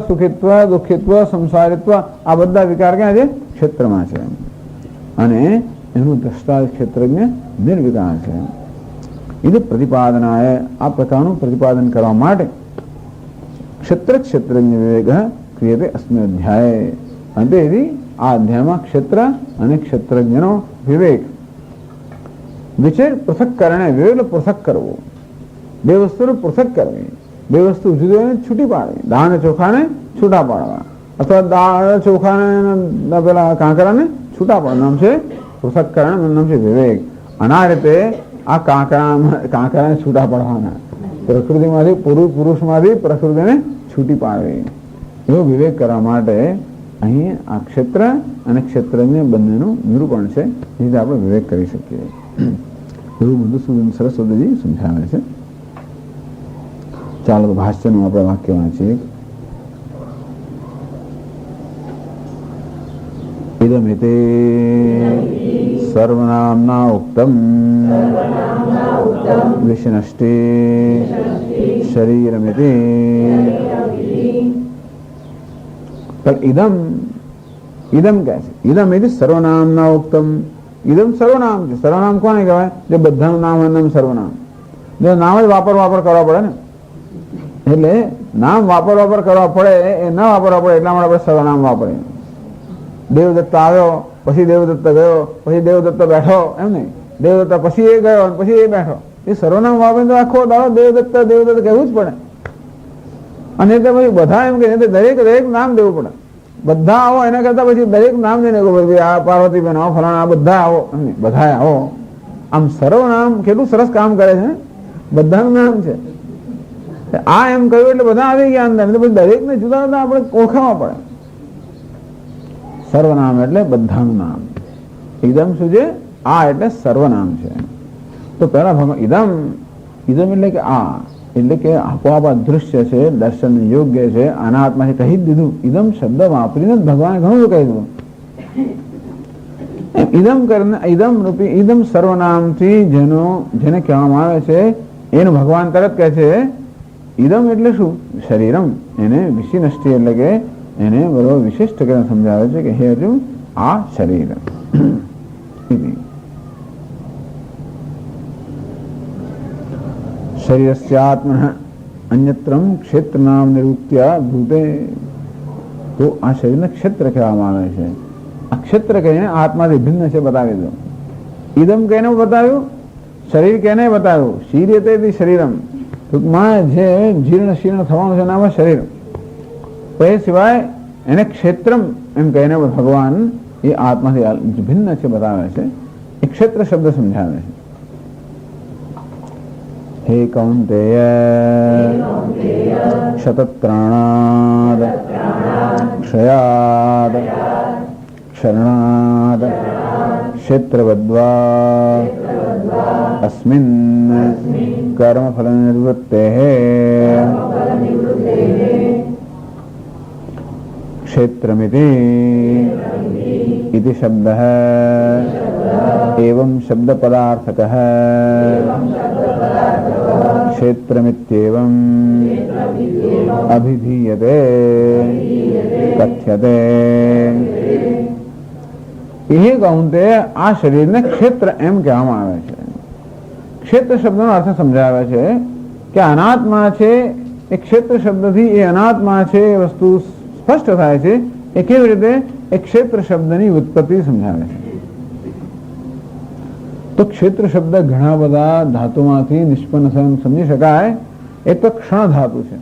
સુખિત્વ, દુઃખિત્વ, સંસારિત્વ આ બધા વિકાર ક્યાં છે? ક્ષેત્રમાં છે. અને એનું દ્રષ્ટા ક્ષેત્રજ્ઞ નિર્વિકાર છે. એ પ્રતિપાદનાય આ પ્રકારનું પ્રતિપાદન કરવા માટે ક્ષેત્ર ક્ષેત્રજ્ઞ વિવેક ક્રિયતે અસ્મિન અધ્યાય. અંતે આ અધ્યાયમાં ક્ષેત્ર અને ક્ષેત્રજ્ઞનો વિવેક વિચેર પૃથક કરણે. વિવેક પૃથક કરવો, બે વસ્તુને પૃથક કરવી, બે વસ્તુ જુદી છૂટી પાડવી. દાળ ચોખાને છૂટા પાડવા અથવા દાળ ચોખાને પેલા કાંકરાને છૂટા પાડવા નામ છે પૃથક્કરણ, નામ છે વિવેક. અને આ રીતે આ કાંકરાને છૂટા પાડવાના, પ્રકૃતિમાંથી પુરુષમાંથી પ્રકૃતિને છૂટી પાડવી, એવો વિવેક કરવા માટે અહીં આ ક્ષેત્ર અને ક્ષેત્રજ્ઞ બંનેનું નિરૂપણ છે. એ રીતે આપણે વિવેક કરી શકીએ. એવું બધું સરસ્વતીજી સમજાવે છે. ચાલો તો ભાષ્યનું આપણે વાક્ય વાંચીએ. ઇદમિતે સર્વનામ્ના ઉક્તમ વિષ્ણષ્ટે શરીરમિતિ. ઇદમ કહે છે, ઇદમ એટલે સર્વનામના ઉક્તમ. ઇદમ સર્વનામ છે. સર્વનામ કોને કહેવાય? જે બધાનું નામ હોય નામ સર્વનામ. જો નામ જ વાપર કરવા પડે ને, એટલે નામ વાપર કરવા પડે, એ ન વાપરવા પડે એટલા માટે આપણે સર્વનામ વાપરીએ. દેવદત્ત આવ્યો, પછી દેવદત્ત ગયો, પછી દેવદત્ત બેઠો, એમ નહીં. દેવદત્ત પછી એ ગયો, પછી એ બેઠો. એ સર્વનામ વાપરીને તો આખો દાડો દેવદત્ત કહેવું જ પડે. અને એટલે પછી બધા એમ કે દરેક નામ દેવું પડે. બધા આવો એના કરતા પછી દરેક નામ જઈને આ પાર્વતીબેન આવો, ફલાણા બધા આવો, બધા આવો. આમ સર્વનામ કેટલું સરસ કામ કરે છે. બધાનું નામ છે. આ એમ કહ્યું એટલે બધા આવી ગયા અંદર. પછી દરેકને જુદા જુદા આપણે ઓળખાવા પડે. સર્વનામ એટલે બધાનું નામ. ઇદમ શું છે? આ એટલે સર્વનામ છે. તો પહેલા ભાગમાં ઇદમ એટલે કે આ, એટલે કે આપોઆપ અદૃશ્ય છે, દર્શન યોગ્ય છે. આના આત્માથી કહી જ દીધું. ઇદમ શબ્દ વાપરીને ભગવાને ઘણું કહી દીધું. ઇદમ કરીને ઇદમ રૂપી ઇદમ સર્વનામથી જેને કહેવામાં આવે છે એનું ભગવાન તરત કહે છે. ઇદમ એટલે શું? શરીરમ. એને વિશિષ્ટ એટલે કે એને બરોબર વિશિષ્ટ કરીને સમજાવે છે કે હે અર્જુન, આ શરીર. શરીરસ્યાત્મન અન્યત્રમ ક્ષેત્ર નામ નિરૂપ્યા ભૂતે. તો આ શરીરને ક્ષેત્ર કહેવામાં આવે છે. આ ક્ષેત્ર કહીને આત્માથી ભિન્ન છે બતાવી દો. ઇદમ કહીને બતાવ્યું, શરીર કહીને બતાવ્યું. શીર્યતે શરીરમ, ટૂંકમાં જે જીર્ણ શીર્ણ થવાનું છે નામ શરીર. તો એ સિવાય એને ક્ષેત્રમ એમ કહીને ભગવાન એ આત્માથી ભિન્ન છે બતાવે છે. એ ક્ષેત્ર શબ્દ સમજાવે છે. હે કૌંતેય શતત્રાણાદ ક્ષયાદ ક્ષરણાદ ક્ષેત્રવદ્વા અસ્મિન કર્મફલ નિવૃત્તેઃ ક્ષેત્રમિતિ इति शब्दः एवं शब्द पदार्थकः क्षेत्रमित्येवं अभिधीयते कथ्यते. એ કૌંતે આ શરીરને ક્ષેત્ર એમ કહેવામાં આવે છે. ક્ષેત્ર શબ્દનો અર્થ સમજાવે છે કે અનાત્મા છે. એ ક્ષેત્ર શબ્દથી એ અનાત્મા છે એ વસ્તુ સ્પષ્ટ થાય છે. એ કેવી રીતે? એ ક્ષેત્ર શબ્દની ઉત્પત્તિ સમજાવે છે. તો ક્ષેત્ર શબ્દ ઘણા બધા ધાતુમાંથી નિષ્પન્ન થયું સમજી શકાય. એક તો ક્ષણ ધાતુ છે.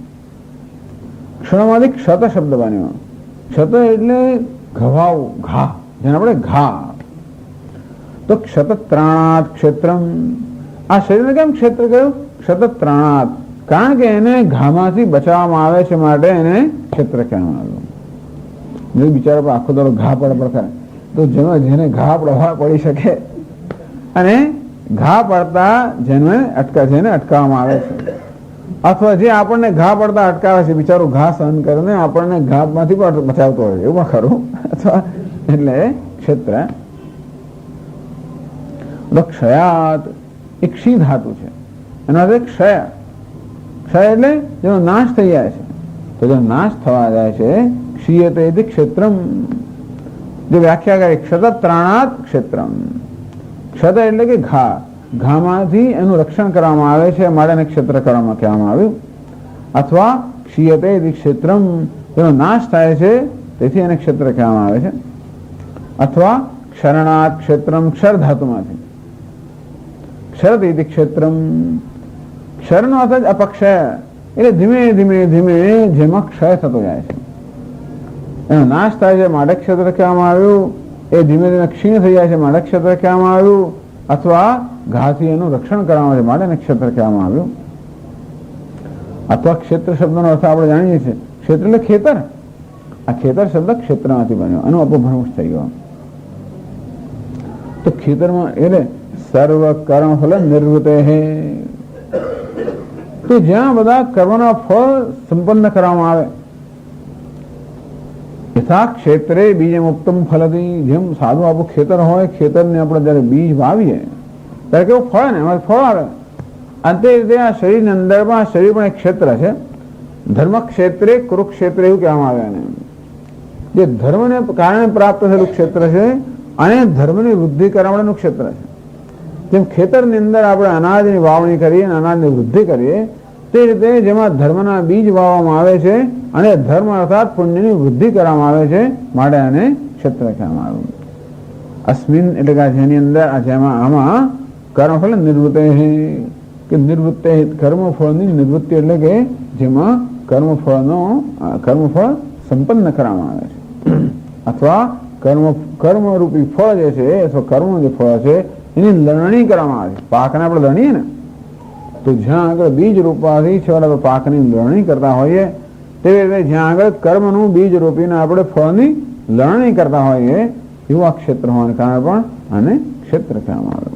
ક્ષણમાંથી ક્ષત શબ્દ બન્યો. ક્ષત એટલે ઘવાવું, ઘા, જેને આપણે ઘા. તો ક્ષતત્રાણાત ક્ષેત્રમ. આ શરીરને કેમ ક્ષેત્ર કહ્યું? ક્ષતત્રાણાત, કારણ કે એને ઘામાંથી બચાવવામાં આવે છે માટે એને ક્ષેત્ર કહેવામાં આવ્યું. બિચારા પર આખો દાડો ઘા પડે, તો જેને ઘા પ્રભાવ પડી શકે અને ઘા પડતા જેને અટકાવવામાં આવે છે, અથવા જે આપણને ઘા પડતા અટકાવે છે, બિચારો ઘા સહન કરીને આપણને ઘા માંથી પણ બચાવતો હોય એવું ખરું. અથવા એટલે ક્ષેત્ર. ક્ષયાત એ ક્ષી ધાતુ છે. એના ક્ષય, ક્ષય એટલે જેનો નાશ થઈ જાય છે. તો જો નાશ થવા જાય છે, ક્ષીયતે ઇતિ ક્ષેત્રમ, જે વ્યાખ્યા કરી ક્ષતત્રાણાત ક્ષેત્રમ. ક્ષત એટલે કે ઘા, ઘામાંથી એનું રક્ષણ કરવામાં આવે છે માટે એને ક્ષેત્ર કરવામાં કહેવામાં આવ્યું. અથવા ક્ષીયતે ઇતિ ક્ષેત્રમ, તેનો નાશ થાય છે તેથી એને ક્ષેત્ર કહેવામાં આવે છે. અથવા ક્ષરણાત ક્ષેત્રમ, ક્ષર ધાતુમાંથી ક્ષરત ઇતિ ક્ષેત્રમ. ક્ષરનો અર્થ જ અપક્ષય, એટલે ધીમે ધીમે ધીમે જેમાં ક્ષય થતો જાય છે એનો નાશ થાય છે માટે ક્ષેત્ર કહેવામાં આવ્યું. એ ધીમે ધીમે ક્ષીણ થઈ જાય છે માટે ક્ષેત્ર કહેવામાં આવ્યું. અથવા ઘાથી એનું રક્ષણ કરવામાં આવે માટે એને ક્ષેત્ર કહેવામાં આવ્યું. અથવા ક્ષેત્ર શબ્દનો અર્થ આપણે જાણીએ છીએ, ક્ષેત્ર એટલે ખેતર. આ ખેતર શબ્દ ક્ષેત્રમાંથી બન્યો, એનો અપભ્રંશ થઈ ગયો. તો ખેતરમાં એટલે સર્વ કર્મ ફલ નિવૃત્તે હે, તો જ્યાં બધા કર્મના ફળ સંપન્ન કરવામાં આવે. યથા ક્ષેત્રે બીજમ ઉત્તમ ફલતી, જેમ સાદું આપણું ખેતર હોય, ખેતરને આપણે જયારે બીજ વાવીએ ત્યારે કેવું ફળ ને એમાં ફળ આવે. અંતે રીતે આ શરીરની અંદર પણ, આ શરીર પણ એક ક્ષેત્ર છે. ધર્મ ક્ષેત્રે કુરુક્ષેત્ર એવું કહેવામાં આવે એને. જે ધર્મને કારણે પ્રાપ્ત થયેલું ક્ષેત્ર છે અને ધર્મની વૃદ્ધિ કરવા માટેનું ક્ષેત્ર છે. જેમ ખેતરની અંદર આપણે અનાજની વાવણી કરીએ અને અનાજની વૃદ્ધિ કરીએ, તે રીતે જેમાં ધર્મના બીજ વાવવામાં આવે છે અને ધર્મ અર્થાત પુણ્યની વૃદ્ધિ કરવામાં આવે છે માટે આને ક્ષેત્ર કહેવામાં આવ્યું. અસ્મિન એટલે કે જેની અંદર જેમાં આમાં કર્મફળ નિવૃત્તે કે નિવૃત્તે, કર્મફળની નિવૃત્તિ એટલે કે જેમાં કર્મફળ સંપન્ન કરવામાં આવે છે. અથવા કર્મરૂપી ફળ જે છે અથવા કર્મનું જે ફળ છે એની લણણી કરવામાં આવે છે. પાકને આપણે લણીએ ને, તો જ્યાં આગળ બીજ રોપવાથી છેલ્લા પાકની લણણી કરતા હોઈએ, તેવી રીતે જ્યાં આગળ કર્મનું બીજ રોપીને આપણે ફળની લણણી કરતા હોઈએ એવું આ ક્ષેત્ર હોવાને કારણે પણ આને ક્ષેત્ર કહેવામાં આવે.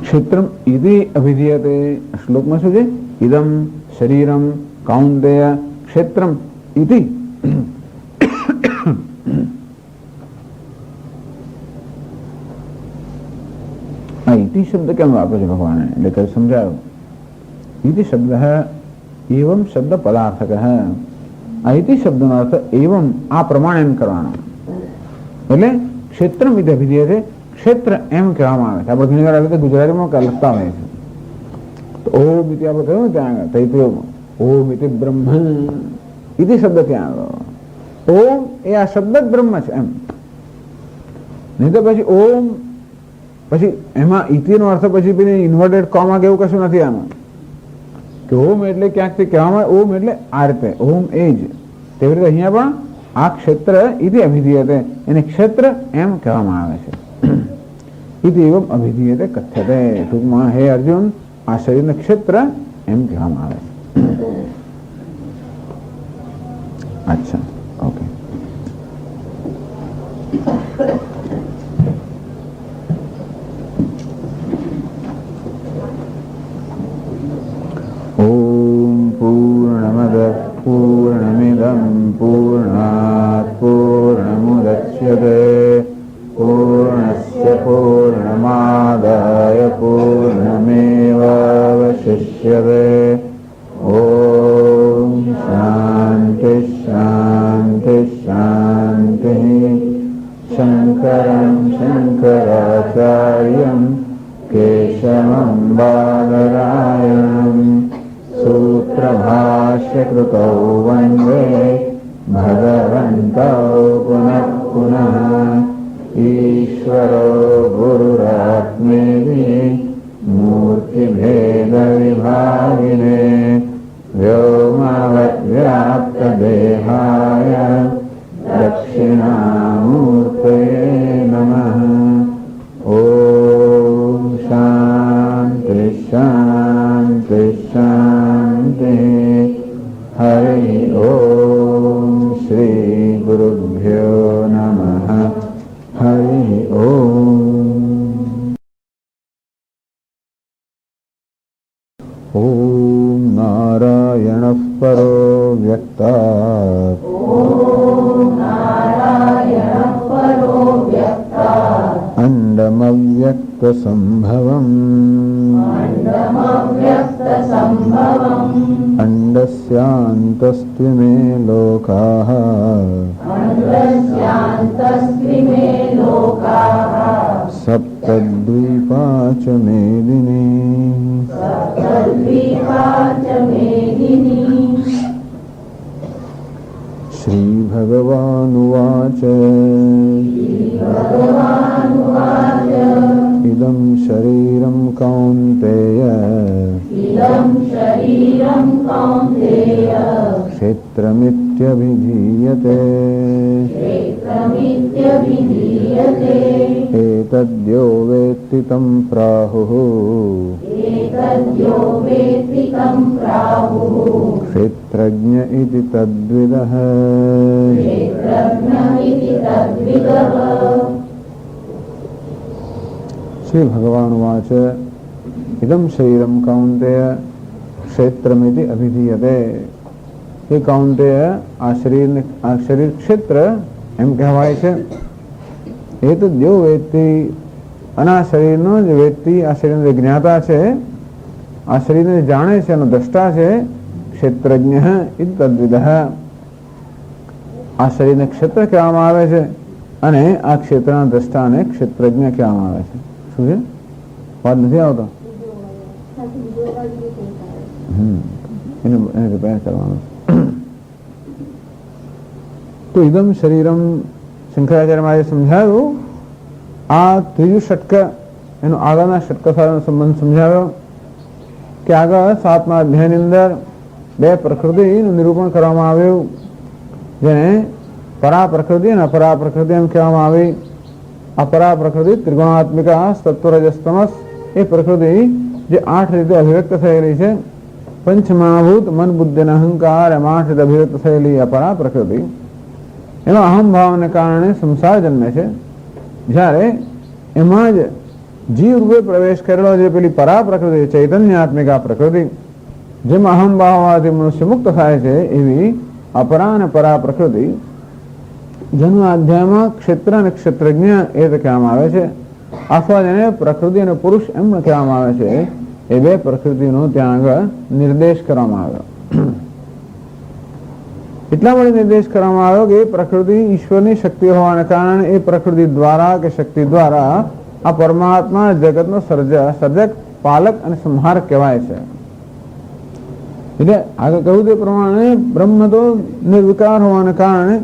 ક્ષેત્રમ ઇતિ અભિધીયતે, શ્લોકમાં શું છે? ઇદમ શરીરમ કૌંતેય ક્ષેત્રમ ઇતિ. આ ઇતિ શબ્દ કેમ વાપરે છે ભગવાને? એટલે કઈ સમજાયો. ઇતિ શબ્દ એવમ શબ્દ પદાર્થક. આ ઇતિ શબ્દનો અર્થ એવમ, આ પ્રમાણે એમ કરવાનો. એટલે ક્ષેત્રમ ઇતિ અભિધીયતે, ક્ષેત્ર એમ કહેવામાં આવે છે. આપણે ઘણી વાર રીતે ગુજરાતીમાં લખતા હોય છે. તો ઓમ ઇતિ આપણે કહ્યું ત્યાં આગળ તૈત્રીય ઓમ ઇતિ બ્રહ્મ, ઇતિ શબ્દ ત્યાં આગળ. ઓમ એ આ શબ્દ જ બ્રહ્મ છે એમ. નહીં તો પછી ઓમ પછી એમાં ઇતિનો અર્થ પછી પેલી ઇન્વર્ટેડ કોમા કે એવું કશું નથી આમાં. કે ઓમ એટલે ક્યાંકથી કહેવામાં ઓમ એટલે આ રીતે ઓમ એ જ. તેવી રીતે અહીંયા પણ આ ક્ષેત્ર ઇતિ અભિધીયતે, એને ક્ષેત્ર એમ કહેવામાં આવે છે. ઇતિ એવમ અભિધીયતે કથ્યતે. ટૂંકમાં હે અર્જુન, આ શરીરને ક્ષેત્ર એમ કહેવામાં આવે છે. અચ્છા, ઓકે. ઓમ પૂર્ણમદ પૂર્ણમિદં પૂર્ણાત પૂર્ણમુદચ્યતે પૂર્ણસ્ય પૂર્ણમાદાય પૂર્ણમેવાવશિષ્યતે. ઓમ શાંતિ શાંતિ શાંતિ. શંકરં શંકરાચાર્યં કેશવં બાદરાયણં સૂત્રભાષ્યકૃતૌ વંદે ભગવन्तौ પુનઃ પુનઃ. ઈશ્વરો ગુરુરાત્મેતિ મૂર્તિભેદવિભાગિને વ્યોમવદ્વ્યાપ્તદેહાય દક્ષિણામૂર્તયે નમઃ. ઓમ શાંતિ શાંતિ શાંતિ. હરિ ઓમ શ્રી ગુરુભ્યો નમઃ. હરિ ઓમ. ઓમ નારાયણઃ પરો વ્યક્તાत्. અંડમવ્યક્તસંભવम् अंडस्यान्तस्त्विमे लोकाः सप्तद्वीपा च मेदिनी। श्रीभगवानुवाच इदं शरीरं कौन्तेय क्षेत्रमित्यभिधीयते एतद्यो वेत्ति तं प्राहुः क्षेत्रज्ञ इति तद्विदः। श्री भगवानुवाच इदं शरीरं कौन्तेय क्षेत्रमिति अभिधीयते। ये कौन्तेय आ शरीर क्षेत्र एम कહેવાય છે। एतद्यो वेत्ति અને આ શરીરનો જે વ્યક્તિ આ શરીરનો જ્ઞાતા છે, આ શરીરને જાણે છે, એનો દ્રષ્ટા છે, ક્ષેત્રજ્ઞ ઇતિ તદ્વિદઃ। આ શરીરને ક્ષેત્ર કહેવામાં આવે છે અને આ ક્ષેત્રના દ્રષ્ટાને ક્ષેત્રજ્ઞ કહેવામાં આવે છે। શું છે? વાત નથી આવતો? એને રિપેર કરવાનું। તો ઇદમ શરીરમ શંકરાચાર્ય મહારાજે સમજાવ્યું। આ ત્રીજું ષટક એનો આગળના ષટક સાથેનો સંબંધ સમજાવ્યો કે આગળ 7મા અધ્યાયની અંદર બે પ્રકૃતિનું નિરૂપણ કરવામાં આવ્યું, જેને પરા પ્રકૃતિ અને અપરા પ્રકૃતિ એમ કહેવામાં આવી। અપરા પ્રકૃતિ ત્રિગુણાત્મિકા સત્વરજસ્તમસ એ પ્રકૃતિ જે 8 રીતે અભિવ્યક્ત થયેલી છે, પંચમહાભૂત મન બુદ્ધિ અને અહંકાર એમ 8 રીતે અભિવ્યક્ત થયેલી અપરા પ્રકૃતિ, એમાં અહમ ભાવને કારણે સંસાર જન્મે છે। જ્યારે એમાં જ જીવ રૂપે પ્રવેશ કરેલો જે પેલી પરા પ્રકૃતિ ચૈતન્યાત્મિકા પ્રકૃતિ, જેમાં અહમ ભાવવાથી મનુષ્ય મુક્ત થાય છે, એવી અપરા અને પરા પ્રકૃતિ જેનું અધ્યાયમાં ક્ષેત્ર અને ક્ષેત્રજ્ઞ એ રીતે કહેવામાં આવે છે, અથવા જેને પ્રકૃતિ અને પુરુષ એમ કહેવામાં આવે છે। એ બે પ્રકૃતિનો ત્યાં આગળ નિર્દેશ કરવામાં આવ્યો। એટલા માટે નિર્દેશ કરવામાં આવ્યો કે એ પ્રકૃતિ ઈશ્વરની શક્તિ હોવાને કારણે એ પ્રકૃતિ દ્વારા કે શક્તિ દ્વારા આ પરમાત્મા જગતનો સર્જક, પાલક અને સંહારક કહેવાય છે। એટલે આગળ કહ્યું તે પ્રમાણે બ્રહ્મ તો નિર્વિકાર હોવાને કારણે,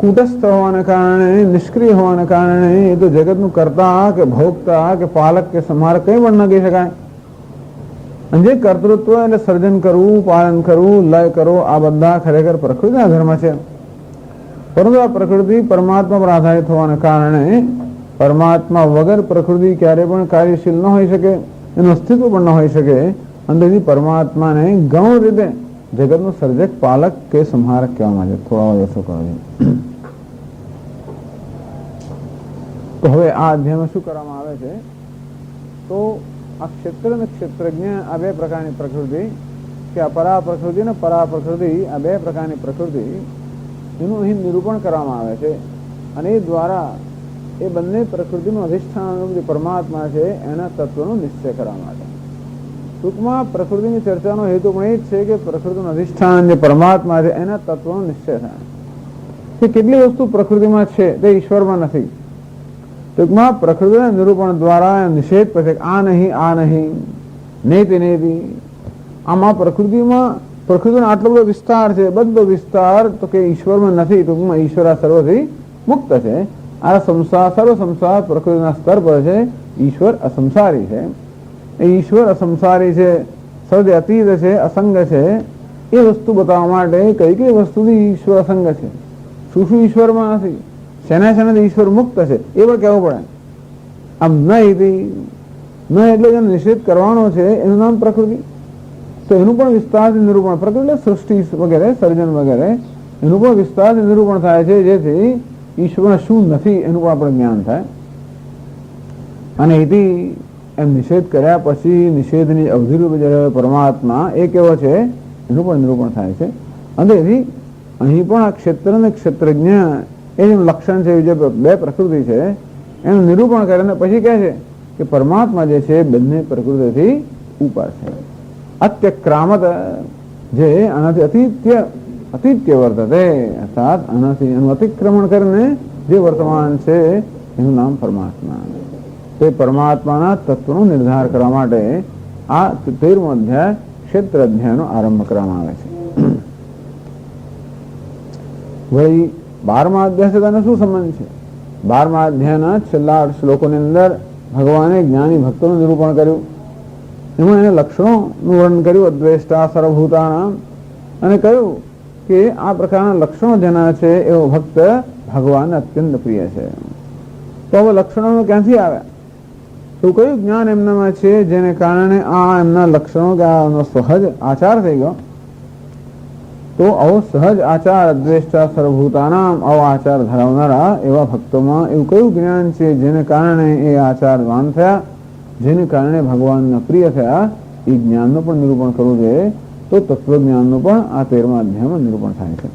કુટસ્થ હોવાને કારણે, નિષ્ક્રિય હોવાને કારણે એ તો જગતનું કર્તા કે ભોગતા કે પાલક કે સંહારક કંઈ પણ ન કહી શકાય। અને જે કર્તૃત્વ એટલે સર્જન કરવું, પાલન કરવું, લય કરવો, આ બધા ખરેખર પ્રકૃતિના ધર્મ છે। પરંતુ આ પ્રકૃતિ પરમાત્મા પર આધારિત હોવાને કારણે પરમાત્મા વગર પ્રકૃતિ ક્યારે પણ કાર્યશીલ ન હોઈ શકે, એનું અસ્તિત્વ પણ ન હોઈ શકે। અંદરથી પરમાત્માને ગૌણ રીતે જગતનું સર્જક, પાલક કે સંહારક કહેવામાં આવે। થોડા વર્ષો કહે તો હવે આ અધ્યાયમાં શું કરવામાં આવે છે? તો આ ક્ષેત્ર અને ક્ષેત્રજ્ઞ આ બે પ્રકારની પ્રકૃતિ કે અપરા પ્રકૃતિ અને પરા પ્રકૃતિ આ બે પ્રકારની પ્રકૃતિ એનું અહીં નિરૂપણ કરવામાં આવે છે। અને એ દ્વારા એ બંને પ્રકૃતિનું અધિષ્ઠાન જે પરમાત્મા છે એના તત્વનો નિશ્ચય કરવા માટે। ટૂંકમાં પ્રકૃતિની ચર્ચાનો હેતુ પણ એ જ છે કે પ્રકૃતિનું અધિષ્ઠાન જે પરમાત્મા છે એના તત્વનો નિશ્ચય થાય કે કેટલી વસ્તુ પ્રકૃતિમાં છે તે ઈશ્વરમાં નથી। ટૂંકમાં પ્રકૃતિના નિરૂપણ દ્વારા નિષેધ પછી આ નહીં, આ નહીં, નેતિ નેતિ, આમાં પ્રકૃતિનો આટલો બધો વિસ્તાર છે, બધો વિસ્તાર તો કે ઈશ્વરમાં નથી। ટૂંકમાં ઈશ્વર આ સર્વથી મુક્ત છે। આ સર્વ સંસાર પ્રકૃતિના સ્તર પર છે। ઈશ્વર અસંસારી છે। એ ઈશ્વર અસંસારી છે, સર્વ અતીત છે, અસંગ છે। એ વસ્તુ બતાવવા માટે કઈ કઈ વસ્તુથી ઈશ્વર અસંગ છે, શું શું ઈશ્વરમાં નથી, શેના શેનાથી ઈશ્વર મુક્ત છે, એ પણ કહેવું પડે। આમ ન એટલે જેનો નિષેધ કરવાનો છે એનું નામ પ્રકૃતિ, તો એનું પણ વિસ્તારથી નિરૂપણ, પ્રકૃતિ એટલે સૃષ્ટિ વગેરે, સર્જન વગેરે, એનું પણ વિસ્તારથી નિરૂપણ થાય છે, જેથી ઈશ્વરમાં શું નથી એનું પણ આપણે જ્ઞાન થાય। અને એથી એમ નિષેધ કર્યા પછી નિષેધની અવધિરૂપે જ્યારે પરમાત્મા એ કેવો છે એનું પણ નિરૂપણ થાય છે। અને એથી અહીં પણ આ ક્ષેત્ર અને ક્ષેત્રજ્ઞ એનું લક્ષણ છે, જે બે પ્રકૃતિ છે એનું નિરૂપણ કરે અને પછી કહે છે કે પરમાત્મા જે છે બંને પ્રકૃતિથી ઉપર છે. અત્યક્રામત જે આનાથી અતિત્ય વર્તતે, અર્થાત આનાથી એનું અતિક્રમણ કરીને જે વર્તમાન છે એનું નામ પરમાત્મા. તે પરમાત્માના તત્વનો નિર્ધાર કરવા માટે આ 13મો અધ્યાય ક્ષેત્ર અધ્યાયનો આરંભ કરવામાં આવે છે. વળી 12મા અધ્યાય સાથે શું સંબંધ છે? 12મા અધ્યાયના છેલ્લા 8 શ્લોકોની અંદર ભગવાને જ્ઞાની ભક્તોનું નિરૂપણ કર્યું. એમાં એને લક્ષણોનું વર્ણન કર્યું, અદ્વેષ્ટા સર્વભૂતાનામ, અને કહ્યું કે આ પ્રકારના લક્ષણો જેના છે એવો ભક્ત ભગવાનને અત્યંત પ્રિય છે. તો હવે લક્ષણો ક્યાંથી આવ્યા? તો કયું જ્ઞાન એમનામાં છે જેને કારણે આ એમના લક્ષણો કે આનો સહજ આચાર થઈ ગયો? તો આવો સહજ આચાર, અદ્વેષ્ટા સર્વભૂતાનામ, આવો આચાર ધરાવનારા એવા ભક્તોમાં એવું કયું જ્ઞાન છે જેને કારણે એ આચારવાન થયા, જેને કારણે ભગવાનના પ્રિય થયા? એ જ્ઞાનનું પણ નિરૂપણ કરવું જોઈએ. તો તત્વજ્ઞાનનું પણ આ 13મા અધ્યાયમાં નિરૂપણ થાય છે.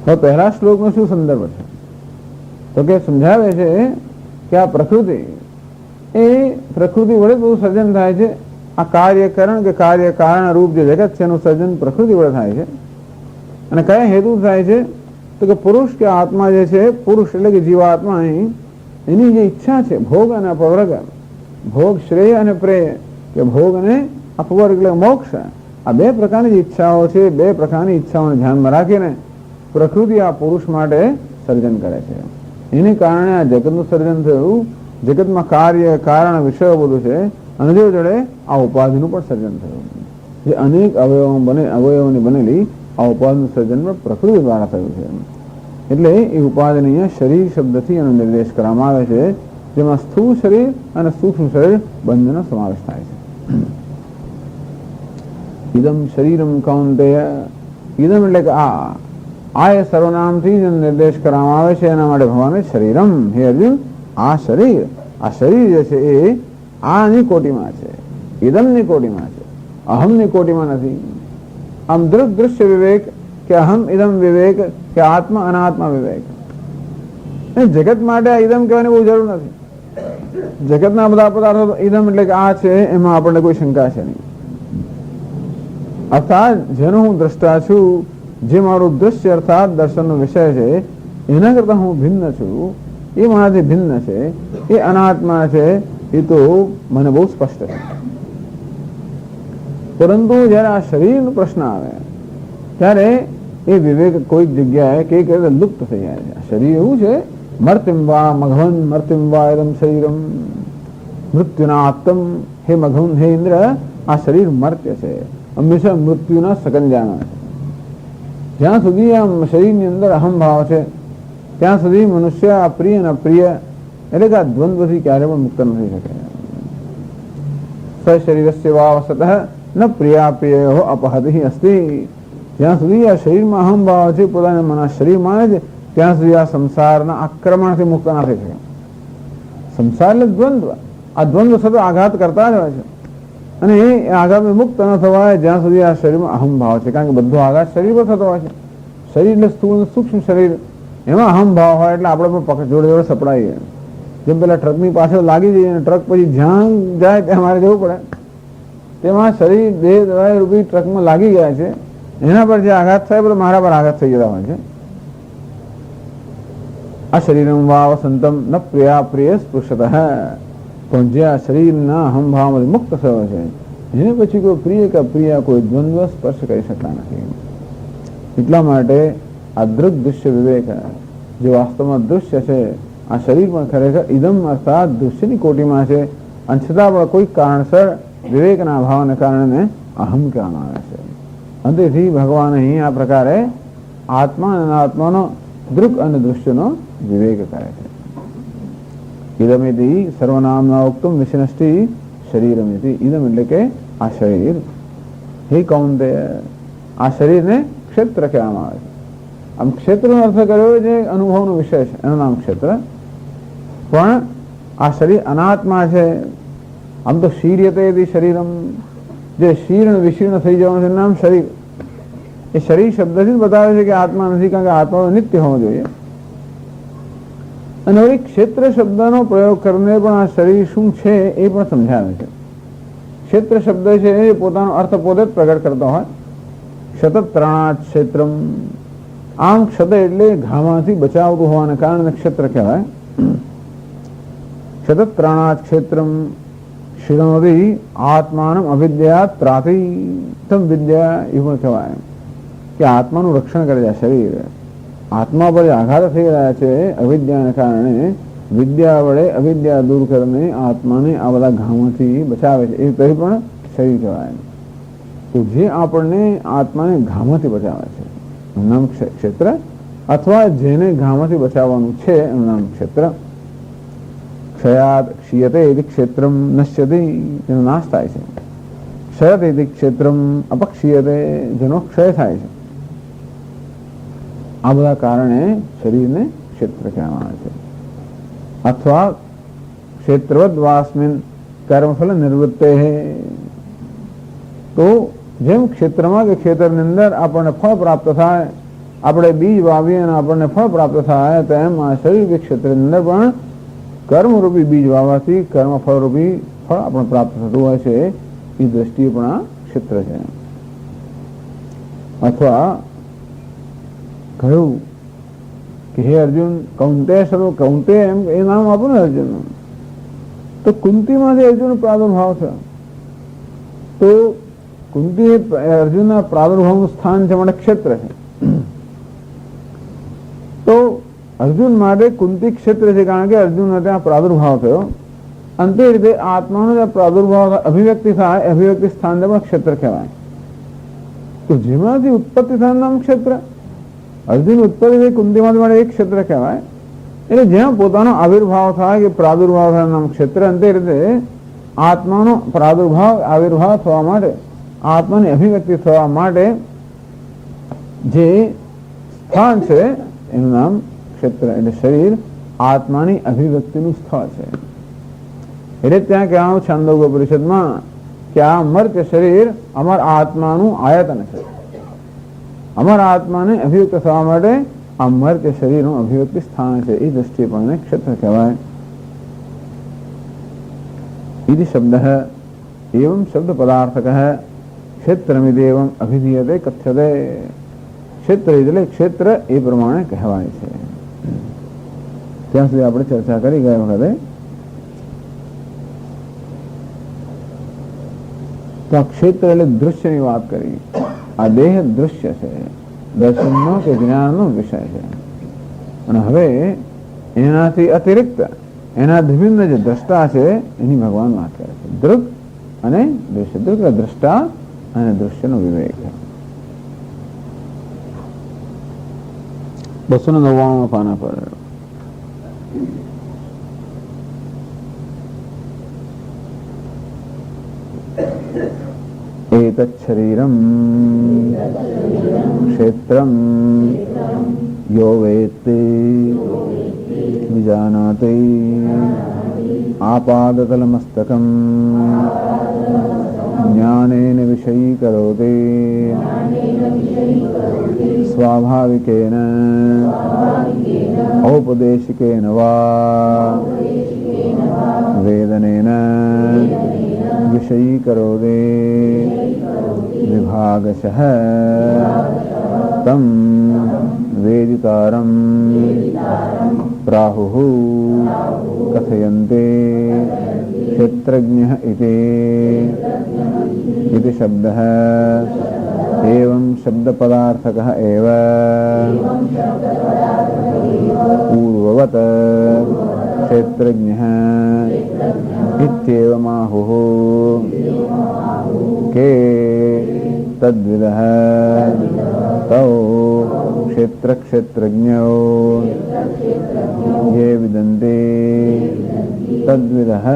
હવે પહેલા શ્લોકનો શું સંદર્ભ છે? તો કે સમજાવે છે કે આ પ્રકૃતિ વડે બધું સર્જન થાય છે. આ કાર્યકરણ કે કાર્ય કારણ રૂપ જે જગત છે એનું સર્જન પ્રકૃતિ વડે થાય છે. અને કયા હેતુ થાય છે? તો કે પુરુષ કે આત્મા જે છે, પુરુષ એટલે કે જીવાત્મા, એની જે ઈચ્છા છે ભોગ અને અપવર્ગ, ભોગ શ્રેય અને પ્રેય, કે ભોગ અને અપવર્ગ એટલે મોક્ષ, આ બે પ્રકારની ઈચ્છાઓ છે. બે પ્રકારની ઈચ્છાઓને ધ્યાનમાં રાખીને પ્રકૃતિ આ પુરુષ માટે સર્જન કરે છે. એને કારણે આ જગતનું સર્જન થયું. જગતમાં કાર્ય કારણ વિષયો બધું છે, અને જોડે આ ઉપાધિનું પણ સર્જન થયું. જે અનેક અવયવોની બનેલી આ ઉપાધિનું સર્જન પણ પ્રકૃતિ દ્વારા થયું છે. એટલે એ ઉપાધિને અહીંયા શરીર શબ્દથી એનો નિર્દેશ કરવામાં આવે છે, જેમાં સ્થૂળ શરીર અને સૂક્ષ્મ શરીર બંનેનો સમાવેશ થાય છે. ઇદમ શરીરમ કૌંતેય, ઇદમ એટલે કે આ એ સર્વનામથી જ નિર્દેશ કરવામાં આવે છે. એના માટે ભગવાને શરીરમ, હે અર્જુન, આ શરીર જે છે એ આની કોટીમાં છે, ઇદમની કોટીમાં છે, અહમની કોટીમાં નથી. આમ દૃશ્ય વિવેક કે અહમ ઇદમ વિવેક કે આત્મા અનાત્મા વિવેક. જગત માટે આ ઇદમ કહેવાની બહુ જરૂર નથી. જગતના બધા પદાર્થો ઇદમ એટલે કે આ છે, એમાં આપણને કોઈ શંકા છે નહીં. અર્થાત જેનો હું દ્રષ્ટા છું, જે મારું દૃશ્ય અર્થાત દર્શનનો વિષય છે, એના કરતા હું ભિન્ન છું, એ મારાથી ભિન્ન છે, એ અનાત્મા છે, એ તો મને બહુ સ્પષ્ટ છે. પરંતુ જયારે આ શરીરનો પ્રશ્ન આવે ત્યારે એ વિવેક કોઈક જગ્યાએ કઈ રીતે લુપ્ત થઈ જાય છે. શરીર એવું છે, મર્તિમ વા મઘવન મર્તિમ વા એદમ શરીરમ મૃત્યુના આત્મ, હે મઘવન, હે ઇન્દ્ર, આ શરીર મર્ત્ય છે, હંમેશા મૃત્યુના સકંજામાં છે. જ્યાં સુધી આ શરીરની અંદર અહમ ભાવ છે ત્યાં સુધી મનુષ્ય અપ્રિય અને અપ્રિય એટલે કે આ દ્વંદ્વથી ક્યારે પણ મુક્ત નથી શકે. સશરીરસ્ય વાવસતઃ ન પ્રિયાપ્રિયો અપહતિ અસ્તિ. જ્યાં સુધી આ શરીરમાં અહમ ભાવ છે, પોતાને મના શરીર માને છે, ત્યાં સુધી આ સંસારના આક્રમણથી મુક્ત ના થઈ શકે. સંસાર એટલે દ્વંદ્વ. આ દ્વંદ્વ સતત આઘાત કરતા જ હોય છે, અને એ આઘાતથી મુક્ત ન થવાય જ્યાં સુધી આ શરીરમાં અહમ ભાવ છે. કારણ કે બધો આઘાત શરીર પર થતો હોય છે. શરીર એટલે સ્થૂળ સૂક્ષ્મ શરીર, એમાં અહમ ભાવ હોય એટલે આપણે પણ જોડે જોડે સપડાઈએ. જેમ પેલા ટ્રકની પાછળ લાગી જઈએ અને ટ્રક પછી જ્યાં જાય ત્યાં મારે જવું પડે, તેમાં શરીર દેહ દવાઈ રૂપી ટ્રકમાં લાગી ગયા છે. એના પર જે આઘાત થાય બધો મારા પર આઘાત થઈ જતા હોય છે. આ શરીરમ વા વસંતમ ન પ્રિયા પ્રિય સ્પૃશતઃ, પણ જે આ શરીરના અહમ ભાવમાંથી મુક્ત થયો છે એને પછી કોઈ પ્રિય કે અપ્રિય કોઈ દ્વંદ્વ સ્પર્શ કરી શકતા નથી. એટલા માટે આ દૃશ્ય વિવેક જે વાસ્તવમાં દૃશ્ય છે, આ શરીર પણ ખરેખર ઇદમ અર્થાત દૃશ્યની કોટીમાં છે, અને છતાં પણ કોઈ કારણસર વિવેકના અભાવને કારણે અહમ કહેવામાં આવે છે. અંતેથી ભગવાન અહીં આ પ્રકારે આત્મા અને અનાત્માનો દૃક અને દૃશ્યનો વિવેક કરે છે. ઇદમિતિ સર્વનામના ઉક્તમ વિશિષ્ટિ શરીરમિતિ. ઇદમ એટલે કે આ શરીર. હે કૌંતેય, આ શરીરને ક્ષેત્ર કહેવામાં આવે છે. આમ ક્ષેત્રનો અર્થ કર્યો જે અનુભવનો વિષય છે એનું નામ ક્ષેત્ર. પણ આ શરીર અનાત્મા છે. આમ તો શીર્યતે શરીરમ, જે શીર્ણ વિશીર્ણ થઈ જવાનું છે નામ શરીર. એ શરીર શબ્દથી જ બતાવે છે કે આત્મા નથી, કારણ કે આત્મા નિત્ય હોવો જોઈએ. અને હવે ક્ષેત્ર શબ્દનો પ્રયોગ કરીને પણ આ શરીર શું છે એ પણ સમજાવે છે. ક્ષેત્ર શબ્દ છે એ પોતાનો અર્થ પોતે જ પ્રગટ કરતો હોય. ક્ષતત્રાણાત ક્ષેત્રમ, આમ ક્ષત એટલે ઘામાંથી બચાવતું હોવાને કારણે ક્ષેત્ર કહેવાય. ક્ષતત્રાણાત ક્ષેત્રમ શિરોમતી આત્માનમ અવિદ્યા ત્રાતી તમ વિદ્યા એવું કહેવાય કે આત્માનું રક્ષણ કરે છે. શરીર આત્મા પર આઘાત થઈ રહ્યા છે અવિદ્યાને કારણે, વિદ્યા વડે અવિદ્યા દૂર કરીને આત્માને આ બધા ઘામાંથી બચાવે છે. એ કહી પણ શરીર કહેવાય. તો જે આપણને આત્માને ઘામાંથી બચાવે છે એનું નામ ક્ષેત્ર, અથવા જેને ઘામાંથી બચાવવાનું છે એનું નામ ક્ષેત્ર. ક્ષયાત ક્ષીયતે ઇતિ ક્ષેત્રમ નશ્યતે, તેનો નાશ થાય છે. ક્ષયત ઇતિ ક્ષેત્રમ અપક્ષીયતે, જેનો ક્ષય થાય છે. આ બધા કારણે શરીરને ક્ષેત્ર કહેવામાં આવે છે. અથવા ક્ષેત્રવદ વાસ્મિન કર્મફલ નિવૃત્તે, તો જેમ ક્ષેત્રમાં કે ખેતરની અંદર આપણને ફળ પ્રાપ્ત થાય, આપણે બીજ વાવીએ અને આપણને ફળ પ્રાપ્ત થાય, તેમ આ શરીર કે ક્ષેત્રની અંદર પણ કર્મરૂપી બીજ વાવવાથી કર્મ ફળરૂપી ફળ આપણને પ્રાપ્ત થતું હોય છે. એ દ્રષ્ટિએ પણ આ ક્ષેત્ર છે. અથવા કહ્યું કે હે અર્જુન, કૌંતે સર્વ, કૌંતે એમ એ નામ આપો ને અર્જુનનું, તો કુંતીમાંથી અર્જુન પ્રાદુર્ભાવ થયો. તો કુંતી અર્જુનના પ્રાદુર્ભાવનું સ્થાન છે માટે ક્ષેત્ર છે. તો અર્જુન માટે કુંતી ક્ષેત્ર છે, કારણ કે અર્જુનને ત્યાં પ્રાદુર્ભાવ થયો. અંતે રીતે આત્માનો જ્યાં પ્રાદુર્ભાવ અભિવ્યક્તિ થાય, અભિવ્યક્તિ સ્થાનને પણ ક્ષેત્ર કહેવાય. તો જેમાંથી ઉત્પત્તિ થાય નામ ક્ષેત્ર. અર્જુન ઉત્પત્તિ થઈ કુંતીમાંથી માટે એક ક્ષેત્ર કહેવાય. એટલે જ્યાં પોતાનો આવિર્ભાવ થાય કે પ્રાદુર્ભાવ થાય નામ ક્ષેત્ર. અંતે રીતે આત્માનો પ્રાદુર્ભાવ આવિર્ભાવ થવા માટે, આત્માની અભિવ્યક્તિ થવા માટે જે સ્થાન છે એનું નામ ક્ષેત્ર. એટલે શરીર આત્માની અભિવ્યક્તિનું સ્થળ છે. એટલે ત્યાં કહેવાનું છાંદોગ્યોપનિષદમાં કે આ મર્ત્ય શરીર અમારા આત્માનું આયતન છે. અમારા આત્માને અભિવ્યક્ત થવા માટે આ મર્ત્ય શરીરનું અભિવ્યક્તિ સ્થાન છે. એ દ્રષ્ટિએ પણ ક્ષેત્ર કહેવાય. इति शब्दः एवं शब्द पदार्थकः क्षेत्रमिदेवं अभिधीयते कथ्यते. ક્ષેત્ર એટલે ક્ષેત્ર એ પ્રમાણે કહેવાય છે. ત્યાં સુધી આપણે ચર્ચા કરી ગયા વખતે. તો આ ક્ષેત્ર એટલે દૃશ્યની વાત કરી. આ દેહ દૃશ્ય છે, દર્શનનો કે જ્ઞાનનો વિષય છે. અને હવે એનાથી અતિરિક્ત, એના વિભિન્ન જે દ્રષ્ટા છે એની ભગવાન વાત કરે છે. દૃગ અને દૃશ્ય. દૃગ દ્રષ્ટા અને દૃશ્યનો વિવેક. 299 પાના પર एतत् शरीरं क्षेत्रं यो वेत्ति विजानाति आपादतलमस्तकं ज्ञानेन विषयीकरोति स्वाभाविकेन औपदेशिकेन वा वेदनेन विषयीकरोति विभागशः तं वेदितारं प्राहुः कथयन्ते क्षेत्रज्ञः इति शब्दः एवं शब्दपदार्थकः एव पूर्ववत् क्षेत्रज्ञः इत्येवमाहुः के तद्विदः तौ क्षेत्रक्षेत्रज्ञौ ये विदन्ते तद्विदः.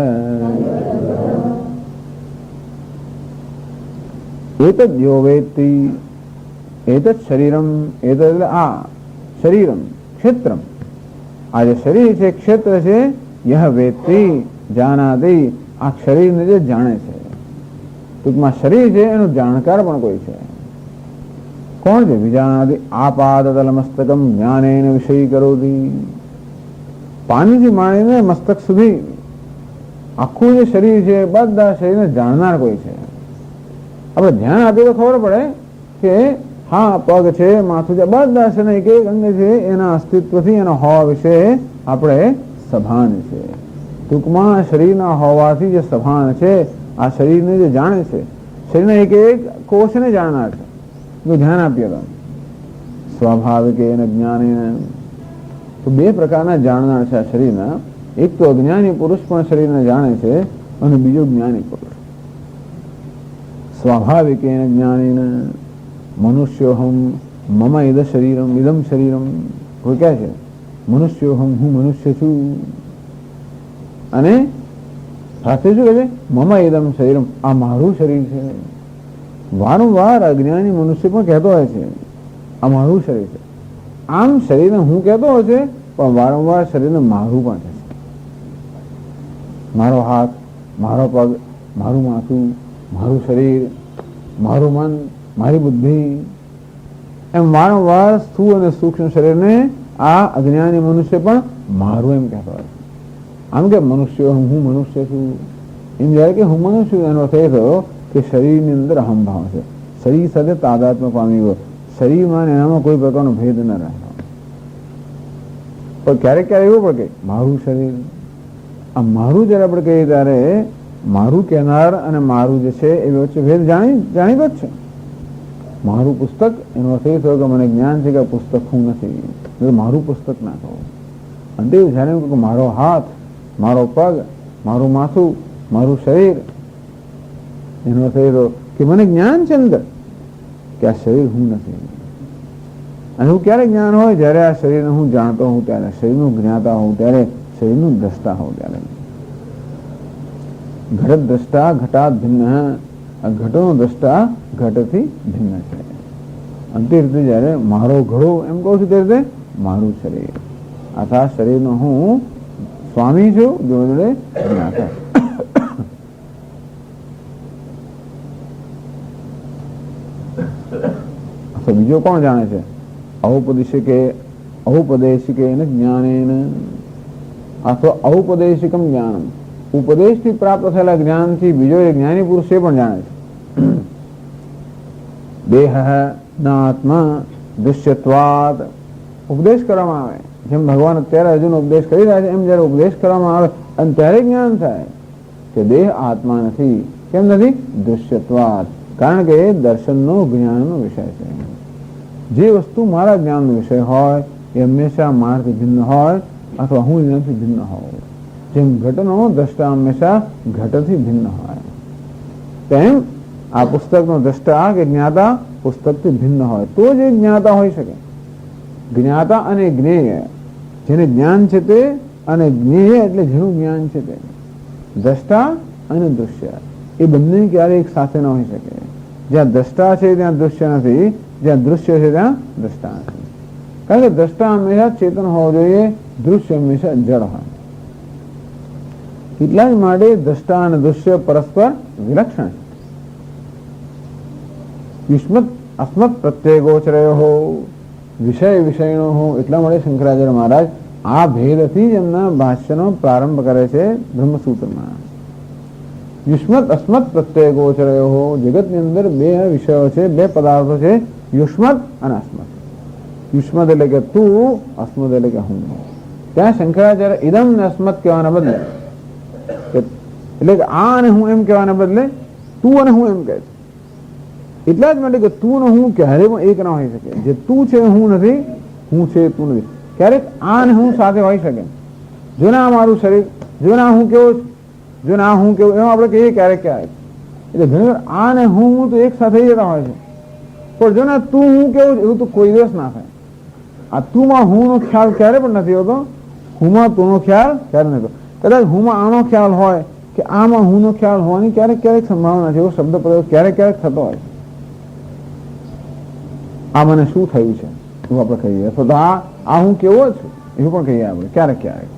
एतद् यो वेत्ति एतत् शरीरम एतद् आ शरीरम क्षेत्रम. આ જે શરીર છે ક્ષેત્ર છે. યહ વેત્તિ જાનાતિ, આ શરીરને જે જાણે છે. ટૂંકમાં શરીર છે એનું જાણકાર પણ કોઈ છે. કોણ છે? વિજાનાતિ આપાદતલમસ્તકમ જ્ઞાનેન વિષયીકરોતિ. પાણીથી માંડીને મસ્તક સુધી આખું જે શરીર છે બધા શરીરને જાણનાર કોઈ છે. આપણે ધ્યાન આપીએ તો ખબર પડે કે હા પગ છે, માથું છે, બધા છે ને એક એક અંગ છે એના અસ્તિત્વથી એના હોવા વિશે આપણે સભાન છે. ટૂંકમાં શરીરના હોવાથી જે સભાન છે, આ શરીરને જે જાણે છે, શરીરના એક એક કોષને જાણનાર છે. જો ધ્યાન આપીએ તો સ્વાભાવિક એને જ્ઞાની, તો બે પ્રકારના જાણનાર છે આ શરીરના. એક તો અજ્ઞાની પુરુષ પણ શરીરને જાણે છે અને બીજો જ્ઞાની પુરુષ. સ્વાભાવિક એને જ્ઞાની મનુષ્યોહમ મમ ઇદ શરીરમ ઇદમ શરીરમ. કોઈ કહે છે મનુષ્યોહમ, હું મનુષ્ય છું, અને સાથે શું કહે છે મમ ઇદમ શરીરમ, આ મારું શરીર છે. વારંવાર અજ્ઞાની મનુષ્ય પણ કહેતો હોય છે આ મારું શરીર છે. આમ શરીરને હું કહેતો હોય છે પણ વારંવાર શરીરને મારું પણ છે. મારો હાથ, મારો પગ, મારું માથું, મારું શરીર, મારું મન, મારી બુદ્ધિ, એમ વારંવાર સ્થૂળ અને સૂક્ષ્મ શરીરને આ અજ્ઞાની મનુષ્ય પણ મારું એમ કહેતો હોય. આમ કે મનુષ્ય, હું મનુષ્ય છું એમ જયારે કે હું મનુષ્ય, એનો અર્થ એ થયો કે શરીરની અંદર અહંભાવ છે, શરીર સાથે તાદાત્મ્ય પામી ગયો, શરીરમાં એનામાં કોઈ પ્રકારનો ભેદ ન રહે. પણ ક્યારેક ક્યારેક એવું પડે મારું શરીર, આ મારું જયારે આપણે કહીએ ત્યારે મારું કહેનાર અને મારું જે છે એ વચ્ચે ભેદ જાણીતો જ છે. મારું પુસ્તક એનો અર્થ એ થયો કે મને જ્ઞાન છે કે પુસ્તક હું નથી, મારું પુસ્તક ના કહું. અને તે જયારે એમ કહું મારો હાથ, મારો પગ, મારું માથું, મારું શરીર, એનો અર્થ એ થયો કે મને જ્ઞાન છે અંદર કે આ શરીર હું નથી. અને હું ક્યારે જ્ઞાન હોય જયારે આ શરીરને હું જાણતો હોઉં ત્યારે, શરીરનું જ્ઞાતા હોઉં ત્યારે, શરીરનું દ્રષ્ટા હોઉં ત્યારે. ઘટ દ્રષ્ટા ઘટાત ભિન્ન, આ ઘટોનો દ્રષ્ટા ઘટથી ભિન્ન છે. અને તે રીતે જયારે મારો ઘડો એમ કહું છું તે રીતે મારું શરીર, આખા શરીરનો હું સ્વામી છું, જોડે જ્ઞાતા. બીજો કોણ જાણે છે? ઔપદેશિકે જ્ઞાનેન અથવા ઔપદેશિકમ જ્ઞાનમ, ઉપદેશથી પ્રાપ્ત થયેલા જ્ઞાનથી બીજો એક જ્ઞાની પુરુષ એ પણ જાણે છે. દેહ ના આત્મા દૃશ્યત્વાદ, ઉપદેશ કરવામાં આવે જેમ ભગવાન અત્યારે અર્જુન ઉપદેશ કરી રહ્યા છે એમ જયારે ઉપદેશ કરવામાં આવે અને ત્યારે જ્ઞાન થાય કે દેહ આત્મા નથી. કેમ નથી? દૃશ્યત્વાદ, કારણ કે એ દર્શનનો જ્ઞાનનો વિષય છે. જે વસ્તુ મારા જ્ઞાનનો વિષય હોય એ હંમેશા મારાથી ભિન્ન હોય અથવા હું એનાથી ભિન્ન હોઉં. જેમ ઘટનો દ્રષ્ટા હંમેશા ઘટથી ભિન્ન હોય, તેમ આ પુસ્તકનો દ્રષ્ટા કે જ્ઞાતા પુસ્તકથી ભિન્ન હોય તો જ એ જ્ઞાતા હોઈ શકે. જ્ઞાતા અને જ્ઞેય, જેને જ્ઞાન છે તે, અને જ્ઞેય એટલે જેનું જ્ઞાન છે તે. દ્રષ્ટા અને દૃશ્ય એ બંને ક્યારેય એક સાથે ન હોઈ શકે. જ્યાં દ્રષ્ટા છે ત્યાં દૃશ્ય નથી, જ્યાં દૃશ્ય છે ત્યાં દ્રષ્ટા નથી. કારણ કે દ્રષ્ટા હંમેશા ચેતન હોવો જોઈએ, દૃશ્ય હંમેશા જડ હોય. એટલા જ માટે દ્રષ્ટા અને દૃશ્ય પરસ્પર વિલક્ષણ છે. યુષ્મત અસ્મત પ્રત્યય ગોચરયો હો, વિષય વિષયનો હો. એટલા માટે શંકરાચાર્ય મહારાજ આ ભેદથી જ એમના ભાષ્યનો પ્રારંભ કરે છે બ્રહ્મસૂત્રમાં. યુષ્મત અસ્મત પ્રત્યય ગોચરયો હો, જગતની અંદર બે વિષયો છે, બે પદાર્થો છે, યુષ્મત અને અસ્મત. યુષ્મત એટલે કે તું, અસ્મત એટલે કે હું. ત્યાં શંકરાચાર્ય ઇદમ ને અસ્મત કહેવાના બદલે, એટલે કે આ અને હું એમ કહેવાના બદલે તું અને હું એમ કહે છે. એટલા જ માટે કે તું ને હું ક્યારેય પણ એક ના હોઈ શકે. જે તું છે હું નથી, હું છે તું નથી. ક્યારેક આ અને હું સાથે હોઈ શકે. જો ના મારું શરીર, જો ના હું કેવો છું, જો ના હું કેવું, એમાં આપણે કહીએ ક્યારેક ક્યારેક. એટલે ઘણી વાર આ ને હું તો એક સાથે જતા હોય છે. પણ જો ના તું હું કેવું એવું તો કોઈ દિવસ ના થાય. આ તુંમાં હું નો ખ્યાલ ક્યારે પણ નથી હોતો, હુંમાં તું નો ખ્યાલ ક્યારે નથી. કદાચ હુંમાં આનો ખ્યાલ હોય કે આમાં હું નો ખ્યાલ હોવાની ક્યારેક ક્યારેક સંભાવના છે. એવો શબ્દ પ્રયોગ ક્યારેક ક્યારેક થતો હોય છે. આ મને શું થયું છે એવું આપણે કહીએ, અથવા તો આ હું કેવો છું એવું પણ કહીએ આપણે ક્યારેક ક્યારેક.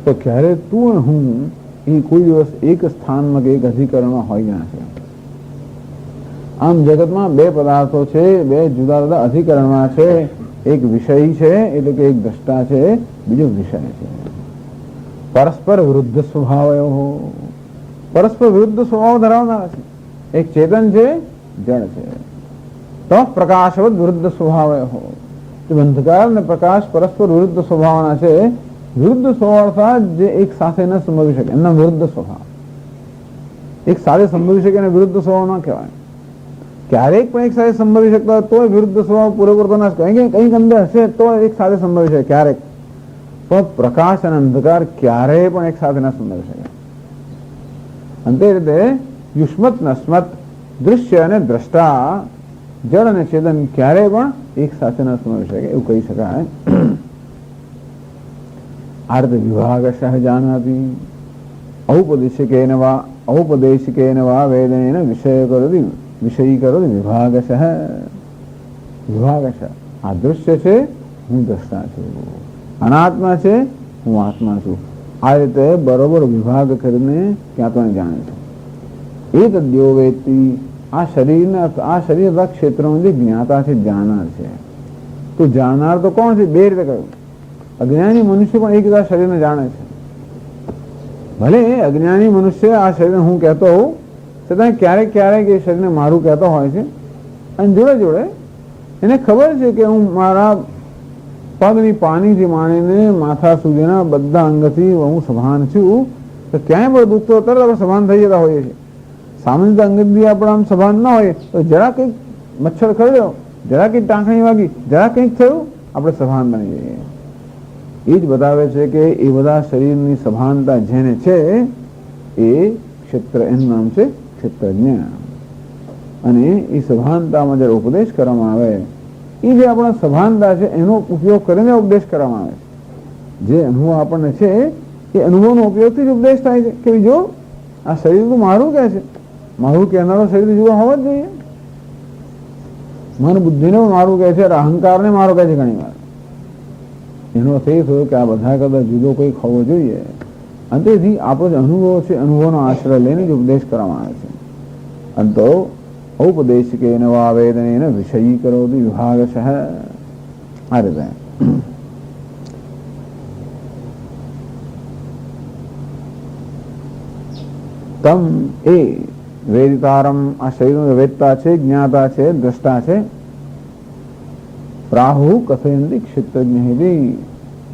તો ક્યારે તું અને હું એ કોઈ દિવસ એક સ્થાનમાં કે એક અધિકરણમાં હોય ના છે. આમ જગતમાં બે પદાર્થો છે, બે જુદા જુદા અધિકરણમાં છે. એક વિષય છે એટલે કે એક દ્રષ્ટા છે, બીજો વિષય છે. પરસ્પર વિરુદ્ધ સ્વભાવ, પરસ્પર વિરુદ્ધ સ્વભાવ ધરાવનારા છે. એક ચેતન છે, જળ છે. તો પ્રકાશવત વિરુદ્ધ સ્વભાવ, અંધકાર અને પ્રકાશ પરસ્પર વિરુદ્ધ સ્વભાવના છે. વિરુદ્ધ સ્વભાવ જે એક સાથે ન સંભવી શકે, એમના વિરુદ્ધ સ્વભાવ. એક સાથે સંભવી શકે અને વિરુદ્ધ સ્વભાવ ના કહેવાય. ક્યારેક પણ એક સાથે સંભવી શકતા હોય તો વિરુદ્ધ સ્વભાવ પૂરેપૂરો ના કહેવાય. કંઈક અંદર હશે તો એક સાથે સંભવી શકે ક્યારેક, પણ પ્રકાશ અને અંધકાર ક્યારેય પણ એક સાથે ના સંભવી શકે. અને તે રીતે યુષ્મત નસ્મત, દૃશ્ય અને દ્રષ્ટા, જળ અને ચેતન ક્યારેય પણ એક સાથે ન સંભવી શકે એવું કહી શકાય. આ રીતે વિભાગશઃ જાનાતિ ઔપદેશિકેન વા વેદનેન વિષયી કરોતિ વિભાગશઃ. વિભાગશઃ, આ દૃશ્ય છે, હું દ્રષ્ટા છું. અનાત્મા છે, હું આત્મા છું. આ રીતે બરોબર વિભાગ કરીને ક્યાં તો જાણે છે. એ તદ્યો વેતી, આ શરીર ક્ષેત્રમાં જે જ્ઞાતા છે, જાણનાર છે. તો જાણનાર તો કોણ છે? બે રીતે કહ્યું. અજ્ઞાની મનુષ્ય પણ એક શરીરને જાણે છે. ભલે અજ્ઞાની મનુષ્ય આ શરીરને હું કહેતો હોઉં છતાં ક્યારેક ક્યારેક એ શરીરને મારું કહેતો હોય છે. અને જોડે જોડે એને ખબર છે કે હું મારા પગની પાનીથી માંડીને માથા સુધીના બધા અંગથી હું સભાન છું. તો ક્યાંય પણ દુઃખ તો તરત આપણે સભાન થઈ જતા હોઈએ છીએ. સામાન્ય અંગથી આપણે આમ સભાન ના હોય તો જરા કંઈક મચ્છર કરડ્યો, જરા કંઈક ટાંકણી વાગી, જરા કંઈક થયું, આપણે સભાન બની જઈએ. એ જ બતાવે છે કે એ બધા શરીરની સભાનતા જેને છે એ ક્ષેત્ર, એનું નામ છે ક્ષેત્રજ્ઞ. અને એ સભાનતામાં જ્યારે ઉપદેશ કરવામાં આવે, એ જે આપણા સભાનતા છે એનો ઉપયોગ કરીને ઉપદેશ કરવામાં આવે છે. જે અનુભવ આપણને છે એ અનુભવનો ઉપયોગથી જ ઉપદેશ થાય છે કે જો આ શરીર તો મારું કહે છે, મારું કહેનારો શરીર જોવા હોવા જ જોઈએ. મન બુદ્ધિને મારું કહે છે, અહંકારને મારો કહે છે ઘણી વાર. એનો અર્થ એ થયો કે આ બધા કરતા જુદો કોઈ હોવો જોઈએ. અને તેથી આપણો જે અનુભવ છે, અનુભવનો આશ્રય લઈને જ ઉપદેશ કરવામાં આવે છે. અને તો ઔપદેશિકેન વા વેદનેન વિષયી કરોતિ વિભાગશઃ. આ રીતે તમ એ વેદિતારમ, આ શરીરનો વેદતા છે, જ્ઞાતા છે, દ્રષ્ટા છે. પ્રાહુ કથયંતિ ક્ષેત્રજ્ઞ,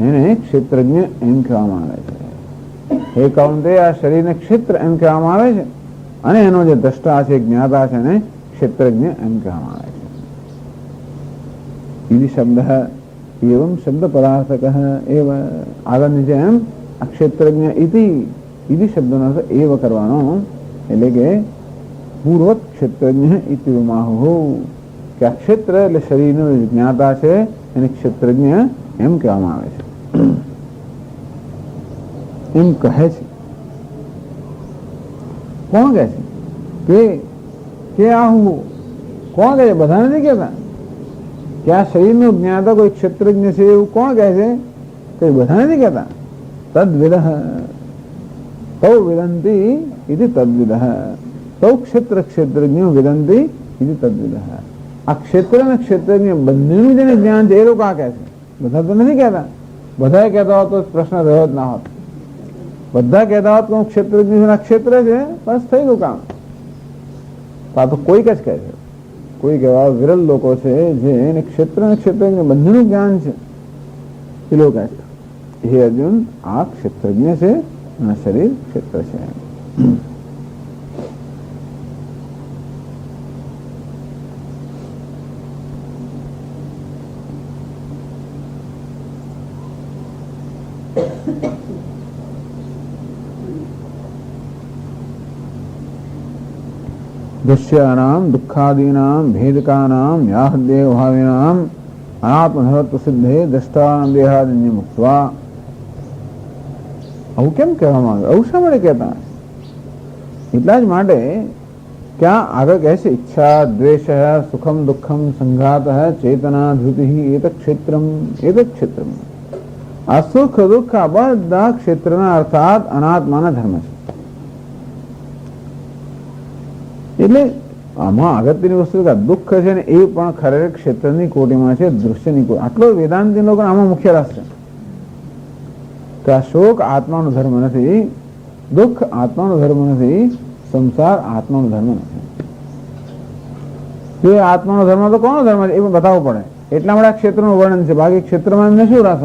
એને ક્ષેત્રજ્ઞ એમ કહેવામાં આવે છે. હે કૌંતે, આ શરીરને ક્ષેત્ર એમ કહેવામાં આવે છે. અને એનો જે દ્રષ્ટા છે, જ્ઞાતા છે, એને ક્ષેત્રજ્ઞ એમ કહેવામાં આવે છે. ઇતિ શબ્દ એવમ શબ્દ પદાર્થક એવ, આગળની જેમ આ ક્ષેત્રજ્ઞ ઇતિ શબ્દનો અર્થ એવ કરવાનો, એટલે કે પૂર્વત ક્ષેત્રજ્ઞ ઇતિ માહુ, કે આ ક્ષેત્ર એટલે શરીરનો જ્ઞાતા છે એને ક્ષેત્રજ્ઞ એમ કહેવામાં આવે છે, એમ કહે છે. કોણ કહે છે કે આ હું કોણ કહે છે? બધા નથી કહેતા કે આ શરીરનો જ્ઞાતા કોઈ ક્ષેત્રજ્ઞ છે એવું કોણ કહે છે? કઈ બધા નથી કહેતા. તદ્વિદ તૌ વિદંતી ઇતિ તદ્વિદ, તૌ ક્ષેત્રજ્ઞો વિદંતી ઇતિ તદ્વિદ. આ ક્ષેત્ર અને ક્ષેત્રજ્ઞ બંનેનું જેને જ્ઞાન છે એ લોકો આ કહે છે. બધા તો નથી કહેતા. બધા કહેતા હોત તો પ્રશ્ન રહ્યો જ ના હોત. બધા કહેતા હોત કે હું ક્ષેત્રજ્ઞ છું, ક્ષેત્ર છે, બસ થઈ ગયું કામ. આ તો કોઈક જ કહે છે. કોઈક એવા વિરલ લોકો છે જે ક્ષેત્ર અને ક્ષેત્રજ્ઞ બંનેનું જ્ઞાન છે, એ લોકો કહે છે હે અર્જુન આ ક્ષેત્રજ્ઞ છે અને શરીર ક્ષેત્ર છે. દૃશ્યાનામ દુઃખાદીનામ ભેદકાનામ યાહદેવ ભાવિનામ અનાત્મધર્વ સિદ્ધે દ્રષ્ટાન દેહાદિન્ય મુક્ત્વા. આવું કેમ કહેવામાં આવે? આવું શા માટે કહેતા? એટલા જ માટે ક્યાં આગળ કહે છે ઈચ્છા દ્વેષ સુખમ દુઃખમ સંઘાત ચેતના ધૃતિ એત ક્ષેત્રમ. આ સુખ દુઃખ આ બધા ક્ષેત્રના અર્થાત અનાત્માના ધર્મ છે. એટલે આમાં અગત્યની વસ્તુ કે દુઃખ છે ને એ પણ ખરેખર ક્ષેત્રની કોટીમાં છે, દૃશ્યની કોટી. આટલો વેદાંતી લોકો આમાં મુખ્ય રસ છે કે આ શોક આત્માનો ધર્મ નથી, દુઃખ આત્માનો ધર્મ નથી, સંસાર આત્માનો ધર્મ નથી. જો આત્માનો ધર્મ તો કોનો ધર્મ છે એ પણ બતાવવું પડે. એટલા માટે આ ક્ષેત્રનું વર્ણન છે. બાકી ક્ષેત્રમાં એમને શું રસ?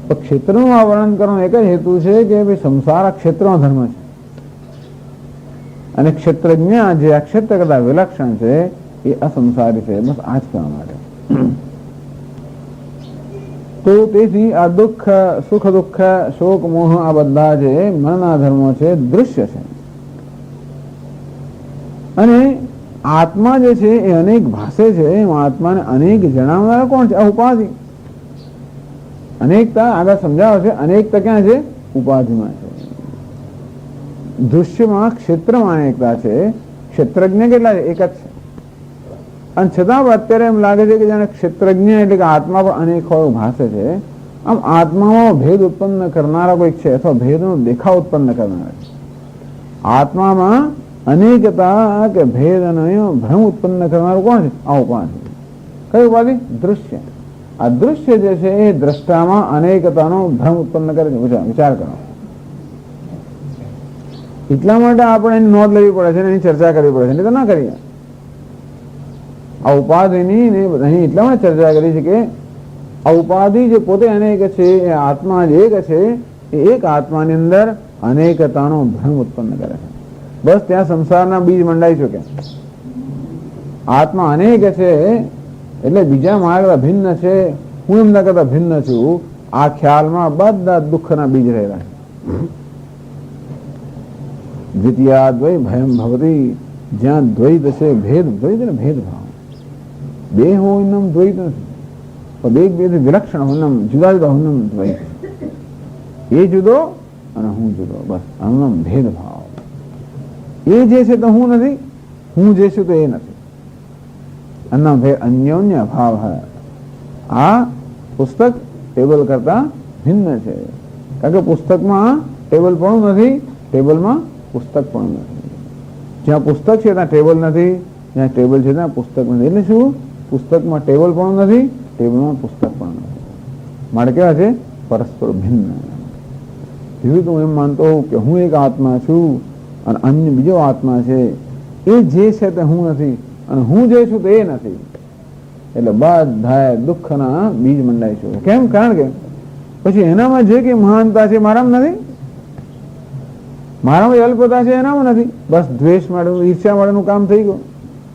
તો ક્ષેત્રનું આ વર્ણન કરવાનો એક જ હેતુ છે કે ભાઈ સંસાર આ ક્ષેત્રનો ધર્મ છે અને ક્ષેત્રજ્ઞ જે આ ક્ષેત્ર કરતા વિલક્ષણ છે એ અસંસારી છે. બસ આ જ કહેવા માટે. તો તેથી આ દુઃખ, સુખ દુઃખ, શોક મોહ આ બધા જે મનના ધર્મો છે દૃશ્ય છે. અને આત્મા જે છે એ અનેક ભાષે છે. આત્માને અનેક જણાવનારા કોણ છે? આ ઉપાધિ. અનેકતા આગળ સમજાવે છે. અનેકતા ક્યાં છે? ઉપાધિમાં છે. દૃશ્યમાં ક્ષેત્રમાં અનેકતા છે. ક્ષેત્રજ્ઞ કેટલા છે? એક જ છે. અને છતાં અત્યારે એમ લાગે છે કે જાણે ક્ષેત્રજ્ઞ એટલે કે આત્મા પણ અનેક હોય ભાષે છે. આમ આત્મામાં ભેદ ઉત્પન્ન કરનારા કોઈક છે અથવા ભેદનો દેખાવ ઉત્પન્ન કરનારા છે. આત્મામાં અનેકતા કે ભેદ અને ભ્રમ ઉત્પન્ન કરનારું કોણ છે? આ ઉપાધિ. કઈ ઉપાધિ? દૃશ્ય. આ દૃશ્ય જે છે એ દ્રષ્ટામાં અનેકતાનો ભ્રમ ઉત્પન્ન કરે છે. વિચાર કરો. એટલા માટે આપણે એની નોંધ લેવી પડે છે, એની ચર્ચા કરવી પડે છે, નહીં તો ના કરીએ. આ ઉપાધિની અહીં એટલા માટે ચર્ચા કરી છે કે આ ઉપાધિ જે પોતે અનેક છે, એ આત્મા જે એક છે, એ એક આત્માની અંદર અનેકતાનો ભ્રમ ઉત્પન્ન કરે છે. બસ ત્યાં સંસારના બીજ મંડાઈ શકે. આત્મા અનેક છે એટલે બીજા મારા કરતા ભિન્ન છે, હું એમના કરતા ભિન્ન છું, આ ખ્યાલમાં બધા દુઃખના બીજ રહેલા છે. દ્વિતીયા દ્વૈ ભયમ ભવતી. જ્યાં દ્વૈત છે, ભેદ, દ્વૈત ને ભેદભાવ, બે હોય નમ દ્વૈત નથી, બે બે વિલક્ષણ હોનમ, જુદા જુદા હોનમ દ્વૈત. એ જુદો અને હું જુદો, બસ આમ ભેદભાવ. એ જે છે તો હું નથી, હું જે છું તો એ નથી. અન્ના ભેદ અન્યોન્ય ભાવ હૈ. આ પુસ્તક ટેબલ કરતા ભિન્ન છે. કારણ કે પુસ્તકમાં ટેબલ પણ નથી, ટેબલમાં પુસ્તક પણ નથી. જ્યાં પુસ્તક છે ત્યાં ટેબલ નથી, જ્યાં ટેબલ છે ત્યાં પુસ્તક નથી. એટલે શું? પુસ્તકમાં ટેબલ પણ નથી, ટેબલમાં પુસ્તક પણ નથી. માટે કેવા છે? પરસ્પર ભિન્ન. જેવી હું એમ માનતો હોઉં કે હું એક આત્મા છું અને અન્ય બીજો આત્મા છે, એ જે છે તે હું નથી અને હું જે છું તે એ નથી. એટલે બધા દુઃખના બીજ મંડાય છે. કેમ? કારણ કે પછી એનામાં જે કઈ મહાનતા છે મારામાં નથી, મારામાં અલ્પતા છે એનામાં નથી. બસ દ્વેષ માટે, ઈર્ષ્યા માટેનું કામ થઈ ગયું.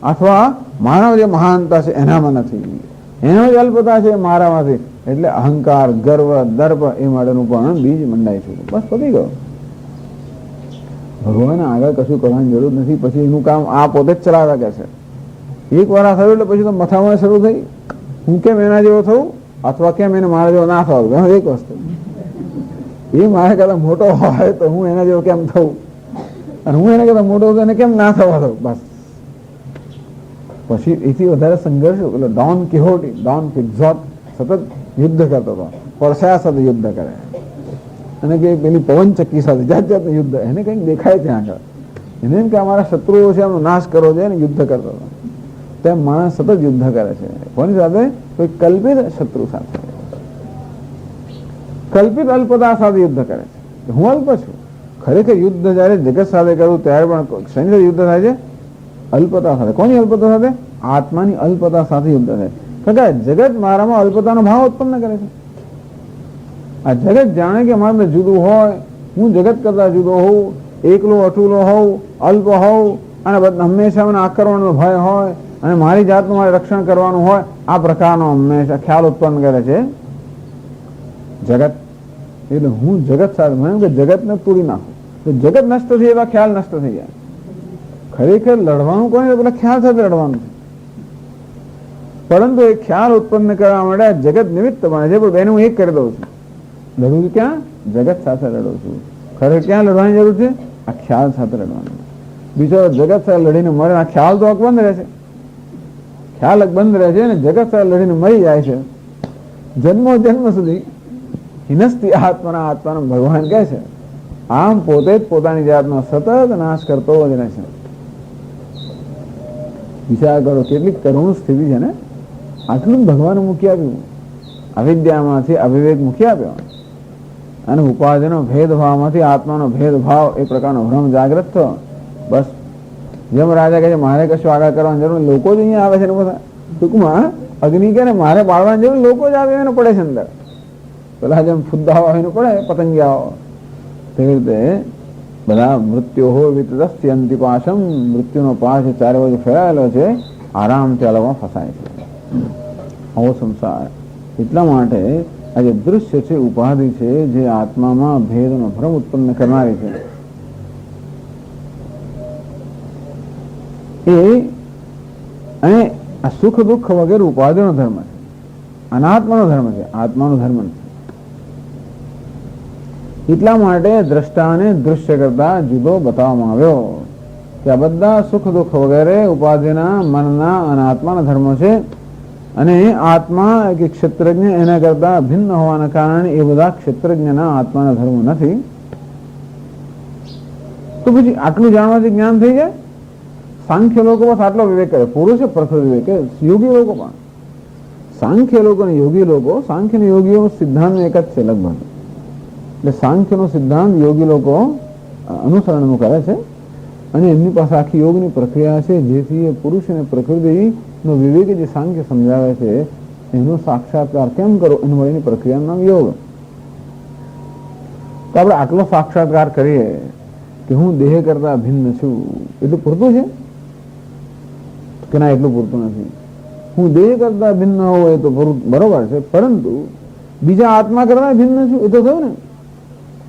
અથવા માનવ જે મહાનતા છે એનામાં નથી, એનો જ અલ્પતા છે મારામાંથી, એટલે અહંકાર, ગર્વ, દર્પ એ માટેનું પણ બીજ મંડાય છે. બસ પતી ગયો. ભગવાન આગળ કશું કરવાની જરૂર નથી. પછી એનું કામ આ પોતે જ ચલાવ્યા કે છે. એક વાર આ થયું એટલે પછી તો મથામાં શરૂ થઈ, હું કેમ એના જેવો થવું અથવા કેમ એને મારા જેવો ના થવું. એક વસ્તુ, એ મારા કરતા મોટો હોય તો હું એના જેવો કેમ થવું, અને હું એના કરતા મોટો હતો એને કેમ ના થવા દઉં. બસ પછી એથી વધારે સંઘર્ષ. એટલે ડોન કિહોટી, ડોન ક્વિક્ઝોટ સતત યુદ્ધ કરતો હતો, પરસેવા સાથે યુદ્ધ કરે, અને કે પેલી પવન ચક્કી સાથે જાત જાતનું યુદ્ધ. એને કંઈક દેખાય ત્યાં આગળ, એને એમ કે અમારા શત્રુઓ છે, એમનો નાશ કરવો છે, યુદ્ધ કરતો હતો. તેમ માણસ સતત યુદ્ધ કરે છે. કોની સાથે? કોઈ કલ્પિત શત્રુ સાથે, કલ્પિત અલ્પતા સાથે યુદ્ધ કરે છે. હું અલ્પ છું. ખરેખર યુદ્ધ જયારે જગત સાથે કરું ત્યારે પણ શેની સાથે યુદ્ધ થાય છે? અલ્પતા સાથે. કોની અલ્પતા સાથે? આત્માની અલ્પતા સાથે યુદ્ધ થાય. કારણ કે જગત મારામાં અલ્પતાનો ભાવ ઉત્પન્ન કરે છે. આ જગત જાણે કે મારે જુદું હોય, હું જગત કરતા જુદો હોઉં, એકલો અટુલો હોઉં, અલ્પ હોઉં, અને હંમેશા મને આક્રમણનો ભય હોય અને મારી જાતનું મારે રક્ષણ કરવાનું હોય, આ પ્રકારનો હંમેશા ખ્યાલ ઉત્પન્ન કરે છે જગત. એટલે હું જગત સાથે મને કે જગતને તોડી નાખું તો જગત નષ્ટ થઈ જાય, ખ્યાલ નષ્ટ થઈ જાય. ખરેખર લડવાનું કોને? પેલા ખ્યાલ સાથે લડવાનું છે. પરંતુ એ ખ્યાલ ઉત્પન્ન કરવા માટે જગત નિમિત્ત બને છે. પણ બેને હું એક કરી દઉં છું. લડું ક્યાં? જગત સાથે લડું છું. ખરેખર ક્યાં લડવાની જરૂર છે? આ ખ્યાલ સાથે લડવાનું. બીજો જગત સાથે લડીને મરે, આ ખ્યાલ તો અકબંધ રહે છે, ખ્યાલ અકબંધ રહે છે, અને જગત સાથે લડીને મરી જાય છે. જન્મો જન્મ સુધી હિનસ્તી આત્માના આત્માનો ભગવાન કહે છે. આમ પોતે જ પોતાની જાતનો સતત નાશ કરતો જ રહે છે. વિચાર કરો કેટલી કરુણ સ્થિતિ છે ને. આટલું ભગવાને મૂકી આપ્યું, અવિદ્યામાંથી અવિવેક મૂકી આપ્યો અને ઉપાધિનો ભેદભાવમાંથી આત્માનો ભેદભાવ એ પ્રકારનો ભ્રમ જાગૃત થયો. બસ જેમ રાજા કહે છે મારે કશું આગળ કરવાની જરૂર, લોકો જ અહીંયા આવે છે ને બધા. ટૂંકમાં અગ્નિ કે ને મારે બાળવાની જરૂર, લોકો જ આવે એને પડે છે અંદર. પેલા જેમ ફુદ્દાઓ આવીને પડે પતંગિયાઓ, તેવી રીતે બધા મૃત્યુ હોય વિતરસ્તી અંતિપાશમ, મૃત્યુનો પાશ ચારે બાજુ ફેલાયેલો છે, આરામથી આ લોકોમાં ફસાય છે આવો સંસાર. એટલા માટે આ જે દૃશ્ય છે, ઉપાધિ છે, જે આત્મામાં ભેદનો ભ્રમ ઉત્પન્ન કરનારી છે, એ અને આ સુખ દુઃખ વગેરે ઉપાધિનો ધર્મ છે, અનાત્માનો ધર્મ છે, આત્માનો ધર્મ નથી. એટલા માટે દ્રષ્ટાને દૃશ્ય કરતા જુદો બતાવવામાં આવ્યો કે આ બધા સુખ દુઃખ વગેરે ઉપાધિના મનના અનાત્માના ધર્મો છે અને આત્મા કે ક્ષેત્રજ્ઞ એના કરતા ભિન્ન હોવાના કારણે એ બધા ક્ષેત્રજ્ઞના આત્માના ધર્મો નથી. તો પછી આટલું જાણવાથી જ્ઞાન થઈ જાય. સાંખ્ય લોકો બસ આટલો વિવેક કરે, પુરુષ પ્રકૃતિ વિવેક, યોગી લોકો પણ. સાંખ્ય લોકો અને યોગી લોકો, સાંખ્ય અને યોગીઓ સિદ્ધાંત એક જ છે લગભગ. એટલે સાંખ્યનો સિદ્ધાંત યોગી લોકો અનુસરણનું કરે છે અને એમની પાસે આખી યોગની પ્રક્રિયા છે, જેથી એ પુરુષ અને પ્રકૃતિનો વિવેક જે સાંખ્ય સમજાવે છે એનો સાક્ષાત્કાર કેમ કરો એની વળીની પ્રક્રિયાનું નામ યોગ. તો આપણે આટલો સાક્ષાત્કાર કરીએ કે હું દેહ કરતા ભિન્ન છું, એટલું પૂરતું છે કે ના? એટલું પૂરતું નથી. હું દેહ કરતા ભિન્ન હોય તો બરોબર છે, પરંતુ બીજા આત્મા કરતા ભિન્ન છું એ તો થયું ને.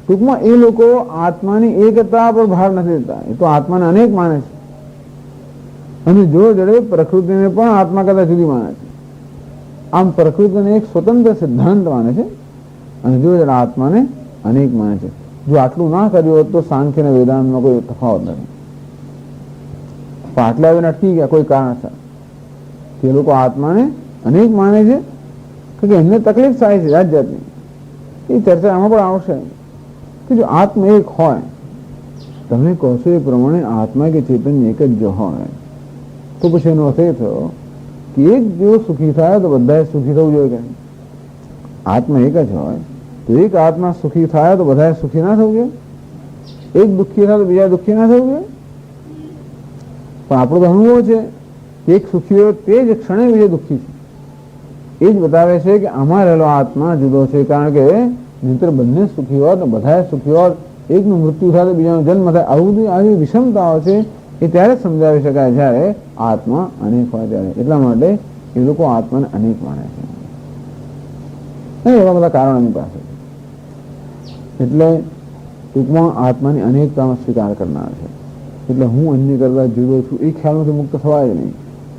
ટૂંકમાં એ લોકો આત્માની એકતા પર ભાર નથી દેતા, એ તો આત્માને અનેક માને છે અને જો જડે પ્રકૃતિને પણ આત્મા કરતા જુદી માને છે. આમ પ્રકૃતિને એક સ્વતંત્ર સિદ્ધાંત માને છે અને જો જડે આત્માને અનેક માને છે. જો આટલું ના કર્યું હોત તો સાંખ્ય અને વેદાંતમાં કોઈ તફાવત નથી. આટલા આવીને અટકી ગયા કોઈ કારણસર કે એ લોકો આત્માને અનેક માને છે કે એમને તકલીફ થાય છે જાત જાતની. એ ચર્ચા આમાં પણ આવશે કે જો આત્મા એક હોય, તમે કહો છો એ પ્રમાણે આત્મા કે ચેતન એક જ જો હોય તો પછી એનો અર્થ એ થયો કે એક જો સુખી થાય તો બધાએ સુખી થવું જોઈએ. કે આત્મા એક જ હોય તો એક આત્મા સુખી થાય તો બધાએ સુખી ના થવું જોઈએ? એક દુઃખી થાય તો બીજા દુઃખી ના થવું જોઈએ? પણ આપણો તો અનુભવ છે કે એક સુખી હોય તે જ ક્ષણે બીજો દુઃખી છે. એ જ બતાવે છે કે આમાં રહેલો આત્મા જુદો છે. કારણ કે નહીંતર બંને સુખી હોત, બધાએ સુખી હોત, એકનું મૃત્યુ થાય તો બીજાનો જન્મ થાય. આવી વિષમતાઓ છે એ ત્યારે સમજાવી શકાય જ્યારે આત્મા અનેક હોય ત્યારે. એટલા માટે એ લોકો આત્માને અનેક માને છે. એવા બધા કારણો એની પાસે. એટલે ટૂંકમાં આત્માની અનેકતાનો સ્વીકાર કરનાર છે. એટલે હું અન્ય કરતા જુદો છું એ ખ્યાલમાંથી મુક્ત થવાય નહીં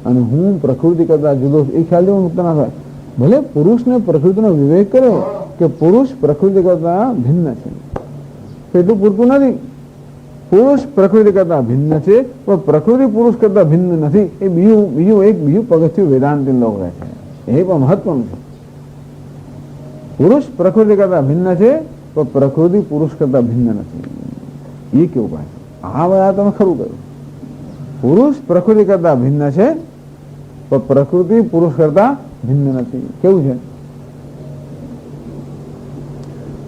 અને હું પ્રકૃતિ કરતા જુદો છું એ ખ્યાલથી મુક્ત ના થાય. ભલે પુરુષને પ્રકૃતિનો વિવેક કર્યો કે પુરુષ પ્રકૃતિ કરતા ભિન્ન છે, એટલું પૂરતું નથી. પુરુષ પ્રકૃતિ કરતા ભિન્ન છે પણ પ્રકૃતિ પુરુષ કરતા ભિન્ન નથી. એ બીજું પગથિયું વેદાંતિ લોક રહે છે. એ પણ મહત્વનું છે. પુરુષ પ્રકૃતિ કરતા ભિન્ન છે પણ પ્રકૃતિ પુરુષ કરતા ભિન્ન નથી. એ કેવું કહે? આ બધા તમે ખરું કહ્યું. પુરુષ પ્રકૃતિ કરતા ભિન્ન છે પણ પ્રકૃતિ પુરુષ કરતા ભિન્ન નથી. કેવું છે?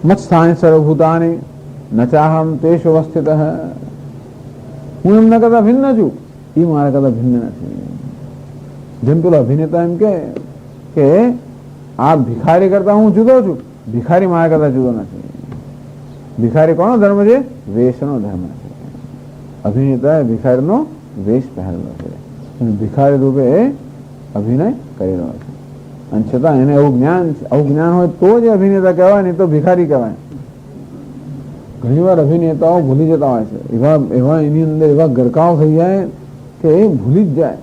મત્સ્થાની સર્વભૂતાની નચાહમ તેષુ અવસ્થિત. હું એમના કરતા ભિન્ન છું, એ મારા કરતા ભિન્ન નથી. જેમ પેલો અભિનેતા એમ કે આ ભિખારી કરતા હું જુદો છું, ભિખારી મારા કરતા જુદો નથી. ભિખારી કોનો ધર્મ છે? વેશનો ધર્મ છે. અભિનેતા ભિખારીનો વેશ પહેરેલો છે અને ભિખારી રૂપે અભિનય કરી રહ્યો છે. અને છતાં એને આવું જ્ઞાન હોય તો જ અભિનેતા કહેવાય, નહીં તો ભિખારી કહેવાય. ઘણી વાર અભિનેતાઓ ભૂલી જતા હોય છે. એવા એની અંદર એવા ગરકાવ થઈ જાય કે એ ભૂલી જ જાય.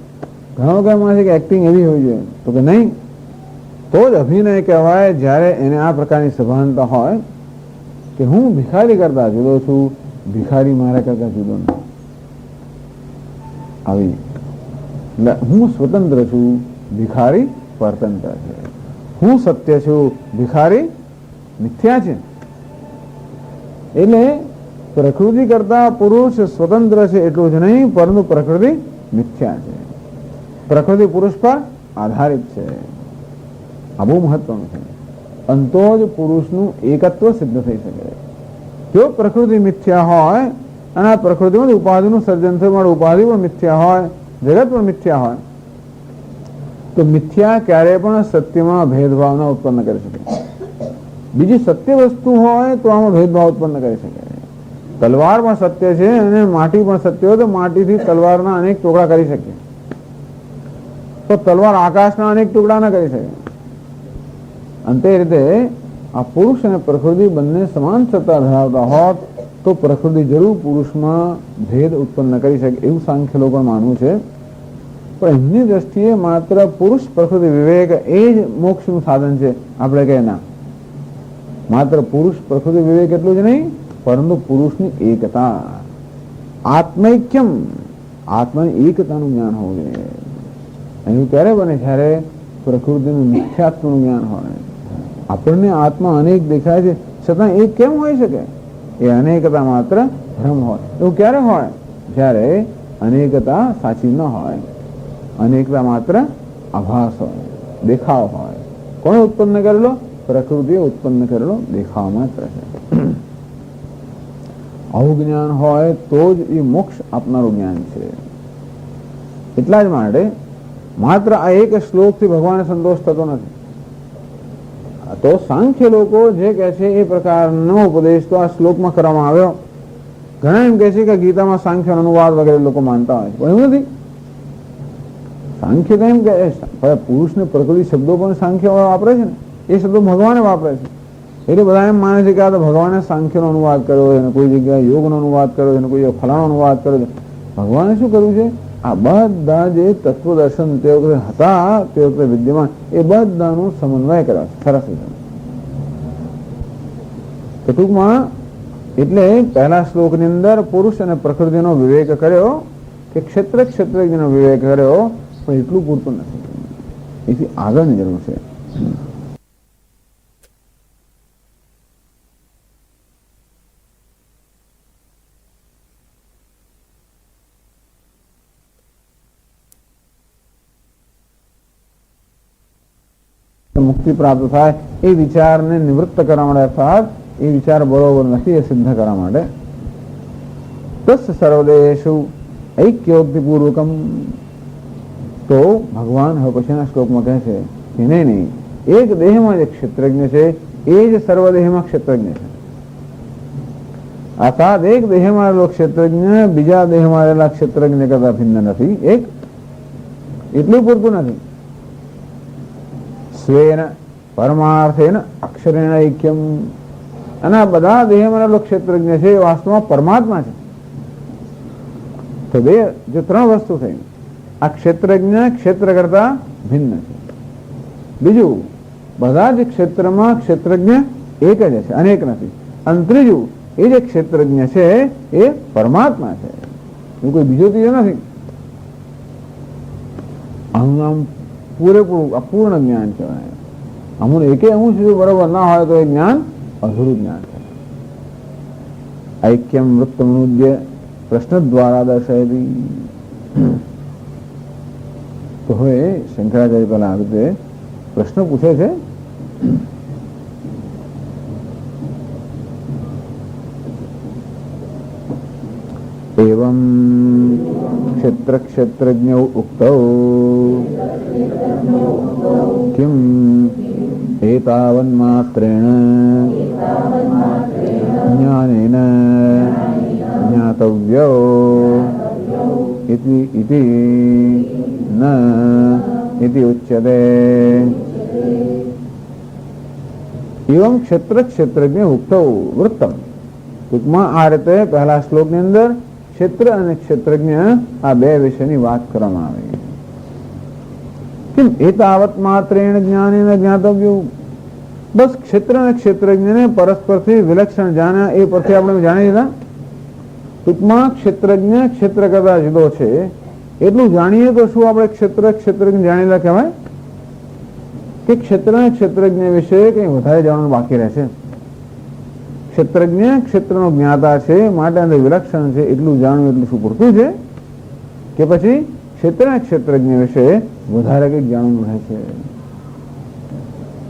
ઘણા વખત માને છે કે એક્ટિંગ એવી હોવી જોઈએ, તો કે નહીં, તો જ અભિનય કહેવાય જ્યારે એને આ પ્રકારની સભાનતા હોય કે હું ભિખારી કરતા જુદો છું, ભિખારી મારા કરતા જુદો નથી. આવી હું સ્વતંત્ર છું, ભિખારી પરતંત્ર છે. હું સત્ય છું, ભિખારી મિથ્યા છે. એટલે પ્રકૃતિ કરતા પુરુષ સ્વતંત્ર છે એટલું જ નહીં, પરંતુ પ્રકૃતિ મિથ્યા છે. પ્રકૃતિ પુરુષ પર આધારિત છે. આ બહુ મહત્વનું છે. અંતો જ પુરુષનું એકત્વ સિદ્ધ થઈ શકે. જો પ્રકૃતિ મિથ્યા હોય અને આ પ્રકૃતિમાં ઉપાધિનું સર્જન થયું, ઉપાધિ પણ મિથ્યા હોય, જગત પણ મિથ્યા હોય, તો મિથ્યા ક્યારે પણ સત્યમાં ભેદભાવના ઉત્પન્ન કરી શકે. બીજી સત્ય વસ્તુ હોય તો આમાં ભેદભાવ ઉત્પન્ન કરી શકે. તલવાર પણ સત્ય છે અને માટી પણ સત્ય હોય તો માટીથી તલવારના અનેક ટુકડા કરી શકીએ, તો તલવાર આકાશના અનેક ટુકડા ના કરી શકે. અંતે રીતે આ પુરુષ અને પ્રકૃતિ બંને સમાન સત્તા ધરાવતા હોત તો પ્રકૃતિ જરૂર પુરુષમાં ભેદ ઉત્પન્ન કરી શકે એવું સાંખ્ય લોકોનું માનવું છે. પણ એમની દ્રષ્ટિએ માત્ર પુરુષ પ્રકૃતિ વિવેક એ જ મોક્ષનું સાધન છે. આપણે કહે ના, માત્ર પુરુષ પ્રકૃતિ વિવેક એટલું જ નહીં, પરંતુ પુરુષની એકતા, આત્મૈક્યમ, આત્માની એકતાનું જ્ઞાન હોવું જોઈએ. એનું ક્યારે બને? જ્યારે પ્રકૃતિનું મિથ્યાત્વનું જ્ઞાન હોય. આપણને આત્મા અનેક દેખાય છે છતાં એક કેમ હોઈ શકે? એ અનેકતા માત્ર ભ્રમ હોય. એવું ક્યારે હોય? જ્યારે અનેકતા સાચી ન હોય, અનેકતા માત્ર આભાસ હોય, દેખાવ હોય. કોણે ઉત્પન્ન કરેલો? પ્રકૃતિએ ઉત્પન્ન કરેલો દેખાવ માત્ર છે. આવું જ્ઞાન હોય તો જ એ મોક્ષ આપનારું જ્ઞાન છે. એટલા જ માટે માત્ર આ એક શ્લોકથી ભગવાનને સંતોષ થતો નથી. તો સાંખ્ય લોકો જે કહે છે એ પ્રકારનો ઉપદેશ તો આ શ્લોકમાં કરવામાં આવ્યો. ઘણા એમ કહે છે કે ગીતામાં સાંખ્યનો અનુવાદ વગેરે લોકો માનતા હોય, પણ એવું નથી. સાંખ્ય તો એમ કે પુરુષ ને પ્રકૃતિ શબ્દો પણ સાંખ્ય વાપરે છે ને, એ શબ્દો ભગવાને વાપરે છે. એટલે બધા એમ માને છે કે આ તો ભગવાને સાંખ્યનો અનુવાદ કર્યો છે, કોઈ જગ્યાએ યોગનો અનુવાદ કર્યો છે, કોઈ ફલાણો અનુવાદ કર્યો છે. ભગવાને શું કર્યું છે? આ બધા જે તત્વદર્શન તે વખતે હતા, તે વખતે વિદ્યમાન, એ બધાનો સમન્વય કર્યો. સરસ રીતે. તો ટૂંકમાં એટલે પહેલા શ્લોકની અંદર પુરુષ અને પ્રકૃતિનો વિવેક કર્યો, કે ક્ષેત્ર ક્ષેત્રજ્ઞનો વિવેક કર્યો, પણ એટલું પૂરતું નથી. એથી આગળની જરૂર છે. મુક્તિ પ્રાપ્ત થાય એ વિચારને નિવૃત્ત કરવા માટે, અર્થાત એ વિચાર બરોબર નથી એ સિદ્ધ કરવા માટે તસ્ય સર્વદેશુ ઐક્યોક્તિપૂર્વકમ. તો ભગવાન હવે પછીના શ્લોકમાં કહે છે કે નહીં, એક દેહમાં જે ક્ષેત્રજ્ઞ છે એ જ સર્વદેહમાં ક્ષેત્રજ્ઞ છે. અર્થાત એક દેહમાં રહેલો ક્ષેત્રજ્ઞ બીજા દેહમાં રહેલા ક્ષેત્રજ્ઞ કરતા ભિન્ન નથી. એક એટલું પૂરતું નથી. સ્વેન પરમાર્થેન અક્ષરેણ ઐક્યમ. અને આ બધા દેહમાં રહેલો ક્ષેત્રજ્ઞ છે એ વાસ્તવમાં પરમાત્મા છે. તો બે જે ત્રણ વસ્તુ થઈ, આ ક્ષેત્રજ્ઞ ક્ષેત્ર કરતા ભિન્ન છે. બીજું, બધા જ ક્ષેત્રમાં ક્ષેત્રજ્ઞ એક જ છે, અનેક નથી. અને ત્રીજું, એ જે ક્ષેત્રજ્ઞ છે એ પરમાત્મા છે, એવું કોઈ બીજો ત્રીજો નથી. આનું નામ પૂરેપૂરું અપૂર્ણ જ્ઞાન કહેવાય. અમુક એકે અમુક ચીજો બરોબર ના હોય તો એ જ્ઞાન અધૂરું જ્ઞાન છે. ઐક્યમ વૃત્તમનુદ્ય પ્રશ્ન દ્વારા દર્શાવી. તો હવે શંકરાચાર્ય પહેલા આ રીતે પ્રશ્ન પૂછે છે. એવં ક્ષેત્ર ક્ષેત્રજ્ઞ ઉક્તૌ કિમ એતાવન્માત્રેણ જ્ઞાનેન જ્ઞાતવ્યો ઇતિ ન ઇતિ ઉચ્યતે. એવં ક્ષેત્ર ક્ષેત્રજ્ઞ ઉક્તૌ વૃત્તમ. ટૂંકમાં આ રીતે પહેલા શ્લોકની અંદર ક્ષેત્ર અને ક્ષેત્રજ્ઞ આ બે વિષયની વાત કરવામાં આવી. કેમ એતાવત માત્રેણ જ્ઞાનેન જ્ઞાતવ્યું. બસ ક્ષેત્ર અને ક્ષેત્રજ્ઞને પરસ્પરથી વિલક્ષણ જાણ્યા એ પરથી આપણે જાણી લીધા. ટૂંકમાં ક્ષેત્રજ્ઞ ક્ષેત્ર કરતા જુદો છે એટલું જાણીએ તો શું આપણે ક્ષેત્ર ક્ષેત્રજ્ઞ જાણેલા કહેવાય? કે ક્ષેત્ર અને ક્ષેત્રજ્ઞ વિશે કંઈ વધારે જાણવાનું બાકી રહેશે? ક્ષેત્રજ્ઞ ક્ષેત્રનો જ્ઞાતા છે માટે અંદર વિલક્ષણ છે એટલું જાણવું એટલું શું પૂરતું છે? કે પછી ક્ષેત્ર અને ક્ષેત્રજ્ઞ વિશે વધારે કંઈક જાણવું રહે છે.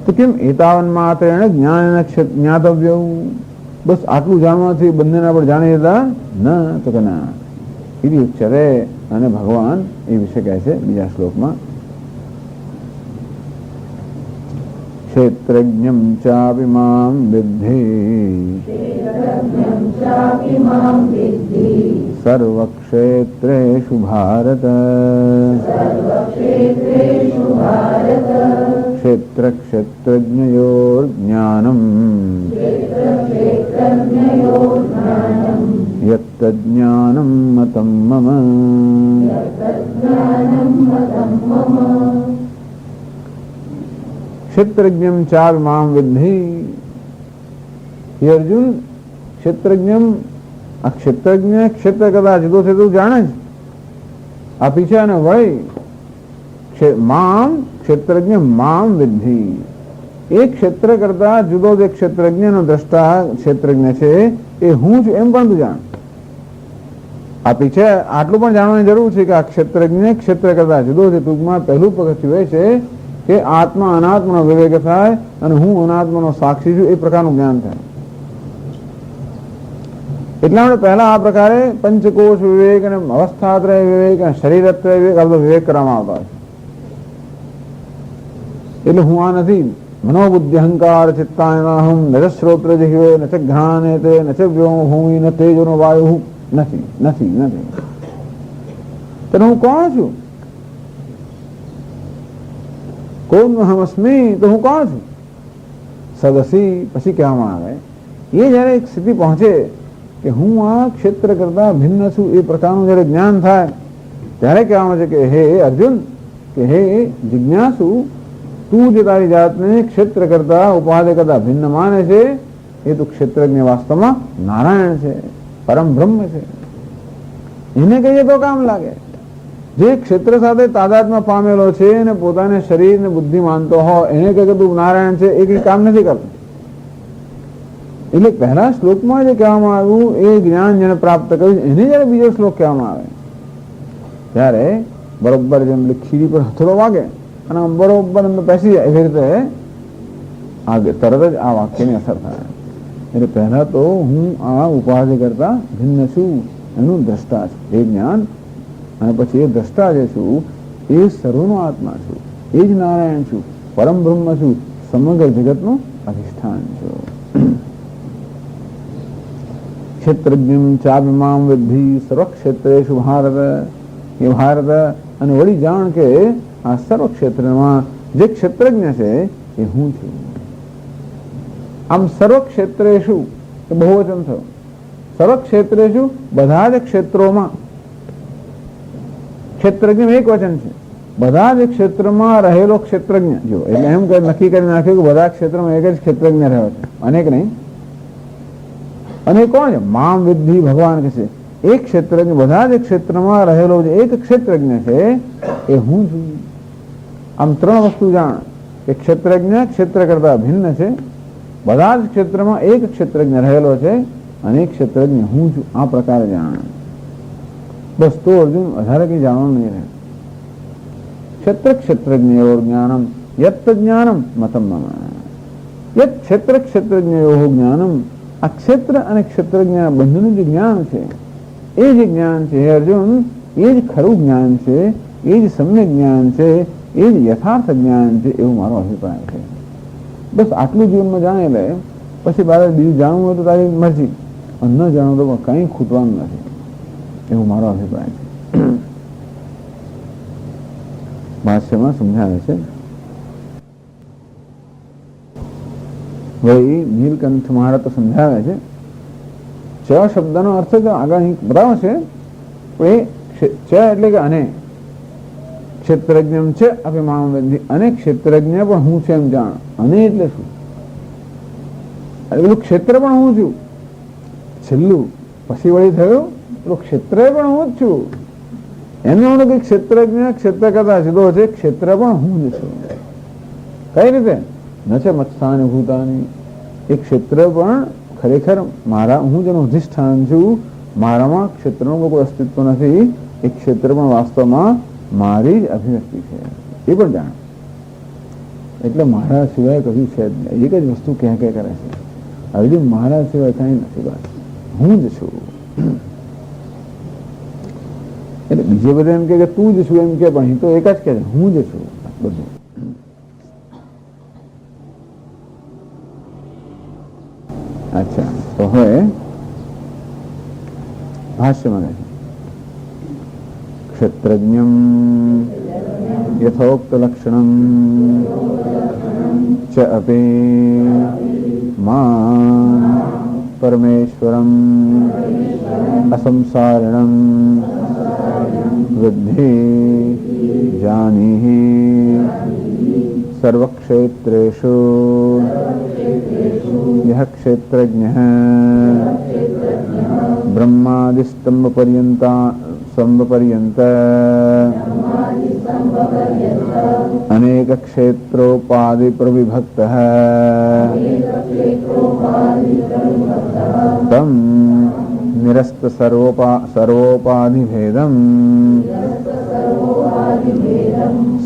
તો કેમ એતાવન માત્ર એને જ્ઞાન જ્ઞાતવ્ય, બસ આટલું જાણવાથી બંનેના પર જાણી લેતા ન, તો કે ના. એ ઉચ્ચરે, અને ભગવાન એ વિશે કહે છે બીજા શ્લોકમાં, ક્ષેત્રજ્ઞમ ચાપી મામ વિદ્ધિ સર્વક્ષેત્રેષુ ભારત ક્ષેત્ર ક્ષેત્રજ્ઞયોર જ્ઞાનમ યત્તજ્ઞાનમ મતમ મમ. ક્ષેત્રજ્ઞમ ચાલ મામ વિદ્ધિ. હે અર્જુન, ક્ષેત્રજ્ઞમ, આ ક્ષેત્રજ્ઞ ક્ષેત્ર કરતા જુદો છે તું જાણે જ. આ પીછે અને વળી મામ ક્ષેત્રજ્ઞ મામ વિદ્ધિ. એ ક્ષેત્ર કરતા જુદો જે ક્ષેત્રજ્ઞ નો દ્રષ્ટા ક્ષેત્રજ્ઞ છે એ હું છું એમ પણ તું જાણ. આ પીછે આટલું પણ જાણવાની જરૂર છે કે આ ક્ષેત્રજ્ઞ ક્ષેત્ર કરતા જુદો છે. ટૂંકમાં પહેલું પગથિયું એ છે કે આત્મા અનાત્માનો વિવેક થાય અને હું અનાત્માનો સાક્ષી છું એ પ્રકારનું જ્ઞાન થાય. એટલા માટે પહેલા આ પ્રકારે પંચકોશ વિવેક અને અવસ્થાત્રય વિવેક અને શરીરત્રય વિવેક આ બધો વિવેક કરવામાં આવતા છે. એટલે હું આ નથી મનોબુદ્ધિ અહંકાર ચિત્તાહમ ન શ્રોત્ર જીવે ન ઘ્રાને તે ન વ્યોમ ભૂમિ ન તેજો નો વાયુ નથી નથી નથી. તો હું કોણ છું? કોણ અહમસ્મી, તો હું કોણ છું? સદસી પછી કહેવામાં આવે એ જયારે એક સ્થિતિ પહોંચે કે હું આ ક્ષેત્ર કરતા ભિન્ન છું એ પ્રકારનું જયારે જ્ઞાન થાય ત્યારે કહેવામાં છે કે હે અર્જુન, કે હે જિજ્ઞાસુ, તું જે તારી જાતને ક્ષેત્ર કરતા ઉપાધિ કરતા ભિન્ન માને છે એ તું ક્ષેત્રજ્ઞ વાસ્તવમાં નારાયણ છે, પરમ બ્રહ્મ છે. એને કહીએ તો કામ લાગે. જે ક્ષેત્ર સાથે તાદાત્મ્ય પામેલો છે અને પોતાને શરીર ને બુદ્ધિ માનતો હોય એને કહે કે તું નારાયણ છે, એ કઈ કામ નથી કરતું. એટલે પહેલા શ્લોકમાં જે કહેવામાં આવ્યું એ જ્ઞાન જેને પ્રાપ્ત કર્યું એને જયારે બીજો શ્લોક કહેવામાં આવે ત્યારે બરોબર જેમ ખીરી પર હથડો વાગે અને બરોબર અંદર બેસી જાય એવી રીતે આગળ તરત જ આ વાક્યની અસર થાય. એટલે પહેલા તો હું આ ઉપાધિ કરતા ભિન્ન છું એનું દ્રષ્ટા છું એ જ્ઞાન, અને પછી એ દ્રષ્ટા જે છું એ સર્વનો આત્મા છું, એ જ નારાયણ છું, પરમ બ્રહ્મ છું, સમગ્ર જગતનું અધિષ્ઠાન છું. ક્ષેત્રજ્ઞમ ચાપિમામ વિદ્ધિ સર્વક્ષેત્રેષુ ભારત. એ ભારત, અને વળી જાણ કે આ સર્વ ક્ષેત્રમાં જે ક્ષેત્રજ્ઞ છે એ હું છું. આમ સર્વ ક્ષેત્રેષુ એ બહુવચન થયું. સર્વ ક્ષેત્રેષુ બધા જ ક્ષેત્રોમાં, ક્ષેત્રજ્ઞ એક વચન છે, બધા જ ક્ષેત્રમાં રહેલો ક્ષેત્રજ્ઞ. જો એટલે એમ નક્કી કરી નાખ્યું કે બધા ક્ષેત્રમાં એક જ ક્ષેત્રજ્ઞ રહ્યો છે, અનેક નહીં. અને કોણ છે? મામ વિદ્ધિ, ભગવાન કે છે એક ક્ષેત્રજ્ઞ, બધા જ ક્ષેત્રમાં રહેલો જે એક ક્ષેત્રજ્ઞ છે એ હું છું. આમ ત્રણ વસ્તુ જાણ કે ક્ષેત્રજ્ઞ ક્ષેત્ર કરતા ભિન્ન છે, બધા જ ક્ષેત્રમાં એક ક્ષેત્રજ્ઞ રહેલો છે અને એક ક્ષેત્રજ્ઞ હું છું. આ પ્રકારે જાણ. બસ તો અર્જુન વધારે કઈ જાણવાનું નહીં રહે. ક્ષેત્ર ક્ષેત્રજ્ઞ જ્ઞાનમ યત્ત જ્ઞાનમ મતમ મમ. યત ક્ષેત્ર ક્ષેત્રજ્ઞ જ્ઞાનમ. આ ક્ષેત્ર અને ક્ષેત્રજ્ઞ બંનેનું જે જ્ઞાન છે એ જે જ્ઞાન છે હે અર્જુન, એ જ ખરું જ્ઞાન છે, એ જ સમ્યક જ્ઞાન છે, એ જ યથાર્થ જ્ઞાન છે, એવો મારો અભિપ્રાય છે. બસ આટલું જીવનમાં જાણી લે, પછી બારે બીજું જાણવું હોય તો તારી મરજી, ન જાણવું તો કંઈ ખૂટવાનું નથી, એવું મારો અભિપ્રાય છે. ભાષ્યમાં સમજાવે છે. ભાઈ નીલકંઠ મહારાજ તો સમજાવે છે ચ શબ્દનો અર્થ તો આગળ બરાબર છે, પણ એ ચ એટલે કે અને ક્ષેત્રજ્ઞમ છે અભિમાન વિદ્ધિ, અને ક્ષેત્રજ્ઞ પણ હું છે એમ જાણ. અને એટલે શું? પેલું ક્ષેત્ર પણ હું છું, છેલ્લું પછી વળી થયું પેલું ક્ષેત્ર પણ હું જ છું. એનું એવું કે ક્ષેત્રજ્ઞ ક્ષેત્ર કરતા જુદો છે, ક્ષેત્ર પણ હું જ છું. કઈ રીતે? ન છે મત્સ્થાની ભૂતાની. એ ક્ષેત્ર પણ ખરેખર મારા, હું જેનું અધિષ્ઠાન છું, મારામાં ક્ષેત્રનું કોઈ અસ્તિત્વ નથી. એ ક્ષેત્ર પણ વાસ્તવમાં મારી જ અભિવ્યક્તિ છે એ પણ જાણ. એટલે મારા સિવાય કશું છે જ નહીં. એક જ વસ્તુ ક્યાં ક્યાં કરે છે. હજી મારા સિવાય કઈ નથી. બસ હું જ છું. એટલે બીજે બધા એમ કે તું જ છું એમ કે, પણ તો એક જ કે હું જ છું બધું. અચ્છા, તો હવે ભાષ્યમાં કહે છે ક્ષેત્રજ્ઞમ યથોક્ત લક્ષણમ ચ અપી માં પરમેશ્વરમ અસંસારિણમ વૃદ્ધિ જાનીહિ સર્વક્ષેત્રેષુ यह क्षेत्रज्ञः ब्रह्मादि स्तंभ पर्यंत अनेक क्षेत्रोपाधि प्रविभक्तः तम निरस्त सर्वोपाधि भेदम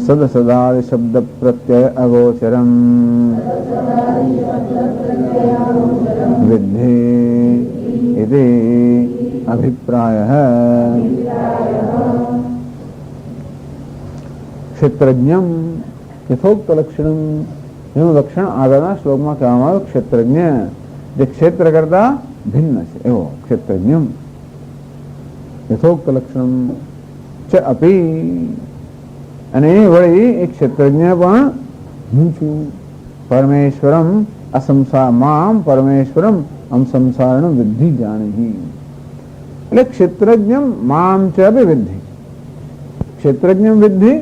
सद सदादि शब्द प्रत्यय अगोचरम विद्धि इति अभिप्रायः. ક્ષેત્રજ્ઞમ યથોક્ત લક્ષણમ, એનું લક્ષણ આગળના શ્લોકમાં કહેવામાં આવ્યું. ક્ષેત્રજ્ઞ જે ક્ષેત્ર કરતા ભિન્ન છે એવો ક્ષેત્રજ્ઞમ. યથોક્ત લક્ષણમ ચ અપી, અને વળી એ ક્ષેત્રજ્ઞ પણ હું છું. પરમેશ્વરમ અસંસાર મામ પરમેશ્વરમ અમ સંસારણ વિદ્ધિ જાણી. એટલે ક્ષેત્રજ્ઞમ મામ ચ અપી વિદ્ધિ. ક્ષેત્રજ્ઞમ વિદ્ધિ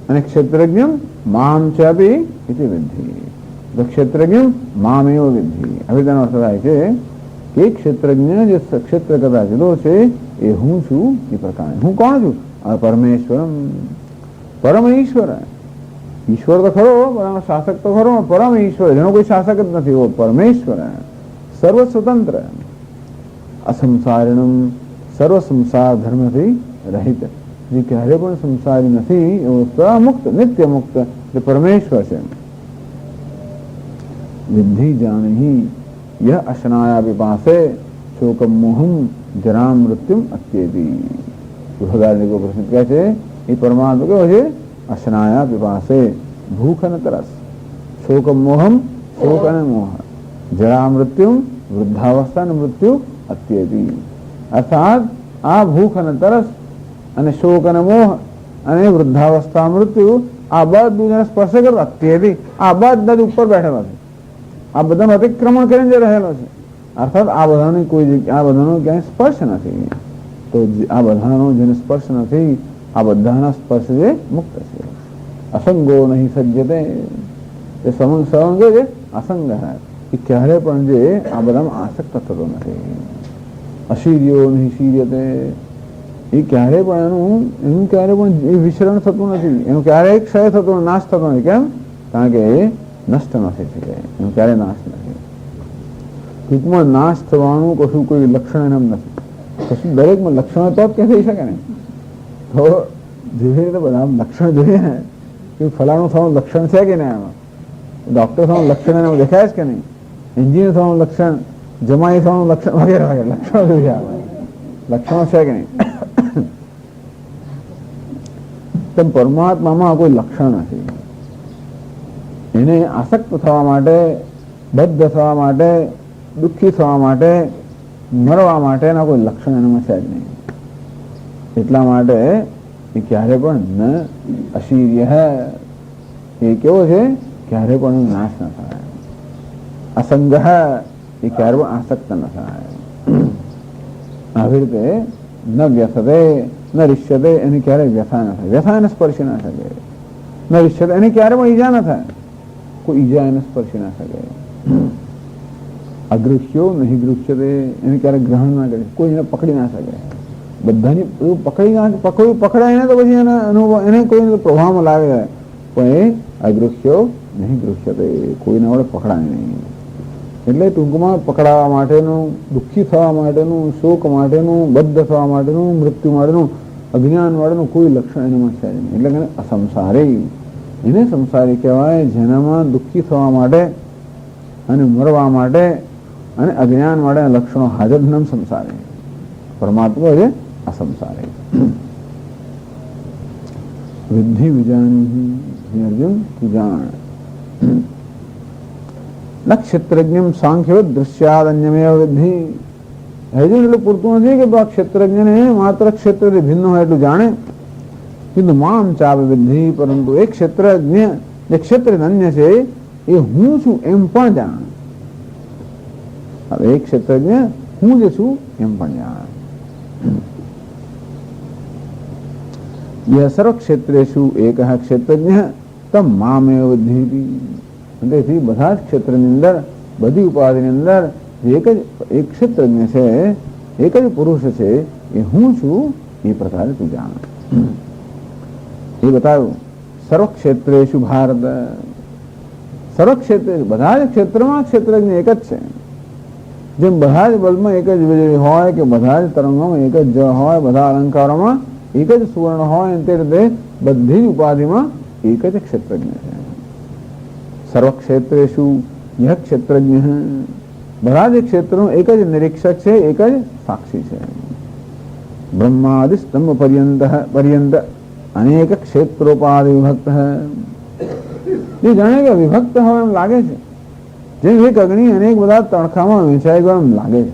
અને ક્ષેત્રજ્ઞમ મામ ચ અપી ઇતિ વિદ્ધિ. તો ક્ષેત્રજ્ઞમ મામેવ વિદ્ધિ. હવે તેનો અર્થ થાય છે કે ક્ષેત્રજ્ઞ જે ક્ષેત્ર કરતા જુદો છે એ હું છું. એ પ્રકારે હું કોણ છું? પરમેશ્વરમ, પરમ ઈશ્વર. ઈશ્વર તો ખરો, શાસક તો ખરો, પરમ ઈશ્વર, જેનો કોઈ શાસક જ નથી એવો પરમેશ્વર, સર્વ સ્વતંત્ર, અસંસારિણમ, સર્વ સંસાર ધર્મથી રહિત, જે ક્યારે પણ સંસારી નથી એવો મુક્ત, નિત્ય મુક્ત જે પરમેશ્વર છે. વિદ્ધિ જાણી યહ અશનાયા વિપાસે શોકમ મોહમ જરા મૃત્યુમ અત્યેતિ. બૃહદારણ્યકો પ્રશ્ન કહે છે એ પરમાત્મા કેવો છે? અશનાયા વિપાસે, ભૂખ અને તરસ, શોક મોહમ, શોક અને મોહ, જરા મૃત્યુ, વૃદ્ધાવસ્થા અને મૃત્યુ અત્યેતિ. અર્થાત આ ભૂખ અને તરસ અને શોક અને મોહ અને વૃદ્ધાવસ્થા મૃત્યુ આ બધું જેને સ્પર્શ કરતા અત્યેતિ, આ બધા જ ઉપર બેઠેલો છે. આ બધાનું અતિક્રમણ કરીને જે રહેલો છે. અર્થાત આ બધાની કોઈ જગ્યા, આ બધાનો ક્યાંય સ્પર્શ નથી. તો આ બધાનો જેને સ્પર્શ નથી, આ બધાના સ્પર્શ જે મુક્ત છે. અસંગો નહીં સજ્જતે, એ સવંગ છે અસંગ, એ ક્યારે પણ જે આ બધામાં આસક્ત થતો નથી. અશીર્યો નહીં શીર્યતે, એ ક્યારે પણ એનું ક્યારે પણ એ વિચરણ થતું નથી, એનું ક્યારેય ક્ષય થતો, નાશ થતો નથી. કેમ? કારણ કે એ નષ્ટ નથી થઈ જાય, એનું ક્યારેય નાશ નથી. ટૂંકમાં નાશ થવાનું કશું કોઈ લક્ષણ એમ નથી. કશું દરેકમાં લક્ષણ તો જ ક્યાં થઈ શકે ને. તો જેવી રીતે બધા લક્ષણ જોઈએ ને કે ફલાણું થવાનું લક્ષણ છે કે નહીં, એમાં ડોક્ટર થવાનું લક્ષણ એમાં દેખાય જ કે નહીં, એન્જિનિયર થવાનું લક્ષણ, જમાઈ થવાનું લક્ષણ વગેરે વગેરે લક્ષણો જોઈએ આવે, લક્ષણો છે કે નહીં. તેમ પરમાત્મામાં કોઈ લક્ષણ નથી. એને આસક્ત થવા માટે, બદ્ધ થવા માટે, દુઃખી થવા માટે, મરવા માટેના કોઈ લક્ષણ એનામાં છે જ નહીં. એટલા માટે એ ક્યારે પણ ન અશીર્ય, એ કેવો છે? ક્યારે પણ નાશ ન થાય. અસંગ, એ ક્યારે પણ આસક્ત ન થાય. આવી રીતે ન વ્યથતે ન રિષ્યતે, એની ક્યારેય વ્યથા ન થાય, વ્યથા એને સ્પર્શી ના શકે. ન રિષ્યતે, એની ક્યારે પણ ઈજા ન થાય, કોઈ ઈજા એને સ્પર્શી ના શકે. અગૃહ્યો નહીં ગૃહ્યતે, એને ક્યારે ગ્રહણ ના કરે, કોઈ એને પકડી ના શકે. બધાની પકડાય ને તો પછી એને કોઈ પ્રભાવમાં લાગે, પણ એ અગૃહ્યો નહીં ગૃહ્યતે, કોઈના વડે પકડાય નહીં. એટલે ટૂંકમાં પકડાવા માટેનું, દુઃખી થવા માટેનું, શોક માટેનું, બદ્ધ થવા માટેનું, મૃત્યુ માટેનું અજ્ઞાન વાળાનું કોઈ લક્ષણ એનામાં છે જ નહીં. એટલે કે અસંસારી, એને સંસારી કહેવાય જેનામાં દુઃખી થવા માટે અને મરવા માટે અને અજ્ઞાન વાળા લક્ષણો હાજર નામ સંસારી. પરમાત્મા છે અસંસારી. વિદ્ધિ વિજાની અર્જુન તું જાણ. નક્ષત્રજ્ઞમ સાંખ્ય દૃશ્યાદ અન્યમેવ વિદ્ધિ. અર્જુન એટલું પૂરતું નથી કે આ ક્ષેત્રજ્ઞને માત્ર ક્ષેત્રથી ભિન્ન હોય એટલું જાણે, કીધું મામ ચાપ વિદ્ધિ, પરંતુ એક ક્ષેત્રજ્ઞ જે ક્ષેત્ર અન્ય છે એ હું છું એમ પણ જાણે. હવે એક ક્ષેત્રજ્ઞ હું જે છું એમ પણ જાણે. સર્વ ક્ષેત્રેષુ એક ક્ષેત્રજ્ઞ તમ મામેવ વિદ્ધિ. તેથી બધા જ ક્ષેત્રની અંદર, બધી ઉપાધિની અંદર એક ક્ષેત્રજ્ઞ છે, એક જ પુરુષ છે, એ હું છું એ પ્રકારે તું જાણ. એ બતાવ્યું સર્વ ક્ષેત્રેષુ ભારત. સર્વ ક્ષેત્ર બધા જ ક્ષેત્રમાં ક્ષેત્રજ્ઞ એક જ છે. જેમ બધા જ બલ્બમાં એક જ વીજળી હોય કે બધા જ તરંગોમાં એક જ જળ હોય, બધા અલંકારોમાં એક જ સુવર્ણ હોય, તે રીતે બધી જ ઉપાધિમાં એક જ ક્ષેત્રજ્ઞ છે. સર્વ ક્ષેત્રેષુ યહ ક્ષેત્રજ્ઞ. બધા જ ક્ષેત્રનું એક જ નિરીક્ષક છે, એક જ સાક્ષી છે. બ્રહ્માદિ સ્તંભ પર્યંત અનેક ક્ષેત્રોપાધિ વિભક્ત. જે જાણે કે વિભક્ત હોય એમ લાગે છે, જેમ એક અગ્નિ અનેક બધા તણખામાં વહેંચાઈ ગયો એમ લાગે છે.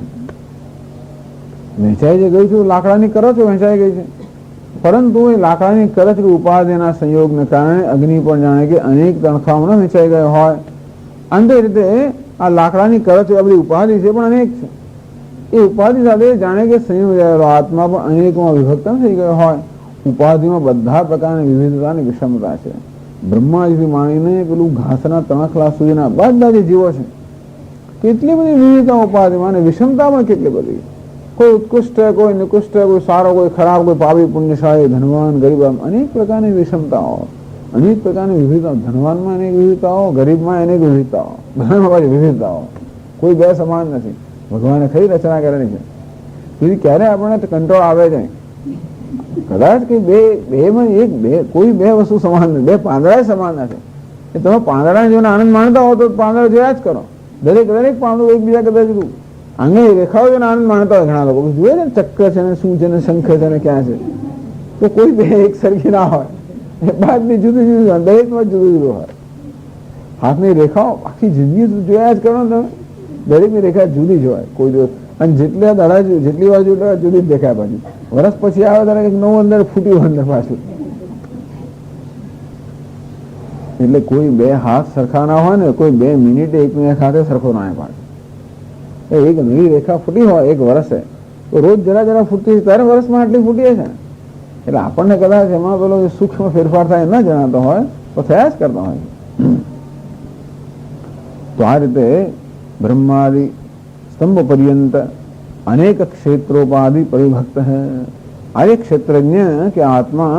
વહેંચાઈ જે ગઈ છે લાકડાની કરચ વહેંચાઈ ગઈ છે, પરંતુ એ લાકડાની કરચ કે ઉપાધિના સંયોગને કારણે અગ્નિ પણ જાણે કે અનેક તણખામાં વહેંચાઈ ગયો હોય. અંતે રીતે આ લાકડાની કરચ આપણી ઉપાધિ છે પણ અનેક છે. એ ઉપાધિ સાથે જાણે કે સંયોગ રહેલો આત્મા પણ અનેકમાં વિભક્ત થઈ ગયો હોય. ઉપાધિમાં બધા પ્રકારની વિવિધતા અને વિષમતા છે. બ્રહ્માજીથી માંડીને પેલું ઘાસના તણખલા સુધીના બધા જે જીવો છે, કેટલી બધી વિવિધતા ઉપાધિમાં અને વિષમતા પણ કેટલી બધી. કોઈ ઉત્કૃષ્ટ, કોઈ નિકૃષ્ટ, કોઈ સારો, કોઈ ખરાબ, કોઈ પાપી, પુણ્યશાળી, ધનવાન, ગરીબ, અનેક પ્રકારની વિષમતાઓ, અનેક પ્રકારની વિવિધતાઓ. ધનવાનમાં અનેક વિવિધતાઓ, ગરીબમાં અનેક વિવિધતાઓ, બધામાં પાછી વિવિધતાઓ. કોઈ બે સમાન નથી. ભગવાને કઈ રચના કરેલી છે. તેથી ક્યારે આપણને કંટ્રોલ આવે છે. કદાચ કે કોઈ બે વસ્તુ સમાન નથી, બે પાંદડા સમાન નથી. તમે પાંદડા જોઈને આનંદ માણતા હો તો પાંદડા જોયા જ કરો. દરેક પાંદડું એકબીજા કદાચ આંગે રેખાઓ જોઈને આનંદ માણતા હોય ઘણા લોકો. જોઈએ ને ચક્ર છે ને શું છે ને શંખ છે ને ક્યાં છે, તો કોઈ બે એક સરખી ના હોય. બાદની જુદી જુદી હોય, દરેકમાં જુદું જુદું હોય. હાથની રેખાઓ આખી જિંદગી જોયા જ કરો ને તમે, દરેકની રેખા જુદી જ હોય કોઈ દિવસ. અને જેટલી વાર જુદી જ દેખાય. પાછી વર્ષ પછી આવે ત્યારે નવું અંદર ફૂટ્યું અંદર પાછું. એટલે કોઈ બે હાથ સરખા ના હોય ને, કોઈ 2 મિનિટે એકબીજા સાથે સરખો ના પાડે. એક નવી રેખા ફૂટી હોય એક વર્ષે, તો રોજ જરા ફૂટતી ત્યારે વર્ષમાં આટલી ફૂટીએ છે. એટલે આપણને કદાચ એમાં પેલો સૂક્ષ્મ ફેરફાર થાય ન જણાતો હોય તો થયા જ કરતા હોય. તો આ રીતે બ્રહ્માદિ સ્તંભ પર્યંત અનેક ક્ષેત્રોપાધિ પરિભક્ત હૈ. આ એક ક્ષેત્રજ્ઞ કે આત્મા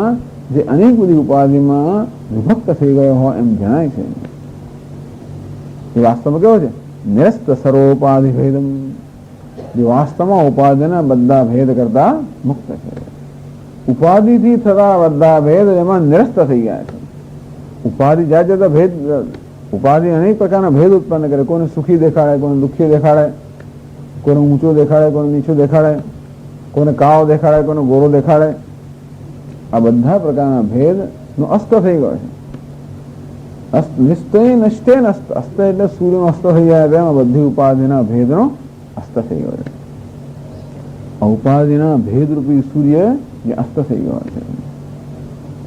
જે અનેક બધી ઉપાધિમાં વિભક્ત થઈ ગયો હોય એમ જણાય છે. એ વાસ્તવમાં કેવો છે? નિરસ્ત સર્વોપાધિ ભેદમ. જે વાસ્તવમાં ઉપાધિના બધા ભેદ કરતા મુક્ત છે. ઉપાધિથી થતા બધા ભેદ એમાં નિરસ્ત થઈ ગયા છે. ઉપાધિ જાત જાતના ભેદ, ઉપાધિ અનેક પ્રકારના ભેદ ઉત્પન્ન કરે. કોઈને સુખી દેખાડે, કોઈને દુઃખી દેખાડે, કોઈને ઊંચો દેખાડે, કોઈને નીચું દેખાડે, કોઈને કાળો દેખાડે, કોઈને ગોરો દેખાડે. આ બધા પ્રકારના ભેદ નો અસ્ત થઈ ગયો છે. નિશ્ચય નષ્ટે અસ્ત. અસ્ત એટલે સૂર્યનો અસ્ત થઈ જાય તેમાં બધી ઉપાધિના ભેદનો અસ્ત થઈ ગયો છે. ઉપાધિના ભેદરૂપી સૂર્ય જે અસ્ત થઈ ગયો છે.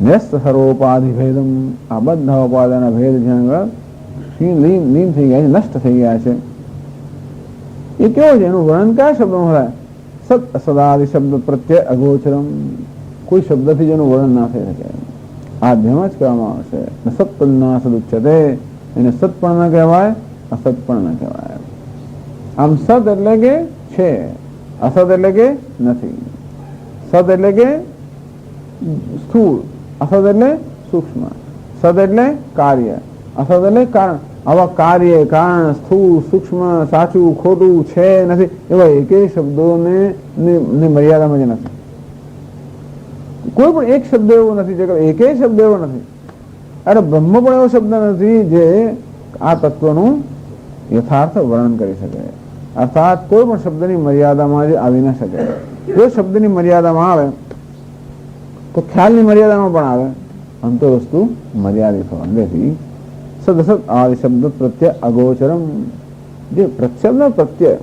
ન્યસ્ત સર્વોપાધિ ભેદમ. આ બધા ઉપાધિના ભેદ લીન થઈ ગયા છે, નષ્ટ થઈ ગયા છે. એ કેવો છે? એનું વર્ણન કયા શબ્દમાં થાય? સત અસદાદિ શબ્દ પ્રત્યય અગોચરમ. કોઈ શબ્દથી જેનું વર્ણન ના થઈ શકે. આધ્યમાં જ કહેવામાં આવશે. સત્પન્ના સદુચ્યતે. એને સત પણ ન કહેવાય, અસત પણ ન કહેવાય. આમ સત એટલે કે છે, અસત એટલે કે નથી. સત એટલે કે સ્થૂળ, અસત એટલે સૂક્ષ્મ. સત એટલે કાર્ય, અસત એટલે કારણ. આવા કાર્ય, કારણ, સ્થૂળ, સૂક્ષ્મ, સાચું, ખોટું, છે, નથી, એવા એકેય શબ્દોને મર્યાદામાં જ નથી. કોઈ પણ એક શબ્દ એવો નથી, એકેય શબ્દ એવો નથી. અરે બ્રહ્મ પણ એવો શબ્દ નથી જે આ તત્વનું યથાર્થ વર્ણન કરી શકે. અર્થાત કોઈ પણ શબ્દની મર્યાદામાં જ આવી ન શકે. જો શબ્દની મર્યાદામાં આવે તો ખ્યાલની મર્યાદામાં પણ આવે. અંતો વસ્તુ મર્યાદિત હોવાથી સદસત આદિ શબ્દ પ્રત્યય અગોચરમ. જે શબ્દ પ્રત્યય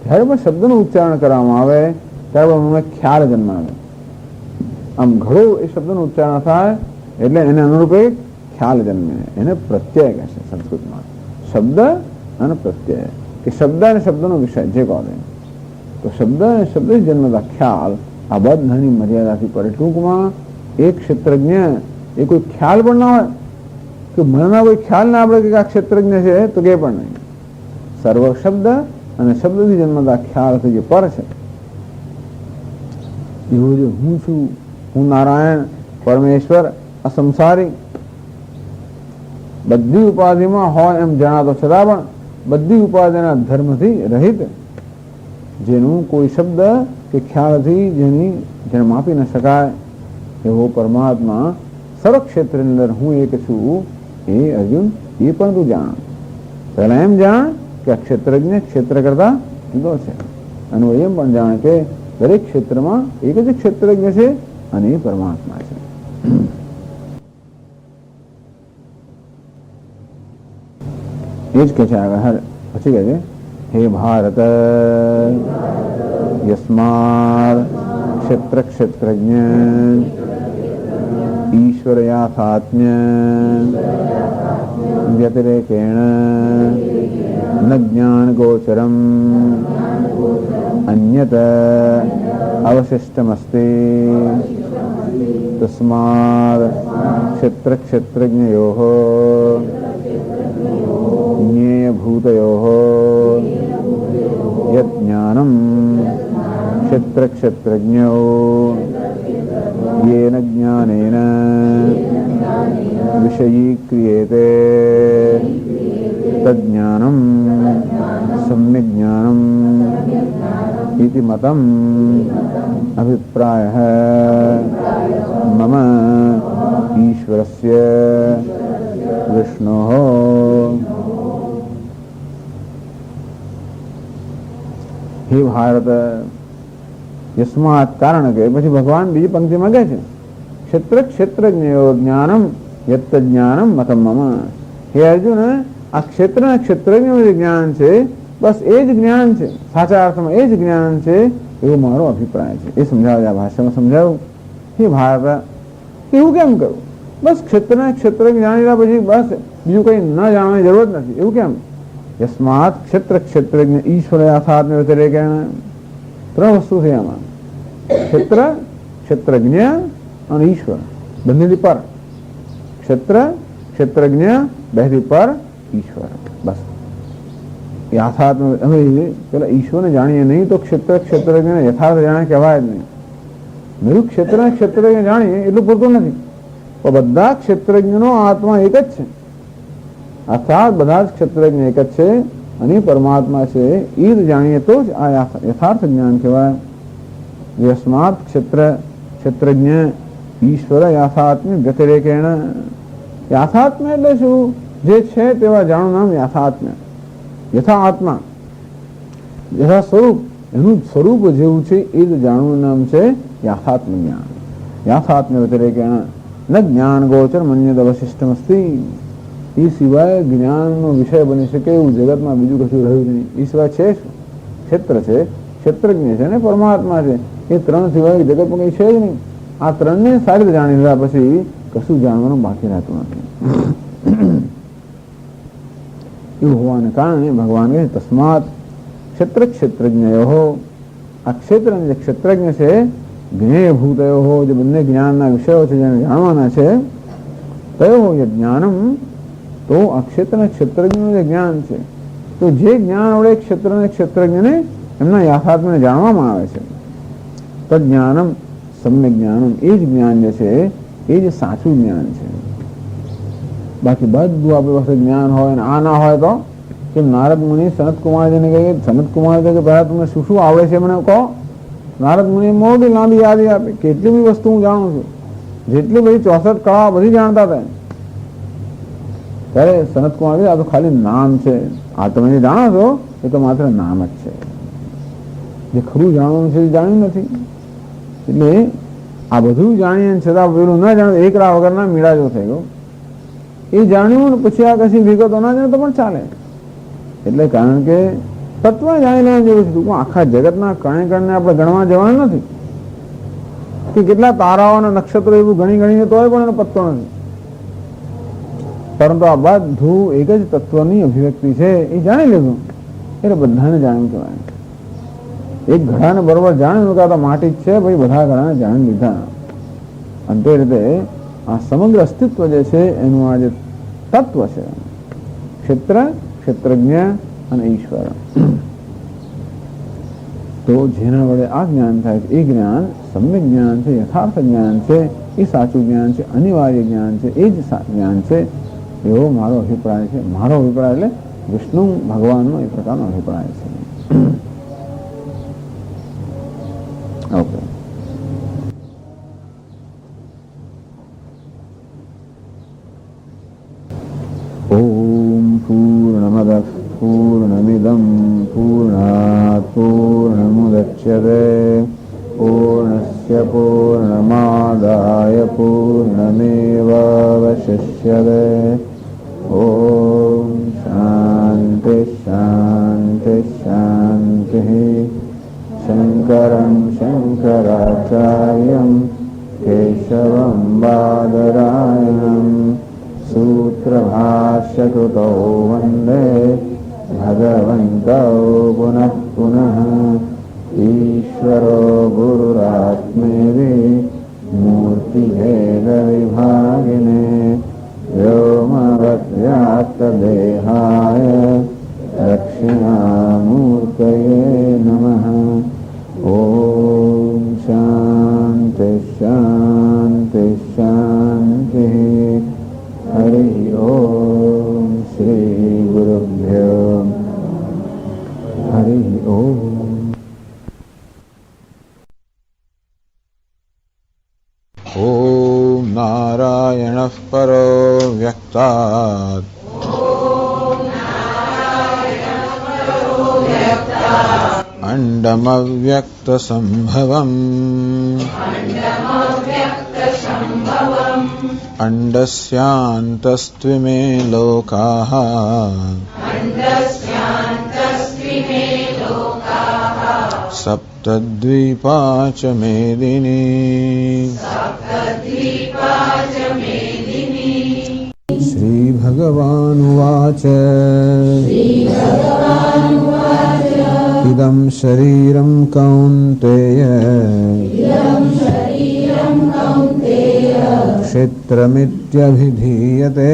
જ્યારે પણ શબ્દનું ઉચ્ચારણ કરવામાં આવે ત્યારે મને ખ્યાલ જન્માવે. આમ ઘણો એ શબ્દનું ઉચ્ચારણ થાય એટલે એને અનુરૂપ એક ખ્યાલ જન્મે. એને પ્રત્યય કહે છે સંસ્કૃતમાં. શબ્દ અને પ્રત્યય કે શબ્દ અને શબ્દનો વિષય જે કહો તો શબ્દ અને શબ્દ જન્મતા ખ્યાલ આ બધાની મર્યાદાથી પડે. ટૂંકમાં એક ક્ષેત્રજ્ઞ એ કોઈ ખ્યાલ પણ ના હોય કે મનમાં કોઈ ખ્યાલ ના આપણે કે આ ક્ષેત્રજ્ઞ છે તો કે પણ નહીં. સર્વ શબ્દ અને શબ્દથી જન્મતા ખ્યાલથી જે પર છે એવું જે હું છું, હું નારાયણ, પરમેશ્વર, અસંસારી, બધી ઉપાધિમાં હોય એમ જણાતો છતાં પણ બધી ઉપાધિના ધર્મથી રહિત, જેનું કોઈ શબ્દ કે ખ્યાલથી જેને માપી ન શકાય એવો પરમાત્મા સર્વ ક્ષેત્રની અંદર હું એક છું. એ અર્જુન એ પણ તું જાણ. પહેલા એમ જાણ કે આ ક્ષેત્રજ્ઞ ક્ષેત્ર કરતા જુદો છે, અને એમ પણ જાણે કે દરેક ક્ષેત્રમાં એક જ ક્ષેત્રજ્ઞ છે અને એ પરમાત્મા છે. એ જ કે છે આગળ પછી કહે છે હે ભારત યસ્માદ ક્ષેત્ર ક્ષેત્રજ્ઞ ઈશ્વર યાથાત્મ્ય વ્યતિરેકેણ ન જ્ઞાન ગોચરમ અન્યત અવશિષ્ટમસ્તિ તસ્માદ ક્ષેત્ર ક્ષેત્રજ્ઞયોઃ જ્ઞેયભૂતયોઃ યत् જ્ઞાનમ ક્ષેત્ર ક્ષેત્રજ્ઞો येन ज्ञानेन विषयीक्रियेते तज्ज्ञानं सम्यग्ज्ञानम् इति मतम् अभिप्रायः मम ईश्वरस्य विष्णोः. हे भारत યસ્માત કારણ કે પછી ભગવાન બીજી પંક્તિમાં કહે છે ક્ષેત્ર ક્ષેત્રજ્ઞયો જ્ઞાનમ યત્ત જ્ઞાનમ મતમ મમ. હે અર્જુન, આ ક્ષેત્ર અને ક્ષેત્રજ્ઞનું જે જ્ઞાન છે બસ એ જ જ્ઞાન છે, સાચા અર્થમાં એ જ જ્ઞાન છે એવો મારો અભિપ્રાય છે. એ સમજાવે આ ભાષામાં સમજાવું. હે ભારત, એવું કેમ કરું? બસ ક્ષેત્ર અને ક્ષેત્રજ્ઞ જાણી રહ્યા પછી બસ બીજું કંઈ ન જાણવાની જરૂર જ નથી. એવું કેમ? યસ્માત ક્ષેત્ર ક્ષેત્રજ્ઞ ઈશ્વર યથાત્મ્ય વ્યતિરેકેણ. ત્રણ વસ્તુ છે આમાં. ક્ષેત્ર ક્ષેત્રજ્ઞ અને ઈશ્વર બંનેથી પર. ક્ષેત્ર ક્ષેત્રજ્ઞ બેથી પર ઈશ્વર. બસ યથાર્થ. અમે પેલા ઈશ્વરને જાણીએ નહીં તો ક્ષેત્ર ક્ષેત્રજ્ઞ યથાર્થ જાણે કહેવાય જ નહીં. મેરું ક્ષેત્ર ક્ષેત્રજ્ઞ જાણીએ એટલું પૂરતું નથી. પણ બધા ક્ષેત્રજ્ઞનો આત્મા એક જ છે. અર્થાત બધા જ ક્ષેત્રજ્ઞ એક જ છે અને પરમાત્મા છે. એ જ જાણીએ તો જ આ યથાર્થ જ્ઞાન કહેવાય. યસ્માત ક્ષેત્ર ક્ષેત્રજ્ઞ ઈશ્વર યાથાત્મ્ય વ્યતિરેકેણ. યાથાત્મ્ય એટલે શું? જે છે તેવા જાણું નામ યાથાત્મ્ય. યથા આત્મા, યથા સ્વરૂપ, એનું સ્વરૂપ જેવું છે એ જ જાણવું નામ છે યાથાત્મ જ્ઞાન. યાથાત્મ્ય વ્યતિરેકેણ ન જ્ઞાન ગોચર મન્યદ અવશિષ્ટમસ્તિ. એ સિવાય જ્ઞાનનો વિષય બની શકે એવું જગતમાં બીજું કશું રહ્યું નહીં. એ સિવાય છે શું? ક્ષેત્ર છે, ક્ષેત્રજ્ઞ છે ને પરમાત્મા છે. એ ત્રણ સિવાય જગતમાં કંઈ છે જ નહીં. આ ત્રણને સારી રીતે જાણી લીધા પછી કશું જાણવાનું બાકી રહેતું નથી. એવું હોવાને કારણે ભગવાન કહે તસ્માત ક્ષેત્ર ક્ષેત્રજ્ઞયો. આ ક્ષેત્ર જે ક્ષેત્રજ્ઞ છે જ્ઞેયભૂતયો, જે બંને જ્ઞાનના વિષયો છે જેને જાણવાના છે, તયો ય જ્ઞાનમ, તો આ ક્ષેત્ર અને ક્ષેત્રજ્ઞનું જે જ્ઞાન છે તો જે જ્ઞાન વડે ક્ષેત્ર અને ક્ષેત્રજ્ઞને એમના યાથાત્મ્યને જાણવામાં આવે છે તજ્ઞાનમ સમ્યક જ્ઞાનમ. એ જ જ્ઞાન જે છે એ જ સાચું જ્ઞાન છે. બાકી બધું આપણી પાસે જ્ઞાન હોય ને આ ના હોય તો કેમ નારદ મુનિ સનત કુમારજીને કહે, સનત કુમાર કે પહેલા તમને શું શું આવડે છે મને કહો. નારદ મુનિએ મોટી લાંબી યાદી આપી, કેટલી બધી વસ્તુ હું જાણું છું, જેટલી બધી 64 કળા બધી જાણતા હતા. ત્યારે સનત કુમાર આ તો ખાલી નામ છે, આ તમે જે જાણો છો એ તો માત્ર નામ જ છે, જે ખરું જાણવાનું છે એ જાણ્યું નથી. એટલે આ બધું જાણીએ છતાં પેલું ના જાણ્યું, એક રાહ વગરના મીડા જો થઈ ગયો. એ જાણ્યું ને પછી આ કશી વિગતો ના જાણે તો પણ ચાલે. એટલે કારણ કે તત્વ જાણી લેવાનું જેવું છે. આખા જગતના કણે કણને આપણે ગણવા જવાનું નથી કે કેટલા તારાઓ અને નક્ષત્રો એવું ગણીને તો પણ એનો પત્તો નથી. પરંતુ આ બધું એક જ તત્વની અભિવ્યક્તિ છે એ જાણી લીધું એટલે બધાને જાણ્યું કહેવાય. એક ઘડાને બરોબર જાણ્યું કે આ તો માટી જ છે, ભાઈ બધા ઘડાને જાણી લીધા. અને તે રીતે આ સમગ્ર અસ્તિત્વ જે છે એનું આ જે તત્વ છે, ક્ષેત્ર, ક્ષેત્રજ્ઞ અને ઈશ્વર, તો જેના વડે આ જ્ઞાન થાય છે એ જ્ઞાન સમ્યક જ્ઞાન છે, યથાર્થ જ્ઞાન છે, એ સાચું જ્ઞાન છે, અનિવાર્ય જ્ઞાન છે, એ જ જ્ઞાન છે, એવો મારો અભિપ્રાય છે. મારો અભિપ્રાય એટલે વિષ્ણુ ભગવાનનો એ પ્રકારનો અભિપ્રાય છે. ઓકે, ઓમ પૂર્ણમદ પૂર્ણમિદં પૂર્ણાત પૂર્ણમુદચ્યતે પૂર્ણસ્ય પૂર્ણમાદાય પૂર્ણમેવાવશિષ્યતે. ઓમ શાંતિ શાંતિ શાંતિ. શંકરં શંકરાચાર્યં કેશવં બાદરાયણં સૂત્રભાષ્યકૃતો વંદે ભગવन्तौ પુનઃ પુનઃ. ઈશ્વરો ગુરુરાત્મેતિ મૂર્તિભેદવિભાગિને વ્યોમવદ્વ્યાપ્તદેહાય દક્ષિણામૂર્તયે નમઃ. ઓમ શાંતિ શાંતિ શાંતિ. હરિ ઓમ શ્રી ગુરુભ્યો હરિ ઓમ. ઓમ નારાયણઃ પરો વ્યક્તાत् અંડમવ્યક્તસંભવम् અંડસ્યાन्तસ્ત્વિમે લોકાઃ સપ્તદ્વીપા ચ મેદિની. શ્રી ભગવાનુવાચ ઇદં શરીરં કૌન્તેય ક્ષેત્રમિત્યભિધીયતે.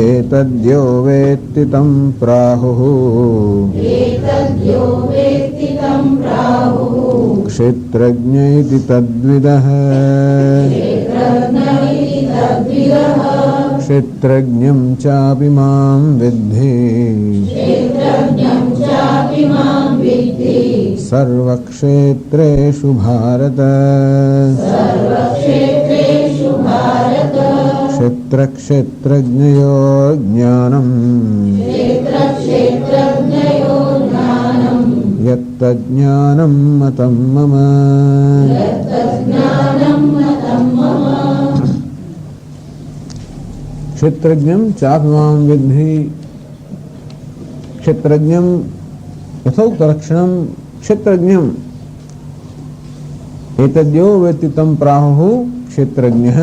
એતદ્યો વેત્તિ तं પ્રાહુઃ ક્ષેત્રજ્ઞ ઇતિ તદ્વિદઃ. ક્ષેત્રજ્ઞં ચાપि માં વિદ્ધિ સર્વક્ષેત્રેષુ ભારત. ક્ષેત્રક્ષેત્રજ્ઞયોર જ્ઞાનમ યત્તજ્ઞાનમ મતં મમ. ક્ષેત્રજ્ઞં ચાપि માં વિદ્ધિ. ક્ષેત્રજ્ઞં યથોક્તલક્ષણં ક્ષેત્રજ્ઞં. એતદ્યો વેત્તિ तं પ્રાહુઃ ક્ષેત્રજ્ઞઃ.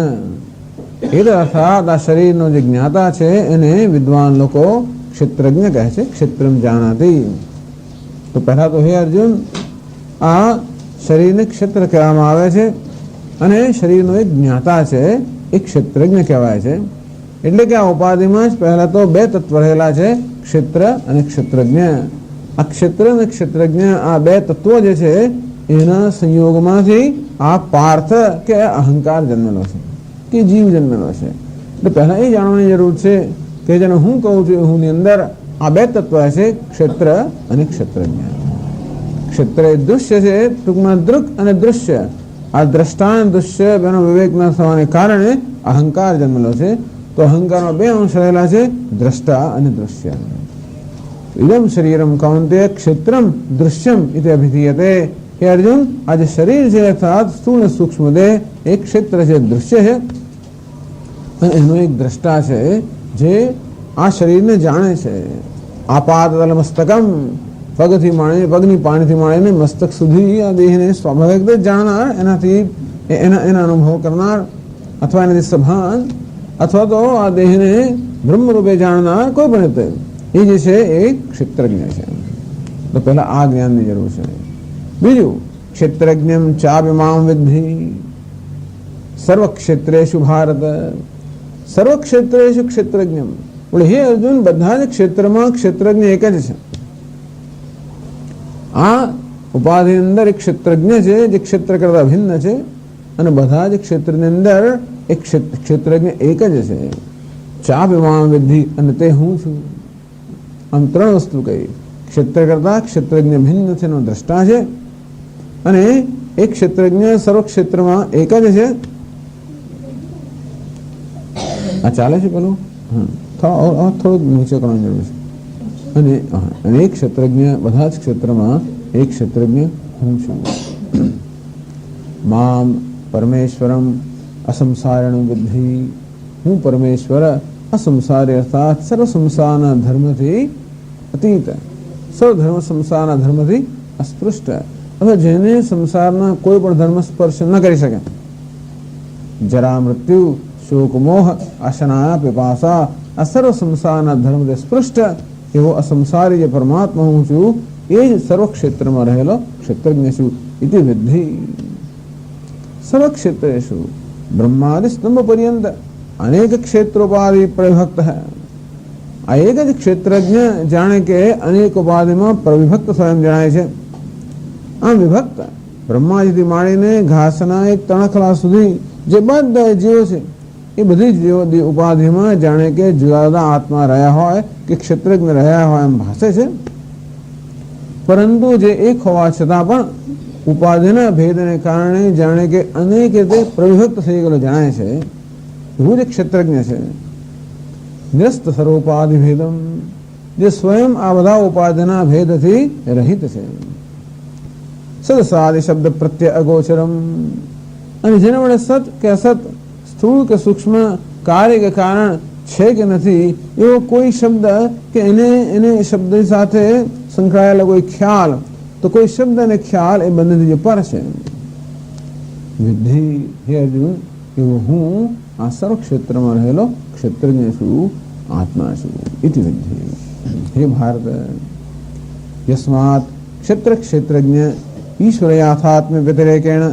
એ અર્થાત આ શરીરનો જે જ્ઞાતા છે એને વિદ્વાન લોકો ક્ષેત્રજ્ઞ કહે છે. ક્ષેત્રમ જાનાતિ. તો પહેલા તો હે અર્જુન, આ શરીરને ક્ષેત્ર કહેવામાં આવે છે અને શરીરનો એક જ્ઞાતા છે એ ક્ષેત્રજ્ઞ કહેવાય છે. એટલે કે આ ઉપાધિમાં જ પહેલા તો બે તત્વ રહેલા છે, ક્ષેત્ર અને ક્ષેત્રજ્ઞ. આ ક્ષેત્ર અને ક્ષેત્રજ્ઞ આ બે તત્વો જે છે એના સંયોગમાંથી આ પાર્થ કે અહંકાર જન્મેલો છે કે જીવ જન્મેલો છે. એટલે પહેલા એ જાણવાની જરૂર છે કે જેને હું કહું છું હું ની અંદર આ બે તત્વ છે, ક્ષેત્ર અને ક્ષેત્રજ્ઞ. ક્ષેત્ર એ દૃશ્ય છે, ટૂંકમાં દૃક અને દૃશ્ય. આ દ્રષ્ટા અને દૃશ્ય બેનો વિવેક ન થવાને કારણે અહંકાર જન્મેલો છે. તો અહંકારમાં બે અંશ રહેલા છે, દ્રષ્ટા અને દૃશ્ય. ઇદમ શરીરમ કૌંતેય ક્ષેત્રમ દૃશ્યમ ઇતિ અભિધીયતે. કે અર્જુન, આ જે શરીર છે અર્થાત સ્થૂળ સૂક્ષ્મ દેહ એક ક્ષેત્ર છે, દૃશ્ય છે, અને એનો એક દ્રષ્ટા છે જે આ શરીરને જાણે છે. આપાતતલ મસ્તકમ, પગથી માંડીને પગની પાણીથી માંડીને મસ્તક સુધી આ દેહને સ્વાભાવિક રીતે જાણનાર, એનાથી એના અનુભવ કરનાર, અથવા એનાથી સભાન, અથવા તો આ દેહને બ્રહ્મરૂપે જાણનાર કોઈ પણ રીતે એ જે છે એ ક્ષેત્રજ્ઞ છે. તો પહેલા આ જ્ઞાનની જરૂર છે. બીજું, ક્ષેત્રજ્ઞમ ચાપિમામ વિદ્ધિ સર્વક્ષેત્રેષુ ભારત. સર્વક્ષેત્રેષુ ક્ષેત્રજ્ઞમ. બોલે હે અર્જુન, બધા જ ક્ષેત્રમાં ક્ષેત્રજ્ઞ એક જ છે. આ ઉપાધિ અંદર એક ક્ષેત્રજ્ઞ છે જે ક્ષેત્ર કરતા ભિન્ન છે, અને બધા જ ક્ષેત્રની અંદર એક ક્ષેત્રજ્ઞ એક જ છે. ચાપિમામ વિદ્ધિ, અને તે હું છું. આમ ત્રણ વસ્તુ કહી. ક્ષેત્ર કરતા ક્ષેત્રજ્ઞ ભિન્ન છે એનો દ્રષ્ટા છે, અને એક ક્ષેત્રજ્ઞ સર્વ ક્ષેત્રમાં એક જ છે. આ ચાલે છે પેલું? થોડુંક નીચે કરવાની જરૂર છે. અને એક ક્ષેત્રજ્ઞ, બધા જ ક્ષેત્રમાં એક ક્ષેત્રજ્ઞ હું છું. મામ પરમેશ્વરમ અસંસારણ વિદ્ધિ. હું પરમેશ્વર અસંસારી અર્થાત સર્વ સંસારના ધર્મથી અતીત, સર્વ ધર્મ સંસારના ધર્મથી અસ્પૃષ્ટ. હવે જેને સંસારના કોઈ પણ ધર્મ સ્પર્શ ન કરી શકે, જરા મૃત્યુ શોક મોહ આશના પીપાસા, આ સર્વ સંસારના ધર્મથી સ્પૃષ્ટ એવો અસંસારી જે પરમાત્મા હું છું એ જ સર્વ ક્ષેત્રમાં રહેલો ક્ષેત્રજ્ઞ છું. ઇતિ વિદ્ધિ સર્વ ક્ષેત્રેષુ બ્રહ્માદિ સ્તંભ પર્યંત અનેક ક્ષેત્રોપાધિ પ્રવિભક્ત હૈ. આ એક જ ક્ષેત્રજ્ઞ જાણે કે અનેક ઉપાધિમાં પ્રવિભક્ત સ્વયં જણાય છે. આમ વિભક્ત બ્રહ્માજીથી માંડીને ઘાસના એક તણખલા સુધી જે બધા જીવો છે એ બધી જ ઉપાધિમાં જાણે કે જુદા જુદા આત્મા રહ્યા હોય કે ક્ષેત્રજ્ઞ રહ્યા હોય એમ ભાસે છે. પરંતુ જે એક હોવા છતાં પણ ઉપાધિના ભેદને કારણે જાણે કે અનેક રીતે પ્રવિભક્ત થઈ ગયેલો જણાય છે. એવું જ ક્ષેત્રજ્ઞ છે. નિરસ્ત સર્વોપાધિ ભેદમ, જે સ્વયં આ બધા ઉપાધિના ભેદથી રહિત છે. સદસાદિ શબ્દ પ્રત્યય અગોચરમ, અને જેના વડે સત કે અસત, સ્થૂળ કે સૂક્ષ્મ, કાર્ય કે કારણ છે કે નથી એવો કોઈ શબ્દ કે એને શબ્દ સાથે સંકળાયેલો કોઈ ખ્યાલ, તો કોઈ શબ્દ અને ખ્યાલ એ બંનેથી જે પર છે. વિદ્ધિ હે અર્જુન, એવો હું આ સર્વ ક્ષેત્રમાં રહેલો ક્ષેત્રજ્ઞ છું, આત્મા છું. ઇતિ વિદ્ધિ. હે ભારત, યસ્માત ક્ષેત્ર ક્ષેત્રજ્ઞ ઈશ્વર યાથાત્મ્ય વ્યતિરેકેણ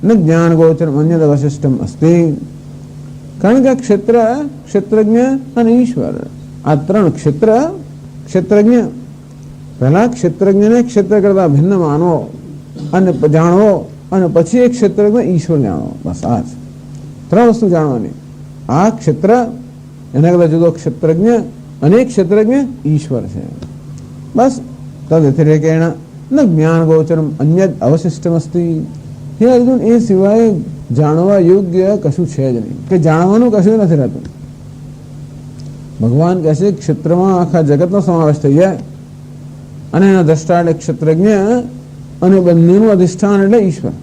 ન જ્ઞાન ગોચરમ અન્યદ અવશિષ્ટમ અસ્તિ. કારણ કે ક્ષેત્ર, ક્ષેત્રજ્ઞ અને ઈશ્વર, આ ત્રણ ક્ષેત્ર ક્ષેત્રજ્ઞ. પહેલા ક્ષેત્રજ્ઞને ક્ષેત્ર કરતા ભિન્ન માનવો અને જાણવો, અને પછી એક ક્ષેત્રજ્ઞ ઈશ્વર જાણવો. બસ આ જ ત્રણ વસ્તુ જાણવાની. આ ક્ષેત્ર, એના કરતા જુદો ક્ષેત્રજ્ઞ, અને એક ક્ષેત્રજ્ઞ ઈશ્વર છે. બસ તદ વ્યતિરેકેણ ન જ્ઞાન ગોચરમ અન્યદ અવશિષ્ટમ અસ્તિ. હે અર્જુન, એ સિવાય જાણવા યોગ્ય કશું છે જ નહીં, કે જાણવાનું કશું નથી રહેતું. ભગવાન કહે છે ક્ષેત્રમાં આખા જગતનો સમાવેશ થઈ જાય, અને એના દ્રષ્ટા એટલે ક્ષેત્રજ્ઞ, અને બંનેનું અધિષ્ઠાન એટલે ઈશ્વર.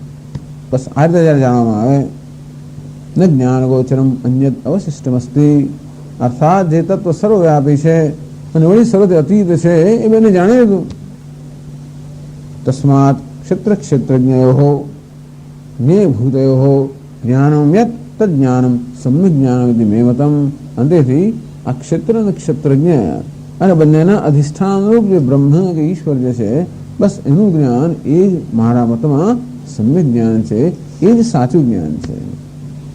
બસ આ રીતે જયારે જાણવામાં આવે, ન જ્ઞાન ગોચરમ અન્યદ અવશિષ્ટમ અસ્તિ, અર્થાત જે તત્વ સર્વવ્યાપી છે અને વળી સર્વથી અતીત છે એ બંને જાણી લીધું. તસ્માત ક્ષેત્ર ક્ષેત્રજ્ઞયો જ્ઞેય ભૂતયો જ્ઞાનમ યત તજ્ઞાનમ સમ્યક જ્ઞાનમ ઇતિ મે મતમ. અંતેથી આ ક્ષેત્ર અને ક્ષેત્રજ્ઞ અને બંનેના અધિષ્ઠાનરૂપ જે બ્રહ્મ કે ઈશ્વર જે છે, બસ એનું જ્ઞાન એ જ મારા મતમાં સમ્યક જ્ઞાન છે, એ જ સાચું જ્ઞાન છે.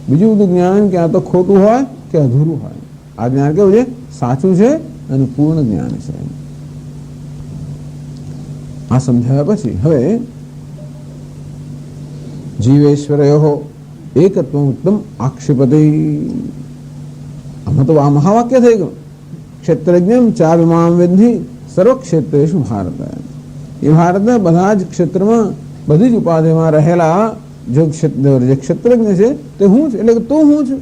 બીજું બધું જ્ઞાન ક્યાં તો ખોટું હોય કે અધૂરું હોય. આ જ્ઞાન કેવું છે? સાચું છે અને પૂર્ણ જ્ઞાન છે. આ સમજાવ્યા પછી હવે જીવેશ્વરયો એકત્વ ઉત્તમ આક્ષેપતિ. આમાં તો આ મહાવાક્ય થઈ ગયું. ક્ષેત્રજ્ઞમ ચાવિમામ વિદ્ધિ સર્વ ક્ષેત્રેષુ ભારત. એ ભારત બધા જ ક્ષેત્રમાં બધી જ ઉપાધિમાં રહેલા જે ક્ષેત્રજ્ઞ છે તે હું છું, એટલે કે તું હું છું.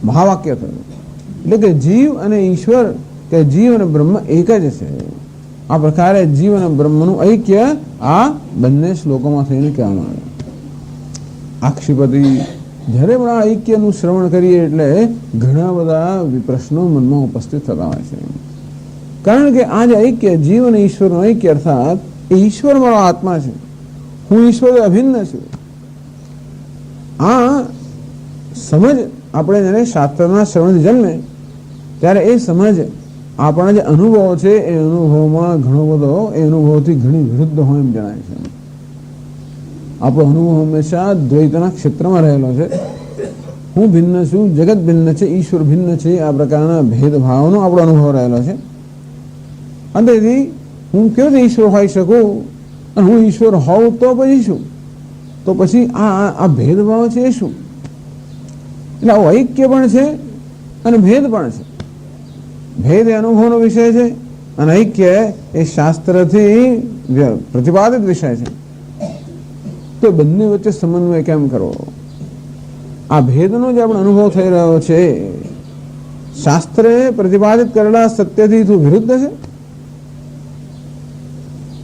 મહાવાક્ય થયું એટલે કે જીવ અને ઈશ્વર કે જીવ અને બ્રહ્મ એક જ છે. આ પ્રકારે જીવ અને બ્રહ્મનું ઐક્ય આ બંને શ્લોકોમાં થઈને કહેવામાં આવે. આક્ષિપતિ જ્યારે પણ આ ઐક્યનું શ્રવણ કરીએ એટલે ઘણા બધા પ્રશ્નો મનમાં ઉપસ્થિત થતા હોય છે. કારણ કે આ જે ઐક્ય જીવ અને ઈશ્વરનું ઐક્ય અર્થાત એ ઈશ્વર મારો આત્મા છે, હું ઈશ્વર અભિન્ન છું. આ સમજ આપણે જ્યારે શાસ્ત્રના શ્રવણ જન્મે ત્યારે એ સમજ આપણા જે અનુભવો છે એ અનુભવમાં ઘણો બધો એ અનુભવથી ઘણી વિરુદ્ધ હોય એમ જણાય છે. આપણો અનુભવ હંમેશા દ્વૈતના ક્ષેત્રમાં રહેલો છે. હું ભિન્ન છું, જગત ભિન્ન છે, ઈશ્વર ભિન્ન છે, આ પ્રકારના ભેદભાવનો આપણો અનુભવ રહેલો છે. અને તેથી હું કેવી રીતે ઈશ્વર હોઈ શકું અને હું ઈશ્વર હોઉં તો પછી શું, તો પછી આ ભેદભાવ છે એ શું? એટલે આવું ઐક્ય પણ છે અને ભેદ પણ છે. ભેદ એ અનુભવનો વિષય છે અને ઐક્ય એ શાસ્ત્રથી પ્રતિપાદિત વિષય છે. તો બંને વચ્ચે સમન્વય કેમ કરવો? આ ભેદનો જે આપણો અનુભવ થઈ રહ્યો છે શાસ્ત્રે પ્રતિપાદિત કરેલા સત્યથી શું વિરુદ્ધ છે